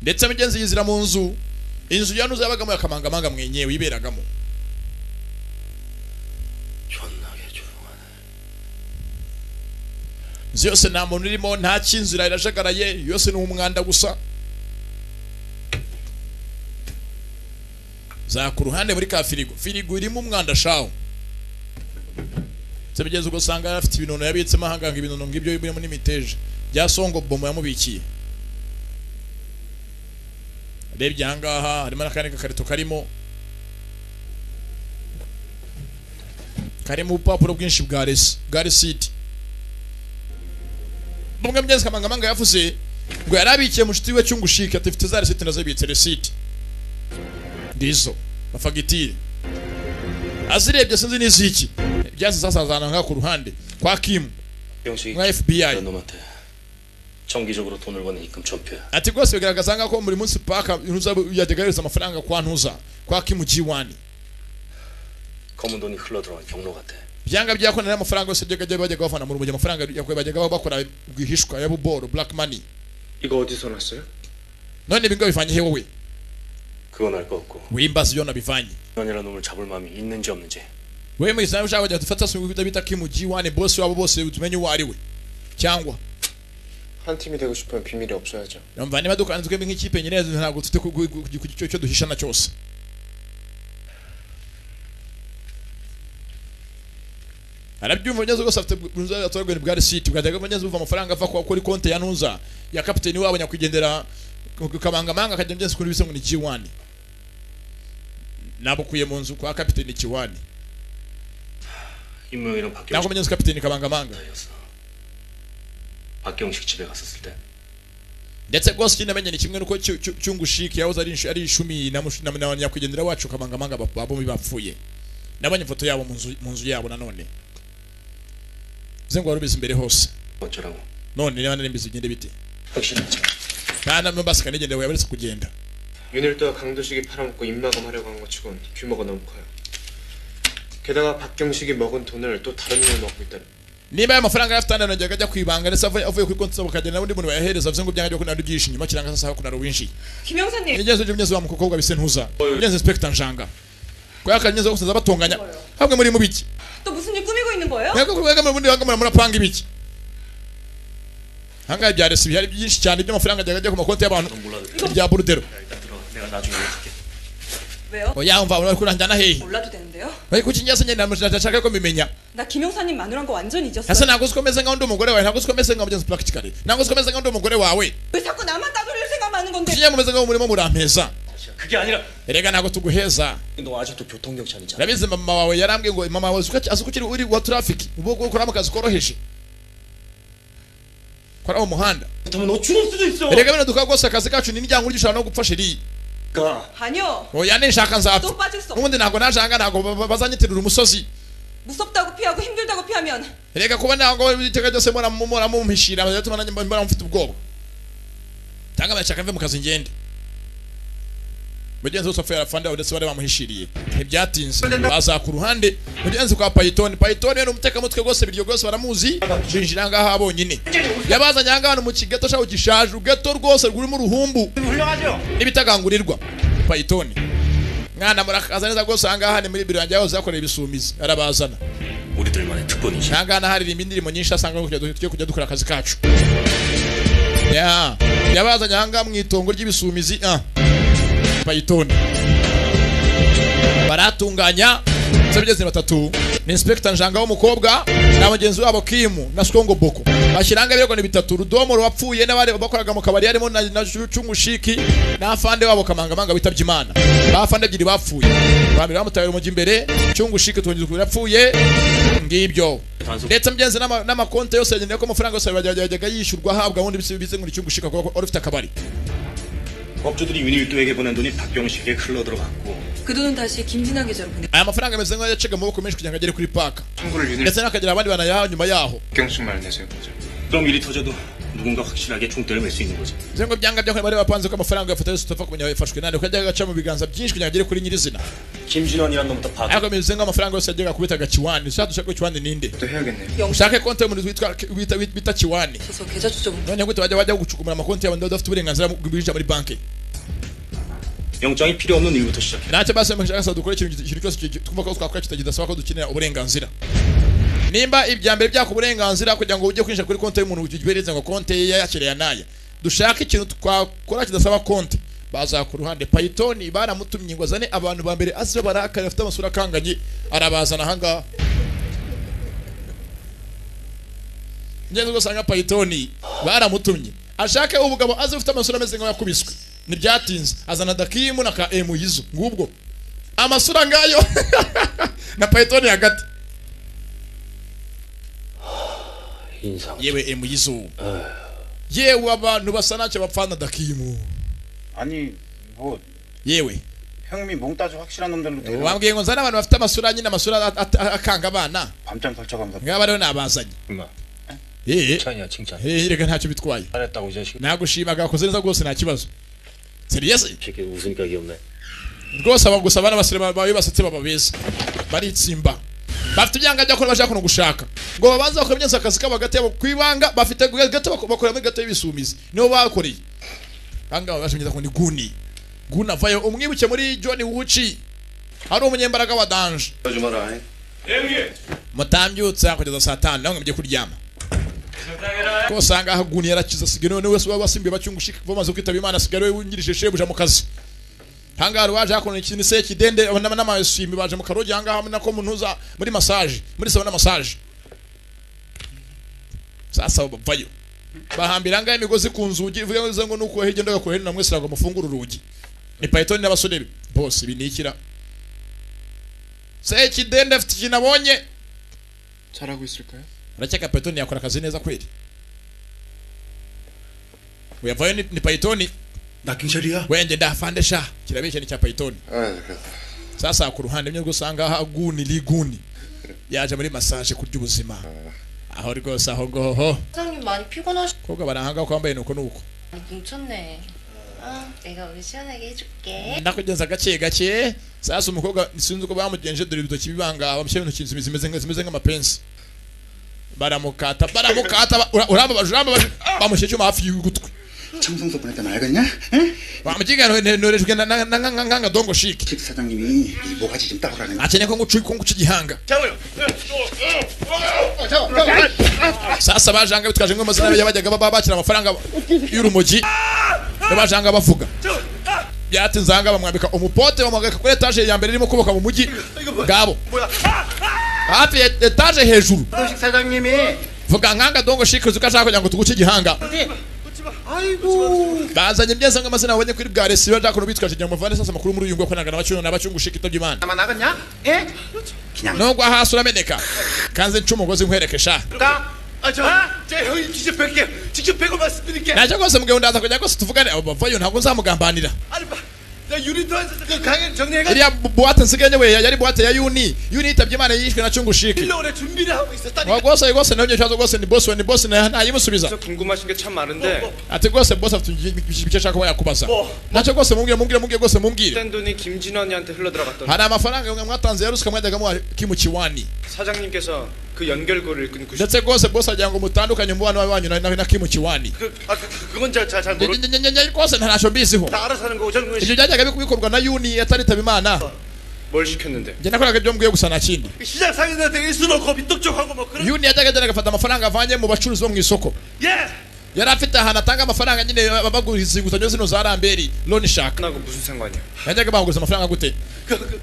ndetse mugenzi yizira mu nzu inzu yanuze yabagamo ya Kamangamanga mwenyewe yiberagamo zose nta muntu urimo nta kinzira irajagaraye yose ni umwanda gusa za ku ruhande muri ka firigo irimo umwanda shawo sebigeze uko sanga afite ibinono yabitsemo ahanganga ibinono ngibyo birimo n'imiteje bya songo bomo yamubikiye rebye ahangaha harimo n'akandi gakarito karimo ubupapuro bwinshi bwa receipt bumwe mugeze Kamangamanga yavuze ngo yarabikiye mushiti we cyungushika afite za receipt nazo bibitse receipt ndizo bafagitire azirebye sinzi n'iziki byase sasazana nka ku ruhande kwa Kim mwa FBI 정기적으로 돈을 버는 입금 전표야. ati rwose bigaragaza ngako muri munsi paka inuza yadegareza amafaranga kwa ntuza kwa Kim G1 검은 돈이 흘러들어간 경로 같아. byanga byakonera amafaranga yose byaga bajya bavana mu rubuje amafaranga yakwe bajyaga bakora bwihishwa ya buboro black money. 이거 어디서 났어요? none bingo bivanye he wowe? 그건 알 거 없고. wimbaza byo nabivanye. nonera 놈을 잡을 마음이 있는지 없는지. wewe mu isano ushaka kujya dufata sungu bita Kim G1 boss wabo bose utumenye uwo ari we cyangwa 한 팀이 되고 싶으면 비밀이 없어야죠. Numva niba dukanzwe nk'ikipe nyine ntabwo tute ku cyo duhishana cyose. Arabyumva neza rwose afite atorwene bwa receipt bwajyaga neza buva amafaranga ava kuri konte ya Ntuza ya kapiteni wabo nyakwigendera kabangamanga akajya ngenzi kuri bisango ni G1 nabukuye mu nzu kwa kapiteni G1 임명이랑 박경식 나고 menyenzi kapiteni kabangamanga 박경식 집에 갔었을 때 ndetse rwose kinamenye ni kimwe nuko cyungushiki yahoze ari ishumi na nyakwigendera wacu kabangamanga babo bapfuye nabanye ifoto yabo mu nzu yabo nanone zengo warubize imbere hose 어쩌라고 none niba narimbize ugende bite 확실하지 kana mbasika nigende yabaretse kugenda 윤일도와 강도식이 팔아먹고 입마감하려고 한 것 치곤 규모가 너무 커요. 게다가 박경식이 먹은 돈을 또 다른 일을 먹고 있다는. niba aya mafaranga yafatana nongera ajya kwibanga ndetse avuye kuri konti zabo kagenda n'undi muntu wayahereza bivuze ngo byanga kuna rugisha inyuma kiranga sasa kuna ruwinshi 김영사님. ingenzi by'umyezo wa mukobwa bise Ntuza ingenzi inspector Njanga ko yakanyenze gusa batonganya hamwe muri mu biki 또 무슨 일 꾸미고 있는 거예요? yako kubega mu bundi wangamura murapanga ibiki hanga bya resi byari byinshi cyane by'amafaranga ajya ku makonti y'abantu bya burudero 일단 들어 내가 나중에 연락할게 왜요? oya umva uri kuranjana hehe 몰라도 되는데요? bari ku kinyasa nyine ndashaka ko mbimenya 나 김영사님 마누란 거 완전 잊었어요. asa ntabwo ukomeze nka undi umugore wawe ntabwo ukomeze nka mugenzi practically ntabwo ukomeze nka undi umugore wawe 왜 자꾸 나만 따돌릴 생각만 하는 건데? kinyama mumeze nka murimo murampeza 그게 아니라 erega ntabwo tuguheza 너 아직도 교통경찰이잖아 Rabize mama wawe yarambwiye ngo mama wawe azukiri uri wa traffic ubwo ukora mu kazi koroheje kora mu muhanda 그렇다면 너 죽을 수도 있어 erega bino dukora rwose akazi kacu ni n'ijyango gishobora no gupfa sheri 아니요. oya ninshaka nzapfa 또 빠질 수 없어. ubundi ntabwo najanga ntabwo bazanyitirira umusozi 무섭다고 피하고 힘들다고 피하면 erega kuba ntabwo iteka ryose mumpishira bizatuma nanjye mbona mfite ubwoba cyangwa ndashaka mve mu kazi ngende mugenzi wose apfuye arafanda ndetse bari bamuhishiriye ntibyatinze baza ku ruhande mugenzi kwa Python ni umutekamutwe rwose biryo rwose baramuzi binjira ngaha bonyine yabazanye ngaha hano mu kigeto shaho gishaje ugeto rwose rurimo uruhumbu n'ibitagangurirwa Python mwana murakaza neza rwose ngaha ni muri biro yanjye yahoze yakorera ibisumizi arabazana 우리들만의 특권이지 ngaha haririmba indirimbo nyinshi asanga kujya dukora akazi kacu yabazanye ngaha mu itongo ry'ibisumizi Python baratunganya sebigeze batatu ni inspector Njanga w'umukobwa na bagenzi wabo Kimu na Skongo Boko bashiranga birego ni bitatu Rudomo rwapfuye n'abari bakoraga mu kabari harimo na Chungushiki na afande wabo Kamangamanga witabye Imana bafande ebyiri bapfuye bamira bamutaye mu imbere Chungushiki tongeze kurapfuye ngibyo ndetse mgenzi n'amakonte yose yagendeye ko amafaranga yose bajyaga yishyurwa ahabwa wundi bize muri Chungushika ko ufite akabari 법조들이 윤일도에게 보낸 돈이 박경식에 흘러 들어갔고 그 돈은 다시 김진아 계좌로 보내. aya mafaranga ameze nk'ayo yacaga mu maboko menshi kugira ngo agere kuri paka 청구를 윤일 ndetse n'akagira abandi banayaha nyuma yaho 박경식 말 내세요 보죠. 그럼 일이 터져도 누군가 확실하게 총대를 맬 수 있는 거지 zengo byanga byo bari bapanze ko amafaranga yafata yose tupfa kumenya yafashwe nande ukajya gaca mu biganza byinshi kugira ngo agere kuri nyirizina 김진원이란 놈부터 파악 ariko meze nk'amafaranga yose yajyaga kubita Kiwani ushaka dushaka Kiwani ninde 또 해야겠네요. ushake konti y'umuntu bita Kiwani 그래서 계좌 추적은 none gute bajya gucukumura amakonti y'abantu badafite uburenganzira bwo kwinjira muri banki 영장이 필요 없는 일부터 시작해 ntacyo basaba gushaka dukora ikintu cyose twumva ko twakora kitagidasaba ko dukenera uburenganzira nimba ibya mbere byaka uburenganzira kugira ngo ujye kwinjira kuri konti y'umuntu ugibereze ngo konti ye yakiriye naya dushaka ikintu twakora kidasaba konti baza ku ruhande Python baramutumye ngo azane abantu ba mbere azi barakare bafite amasura kanganye arabazana hanga ngenzi gusanga Python baramutumye ashaka ubugabo azi ufite amasura ameze nk'aho yakubiswe ntibyatinze azana Dakimu na ka Emuyizo ngubwo amasura ngayo na Python hagati yewe Emuyizo yewe abantu basa nacyo bapfana Dakimu 아니 뭐 yewe 형님이 몽따주 확실한 놈들로 데려 wambwiye ngo nzana abantu bafite amasura nyine amasura akanga abana 밤잠 설쳐가면서 ngaba rero nabazanye 임마 eh 칭찬이야 칭찬 reka ntacyo bitwaye 잘했다고 이 자식 nagushimaga wakoze neza rwose nta kibazo serious 새끼 웃으니까 귀엽네 rwose abagusa abana basire bawe basetse baba beza baritsimba bafite ibyanga byo gukora bashaka no gushaka ngo babanze bakora ibyensa akazi kabo hagati yabo kwibanga bafite gato bakora muri gato y'ibisumizi nibo bakoreye hanga bashimye ko ni guna vayo umwibuke muri John Wuchi ari umunyembaraga wa Danje 좀 알아. mutambyutsa kugeza saa 5 nawe mujye kuryama ko usanga haguni yarakiza asigaye none wese wabasimbiye bacyungushika bamaze kwitaba Imana asigaye we wungirije shebuja mu kazi hanga waje akona ikintu se kidende n'amayishimi baje mu karogi hanga hamwe nako muntuza muri massage muri sauna massage sasa bayo bahambira ngaye imigozi ku nzugi ivuga ngo nuko hegenda gakohera na mwese rago mufungura urugi ni Python n'abasore bose binikira se kidende afite kinabonye 잘하고 있을까요? Aracheka Python yakora kazi neza kweli. Uyavayo ni Python. 나킹셜이야. Wende ndafandesha kirabeshe ni cha Python. Sasa ku ruhande mwe gusanga haguni liguni. Yaje muri massage kurya ubuzima. Aho rwose aho goho. 사장님 많이 피곤하시. Koga barahanga kwambaye nuko nuko. 뭉쳤네. 내가 오늘 시원하게 해줄게. Ndakugenza gake gake. Sasa umukobwa sinzi uko bamugenje dore ibitoki bibanga bamushyira intoki zimeze nk'amapensi. baramukata uramba bamushyira cyuma hafi y'ugutwi 청성소 보냈다 알겠냐? bamukiga norejwe nanga dongo shiki 식 사장님이 이 모가지 좀 따오라는 akeneye ko nguci gihanga sasa bajanga bitwaje ngo amazina y'abajyaga babakira amafaranga y'urumogi n'abajanga bavuga byati nzanga bamwambika umupote bamwambika kuri etage ya mbere irimo kuboka mu mujyi ngabo hafi etage hejuru 식 사장님이 vuga nkanga dongo shiki zukashaka kugira ngo tuguce gihanga 아이고 bazanye byeza ngo amazina abonye kuri bwa resi bajaka no bitwaje cyangwa muvane sasa makuru muri uyu ngo kwananga n'abacungu shiki tabye Imana 나만 나갔냐? 예? 그냥 nubwo hasi urameneka kanze ncumugozi nkwerekesha 제 형이 직접 뵐게요. 직접 뵈고 말씀드릴게. najya rwose mugabo ndaza kujya rwose tuvugane abo bavayo ntabwo nzamugambanira 나 유리도에서 그 강연 정리해가. iriya buwate nsigaye we yari buwate ya yuni yitabye Imana yishwe na cungu shiki 필로래 준비를 하고 있었다니까. rwose nabyo cyazo rwose ni boss nayimusubiza 궁금하신 게 참 많은데 ati rwose boss afite ibice ashaka kuba yakubaza nacyo rwose mumbwire rwose mumbwire 된 돈이 김진원이한테 흘러들어갔던 hari amafaranga mwatanze ya rusika mwajyaga mu kimukiwani 사장님께서 그 연결고리를 끊고 ndetse rwose boss agira ngo mutandukanye umubano wanyu na kimukiwani 그건 잘 모르. rwose ntacyo mbiziho 나 알아서 하는 거고 저는 ibyo byajyaga bikorwa na yuni ataritaba Imana 뭘 시켰는데? njye nakoraga ibyo mbwiye gusa nta kindi 시장 상인한테 일수 넣고 빈떡쪽하고 뭐 그런. yuni yajyaga agenda agafata amafaranga avanye mu bacuruzi bo mu isoko yari afite ahantu atanga amafaranga nyine baguriza inguzanyo zino za Ramberi loan shark 나하고 무슨 상관이야? yajyaga baguriza amafaranga gute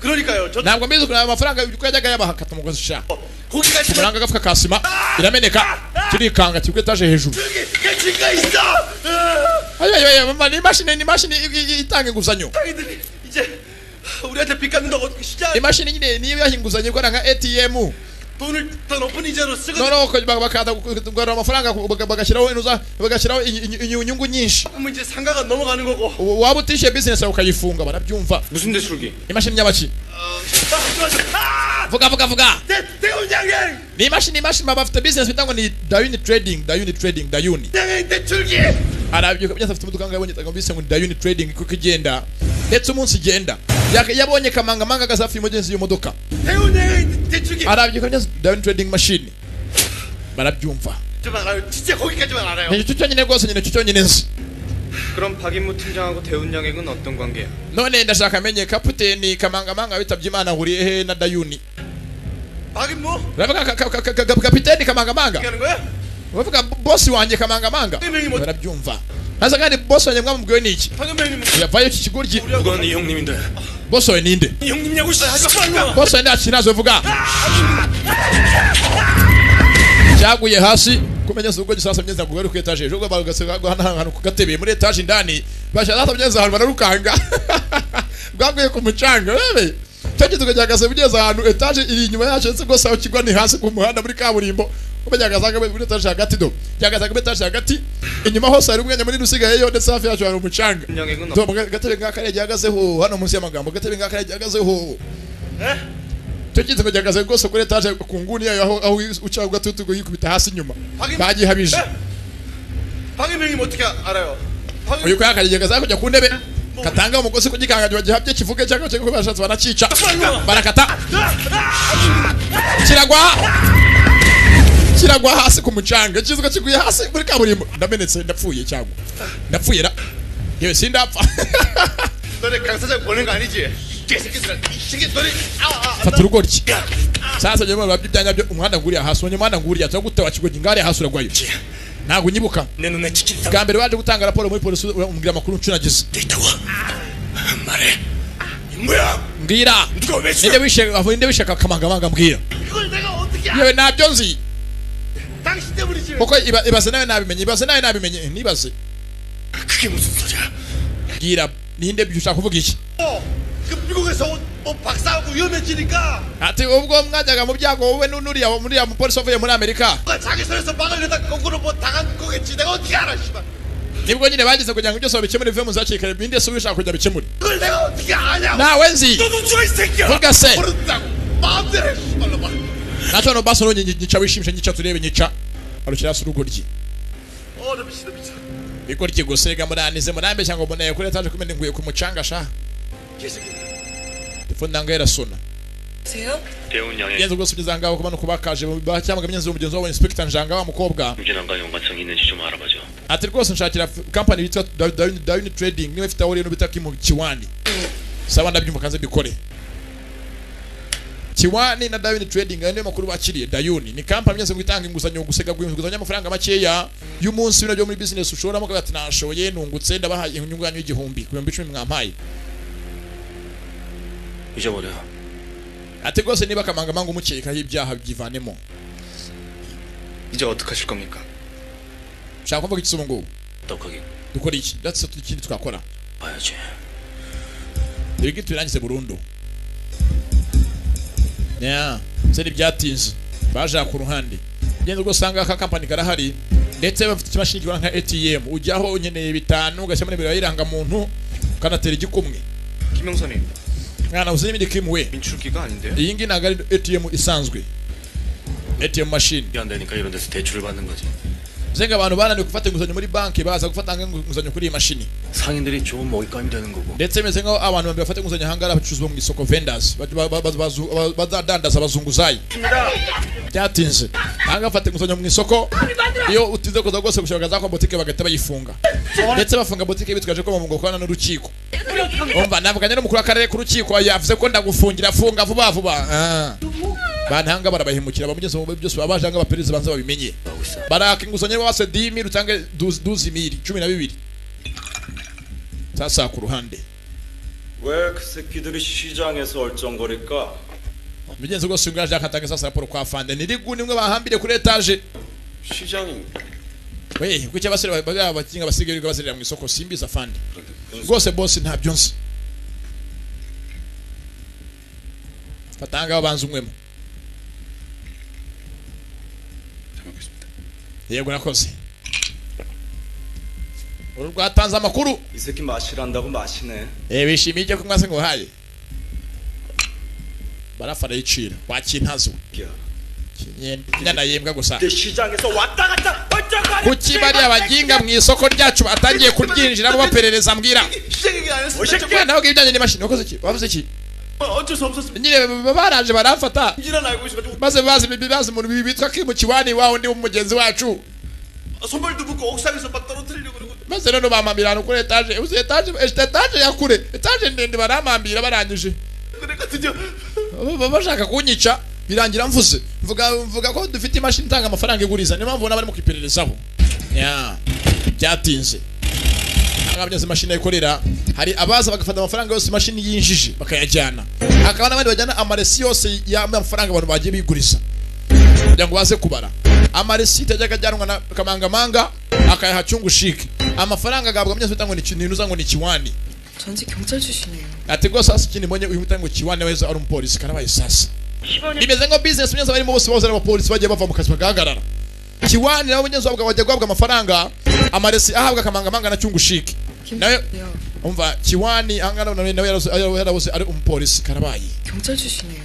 그러니까요. 저 ntabwo mbizi kureba amafaranga uko yajyaga yabahakata umugozi sha 고기가 있으면 amafaranga agafuka kasima irameneka kirikanga kiri ku etaje hejuru 개치가 있어. ayo ni imashini itanga inguzanyo 상인들이 이제 우리한테 빚 갚는다고 어떻게 시장 imashini nyine niyo yaha inguzanyo ikora nka ATM 돈을 더 높은 이자로 쓰고. noneho bakada kugarura amafaranga bagashyiraho inyungu nyinshi 그러면 이제 상가가 넘어가는 거고. waba utishyuye business yawe ukayifunga barabyumva 무슨 대출기? imashini nyabaki vuga 대운장님. ni imashini bafite business bita ngo ni Dayuni Trading Dayuni 대출기. arabyuka byose afite imodoka ngo yabonye bise ngo Dayuni Trading kuko igenda ndetse umunsi igenda yabonye kamangamanga gasafi imogenzi iyo modoka 대운장님 대출기. arabyuka byose Dayuni Trading machine barabyumva 좀 알아요. 진짜 거기까지만 알아요. ni cyo cyonyine rwose nyine cyo cyonyine nzi 그럼 박인무 팀장하고 대운양행은 어떤 관계야? none ndashaka amenye kapiteni kamangamanga witabye Imana ahuriye he na Dayuni 박인무? uravuga kapiteni kamangamanga 하는 거야? uravuga boss wanjye kamangamanga barabyumva hasa kandi boss wanjye mwamubwiwe niki yavayo iki kiguryi 그건 이 형님인데. boss wawe ninde 이 형님이냐고 하지 boss wawe ndaci nazo vuga cyaguye hasi kumenya ubwo gisasa myenza ngo ku etage ejo bagasega hano ku gatebe muri etage indani bashaka myenza ahantu bararukanga bwaguye ku mucanga bebe cyo tukajyagaze bugeze ahantu etage iri inyuma yacu ndetse gose aho kigwa ni hasi ku muhanda muri kaburimbo ubajyagazaga muri etage hagati do cyagazaga muri etage hagati inyuma hose hari umwanya muri rusigayeyo ndetse hafi yacu hari umucanga to gatebe ngakare gihagazeho hano munsi y'amagambo gatebe ngakare gihagazeho Tukize ngo jagaze gose kuri etage ku nguni yayo aho uca ugatutugo yikubita hasi nyuma bagihabije 박인명님 어떻게 알아요? uyu ko yakajagaza kujya ku ntebe katanga umugozi kugikanga gihabye kivuge cyangwa cyo bashatse banacica barakata kiragwa hasi ku mucanga kizuga kiguye hasi muri kaburimbo ndamenetse ndapfuye cyangwa ndapfuye ra yewe sindapfa 너네 강사장 보는 거 아니지? 개새끼들아 이게 너네 fata urugoryi sasa nyuma babyanya byo umuhanda nguriya hasi umuhanda nguriya cyo gute wakigo ngari hasi uragwayo ntabwo unyibuka 내 눈에 치킨 bwa mbere waje gutanga raporo muri polisi umbwira amakuru ncunagize 말해 임무야 mbwira 누가 왜 죽여 ninde wishe akamangamanga mbwira 이걸 내가 어떻게 yewe ntabyo nzi 당신 때문이지 kuko ibaze nawe nabimenye nibaze 그게 무슨 소리야 mbwira ninde ushaka kuvuga iki 그 미국에서 온 박사하고 위험해지니까 ati ubwo mwajyaga mu byago wowe nuriya mupolisi wavuye muri amerika 자기 손에서 막으려다 거꾸로 뭐 당한 거겠지 내가 어떻게 알아 씨발 nibwo nyine bagize kugira ngo byose babikemure bive mu zakirikare ninde se wishaka kujya bikemure 그걸 내가 어떻게 아냐 nawe nzi 너도 죽어 이 새끼야 vuga se 모른다고 마음대로 해 씨발로 봐 nacho no baso nyica wishimisha nyica turebe nyica arukira surugoryi 미치다 bikorye gusega muranize murambe cyangwa mbona yakure taje kumenya nguye ku mucanga sha telefone ngera sona 세요? 대운 양의 yenzo gose bizangaho kubana kubakaje bacyamaga myenzo umugenzi wabo inspector njanga wa mukobwa 유진한가 연관성 있는지 좀 알아봐줘 ati rwose nshakira company yitwa Dawini Trading niwe ifite aho rero bita Kiwani sawa ndabyumva kanze bikore Kiwani na Dawini Trading niyo makuru bakiriye Dayuni ni company myenzo gutanga inguzanyo gusega gw'inguzanyo amafaranga makeya y'umunsi bino byo muri business ushoramo ati nashoye nungutse ndabaha inyungu yanyu y'igihumbi ku 10 mwampaye 잊어버려 ati rwose niba kamangamanga umukeka y'ibyaha byivanemo 이제 어떡하실 겁니까? shaka kuvuga iki subu ngo 떡하게 dukora iki that's ikindi twakora 봐야지 ibigi turangize burundu yeah seri byatinze baje ku ruhande genda rwo sanga aka company karahari ndetse bafite imashini gikora nka ATM ujyaho unyeneye bitanu ugashyira muri biro iranga muntu kanatera igikumwe 김영선님 mwana uzi n'ibindi kimwe 민출기가 아닌데요? iyi ngi ntabwo ari ATM isanzwe ATM machine 안 되니까 이런 데서 대출을 받는 거지 zenga abantu bananiwe gufata inguzanyo muri banki baza gufata inguzanyo kuri iyi mashini 상인들이 좋은 먹잇감이 되는 거고 ndetse bimeze nk'aho abantu bambere bafata inguzanyo ahangara bacuruzwa mu isoko vendors bazadandaza abazunguzayi byatinze ahanga bafata inguzanyo mu isoko iyo utize kuza rwose gushaka za kwa botike bagahita bayifunga ndetse bafunga botike bitwaje ko bamungo kwana n'urukiko umva navuganye n'umukuru w'akarere ku rukiko yavuze ko ndagufungira funga vuba vuba bantanga barabahimukira bamugeze mu byose babaje anga abaperezi banza babimenye baraka inguzanyo bose 10000 utange 12000 sasa ku ruhande 왜 그 새끼들이 시장에서 얼쩡거릴까? mugenzi rwose ngaje akatange sasa raporo kwa fande nirigu nimwe bahambire kuri etage 시장이 we kuki abasore bakinga basigaye bazirira mu isoko simbiza fande rwose boss ntabyo nzi fatanga abanza umwemo yego nakoze urwatanze amakuru 이 새끼 마시란다고 마시네. bishimiye ko mwase ngo haye barafara yicira wakintazo nyana yembwa gusa 시장에서 왔다 갔다 얼쩡거리. kuki bari abaginga mu isoko ryacu batangiye kuryinjiramo baperereza mbwira 시장이 아니라 naho ibijyanye n'imashini wakoze iki wavuze iki 어쩔 수 없었어. nyine baraje baramfata 이란 알고 있어가지고 maze bazi umuntu bitwa Kiwani waho ndi umugenzi wacu 손발도 묶고 옥상에서 막 떨어뜨리려고 그러고. maze rero bamambira kuri etage uzi etage ya kure etage ndende baramambira barangije 그러니까 드디어 bashaka kunyica birangira mvuze mvuga ko dufite imashini itanga amafaranga iguriza niyo mpamvu nabari mu kipererezaho byatinze ntabwo byose imashini ikorera hari abaza bagafata amafaranga yose imashini yinjije bakayajyana hakaba n'abandi bajyana amaresi yose y'amafaranga abantu bagiye biguriza kugira ngo baze kubara amaresite ajyaga ajyanwa na kamangamanga akayaha cyungu shike amafaranga agabwa myese bitangwa n'ikintu ngo ni Kiwani 전직 경찰 출신이에요. ati rwose hasi ikindi mbonye uyu mutango Kiwani wese ari umupolisi karabaye sasa bimeze nko business myese barimo bose ari abapolisi bagiye bava mu kazi bagahagarara Kiwani nabo nyenzo babwa bajya guhabwa amafaranga amaresi ahabwa kamangamanga na cyungu shike nawe umva Kiwani angana nawe yarabuze ari umupolisi karabaye 경찰 출신이에요.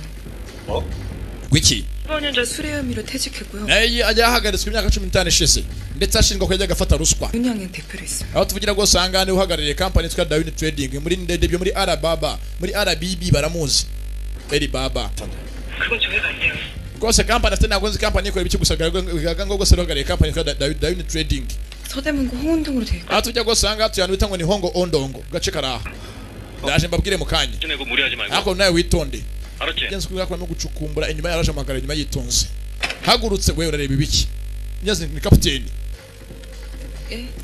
gwiki 15년전 수뢰 혐의로 퇴직했고요. naye ajya ahagaritswe imyaka 15 ishize ndetse ashinjwa ko yajyaga afata ruswa 윤양현 대표로 있어요. aho tuvugira rwose ahangane uhagarariye company yitwa Dawini Trading muri ndende byo muri Alababa muri RBB baramuzi Alibaba 그건 저희가 안 돼요. rwose company afite ntabwo nzi company ikora ibiki gusa gaga ngo rwose uhagarariye company yitwa Dawini Trading 서대문구 홍은동으로 돼 있고. aho tujya rwose ahangane tuyanu bita ngo ni Hongo Ondongo gace karaha ndaje mbabwire mu kanya 고 무리하지 말고 ariko nawe witonde 알았지? ngenzi kugira ko no gucukumbura inyuma yaraje amagara inyuma yitonze hagurutse wewe urareba ibiki nyaze ni kapiteni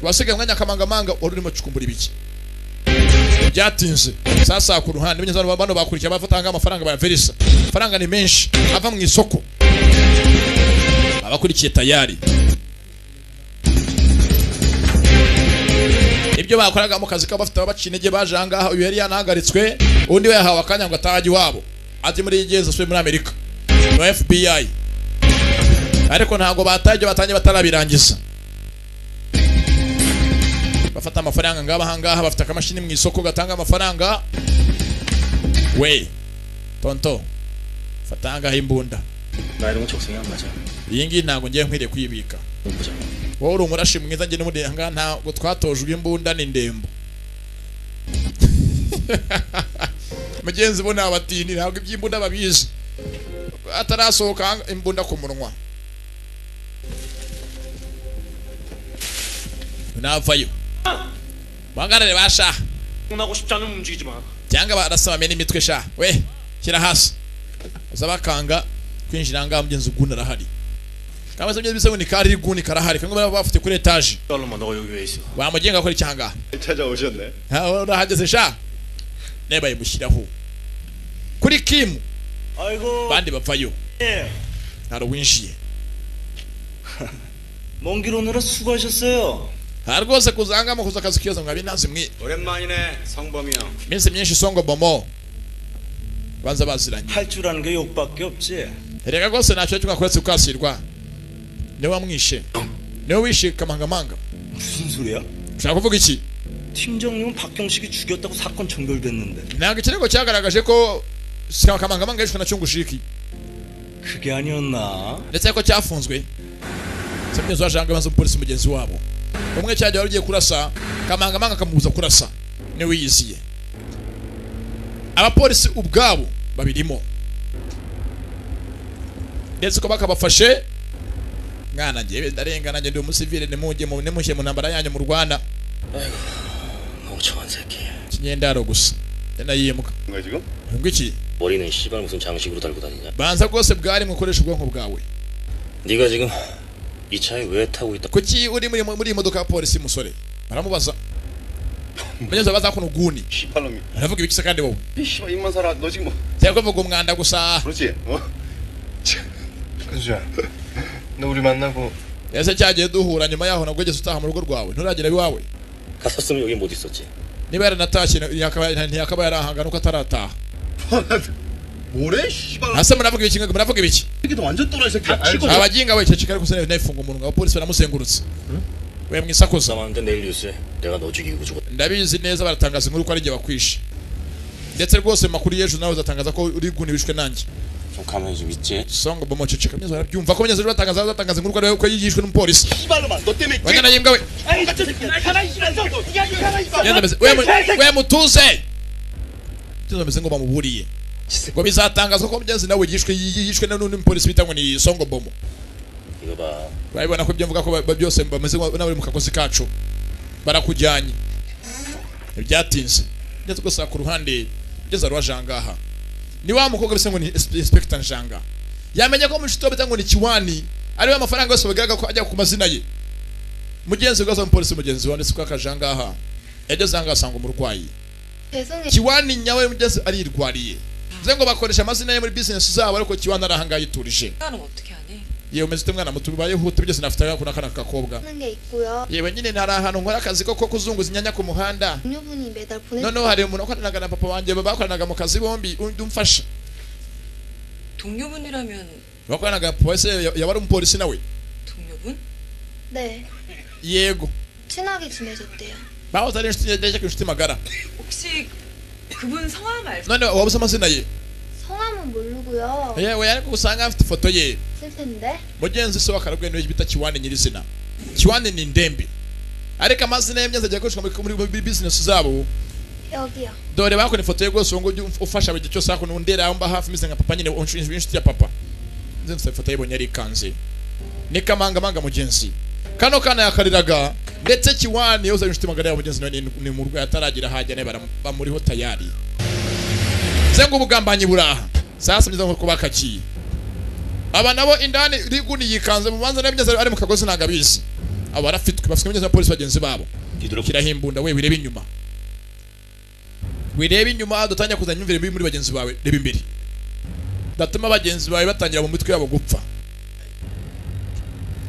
wasigaye mwanya kamangamanga wari urimo cukumbura ibiki byatinze sasa ku ruhande binyeze bano bakurikiye bafatanga amafaranga ba verisa faranga ni menshi ava mu isoko abakurikiye tayari ibyo bakoraga mu kazi kabafite abacinege baje ahangaha uyu yari yanahagaritswe undi we yahawe akanya ngo atahaje iwabo ati muri igeze asubire muri Amerika no FBI ariko ntago bataje batanye batarabirangiza bafata amafaranga ngaba hangaha bafite akamashini mu isoko gatanga amafaranga we tonto fatanga imbunda 나이는 적성이 안 맞아. iyi ngiyi ntago ngiye nkwiriye kuyibika wowe uri umurashi mwiza njye n'ubundi hanga ntago twatojwe imbunda n'indembo mugenzi bo nabatini ntabwo iby'imbunda babizi atarasohoka imbunda ku munwa navayo bangarare basha 나고 싶지 않으면 움직이지 마. cyangwa barasaba mena imitwe sha we shyira hasi uzabakanga kwinjira ngaha mugenzi uguna arahari kama se byose ni kari guni karahari kango bafite kuri etage 얼마 너 여기 왜 있어? bamugenga kuri cyanga 찾아오셨네. ha urahageze sha neba yimushyiraho kuri Kim 아이고. bandi bapfayo 예. naro winjiye 먼 길 오느라 수고하셨어요. rwose kuzangamo kuza akazi kiyoza mwabi nazi mwe 오랜만이네 성범이 형. minsi myinshi songo bomo banza baziranye 할 줄 아는 게 욕밖에 없지. erega rwose ntacyo cyo kwakuretse kwasirwa niwe wamwishe niwe wishe kamangamanga 무슨 소리야? ushaka kuvuga iki 팀장님은 박경식이 죽였다고 사건 종결됐는데. ntabwo ikirego cyagaragaje ko kamangamanga yishwe na cyungushiki 그게 아니었나? ndetse ko cyafunzwe semyezo wajanga maze polisi mugenzi wabo umwe cyajya wari ugiye kurasa kamangamanga akamubuza kurasa niwe yiziye abapolisi ubwabo babirimo ndetse ko bakabafashe mwana ngewe ndarengana njye ndi umusivile nimujye mu nemushye mu ntambara yanyu mu Rwanda 멍청한 새끼. kinyendaro gusa nayimuka 뭔가 지금? ngwiki 머리는 씨발 무슨 장식으로 달고 다니냐? banza rwose bwari mukoresha ubwonko bwawe 네가 지금 이 차에 왜 타고 있다? kuki uri muri imodoka ya polisi musore baramubaza mugenzi baza kuno guni 씨발놈이. aravuga ibiki se kandi wowe 씨발 입만 살아. 너 지금 뭐? cyangwa kuvuga umwanda gusa 그렇지. 근수야. 너 우리 만나고 ese cyagiye duhura nyuma yaho nabwo ugeze utaha mu rugo rwawe nturagera iwawe 갔었으면 여기 못 있었지. niba yaranatashye ntiyakaba yarahangana uko atarataha 뭐래? 씨발. hase muravuga ibiki muravuga ibiki 이게 너 완전 또라이 새끼야. abaginga we ceceka ariko se nefunga umuntu abapolisi baramuzengurutse we mwisakuza 남았는데 내일 뉴스에 내가 너 죽이고 죽었다. ndabizi neza baratangaza inkuru ko ari igihe bakwishe ndetse rwose makuru y'ejo nawe uzatangaza ko uri guni wishwe nanjye 좀 가만히 좀 있지. songo bomo ceceka myezo barabyumva ko myezo batangaza inkuru ko ari ko yigishwe n'umupolisi 씨발놈아. 너 때문에. wanyana yimbwa we 아이 같은 새끼야. 가만히 있으면서 네가 가만히 있어. yenda meze we mutuze cyo meze ngo bamuburiye ngo bizatangazwa ko mugenzi nawe yishwe n'undi mupolisi bitangwa ni songo bomo 이거 봐. urabibona ko ibyo mvuga ko byose bameze nawe mu kagozi kacu barakujyanye ibyatinze ndetse rwose ku ruhande ugeze rwajangaha ni wa mukobwa bisa ngo ni inspector Njanga yamenye ko mushito bita ngo ni Kiwani ariwe amafaranga yose bagaragaza ko ajya ku mazina ye mugenzi rwose umupolisi mugenzi wa ndetse ko akajangaha yageze anga asanga umurwayi Kiwani nyawe mugenzi arirwariye bize ngo bakoresha amazina ye muri business zabo ariko Kiwani arahanga yiturije 나는 어떻게 하니? yewe umeze umwana muto bibayeho byose nafite kuna kana kakobwa 하는 게 있고요. yewe nyine ntari ahantu nkora akazi ko kuzunguza inyanya ku muhanda 동료분이 매달 보내. noneho hari umuntu wakoranaga na papa wanjye bakoranaga mu kazi bombi undi umfasha 동료분이라면 bakoranaga papa wese yabari umupolisi nawe 동료분? 네. yego 친하게 지내셨대요. bahoze ari inshuti magara 혹시 그분 성함 알죠? none wabuze amazina ye 성함은 모르고요. yewe ariko usanga afite ifoto ye 쓸 텐데. mugenzi se wakarabwe niwe bita Kiwani nyirizina Kiwani ni ndembe ariko amazina ye myanza agiye muri business zabo 여기요. dore bakora ifoto ye rwose ngo ufasha buri cyose ako ndera amba hafi mise nka papa nyine inshuti ya papa nzi ifoto ye bonye ari kanze ni kamangamanga mugenzi kano kana yakariraga ndetse Kiwani yoza inshuti magara ya mugenzi ni mu rwa ataragira hajya ne bamuriho tayari zengo ubugambanyi buraha sasa myiza nko kubakakiye aba nabo indani riguni yikanze mu banza n'abigeze ari mu kagozi nagabizi aba barafitwe bafite ibimenyetso polisi bagenzi babo kirahimbunda we wirebe inyuma dutangira kuzanya imvire muri bagenzi bawe reba imbere datuma bagenzi bawe batangira mu mitwe yabo gupfa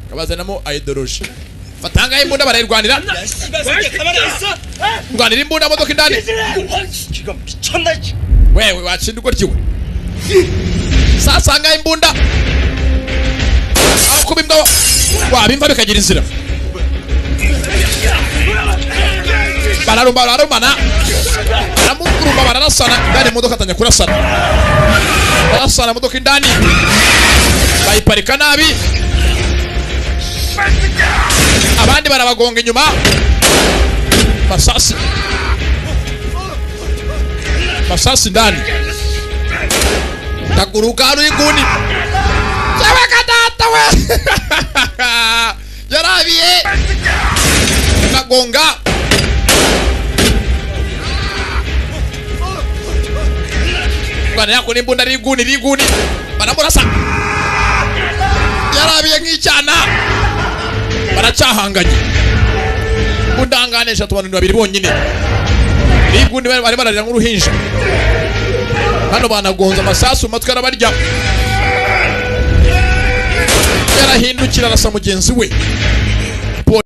kabazanamo ideology fatanga imbunda barayirwanira ngwanira imbunda modoka indani wewe watsinda uko ryiwe sasanga imbunda aho kubimbwa wabimva bikagira inzira bararumana baramukuruma bararasana indani modoka atanya kurasana barasana modoka indani bayiparika nabi abandi barabagonga inyuma masasi ndani taguruka n'inguni yewe kadata we yarabiye nagonga bana yako n'imbunda riguni baramurasa yarabiye nk'icyana baracyahanganye undanganisha tubantu babiri bonyine riguni bari bararira nk'uruhinja hano banagonza amasasu matwe arabarya yarahindukira arasa mugenzi we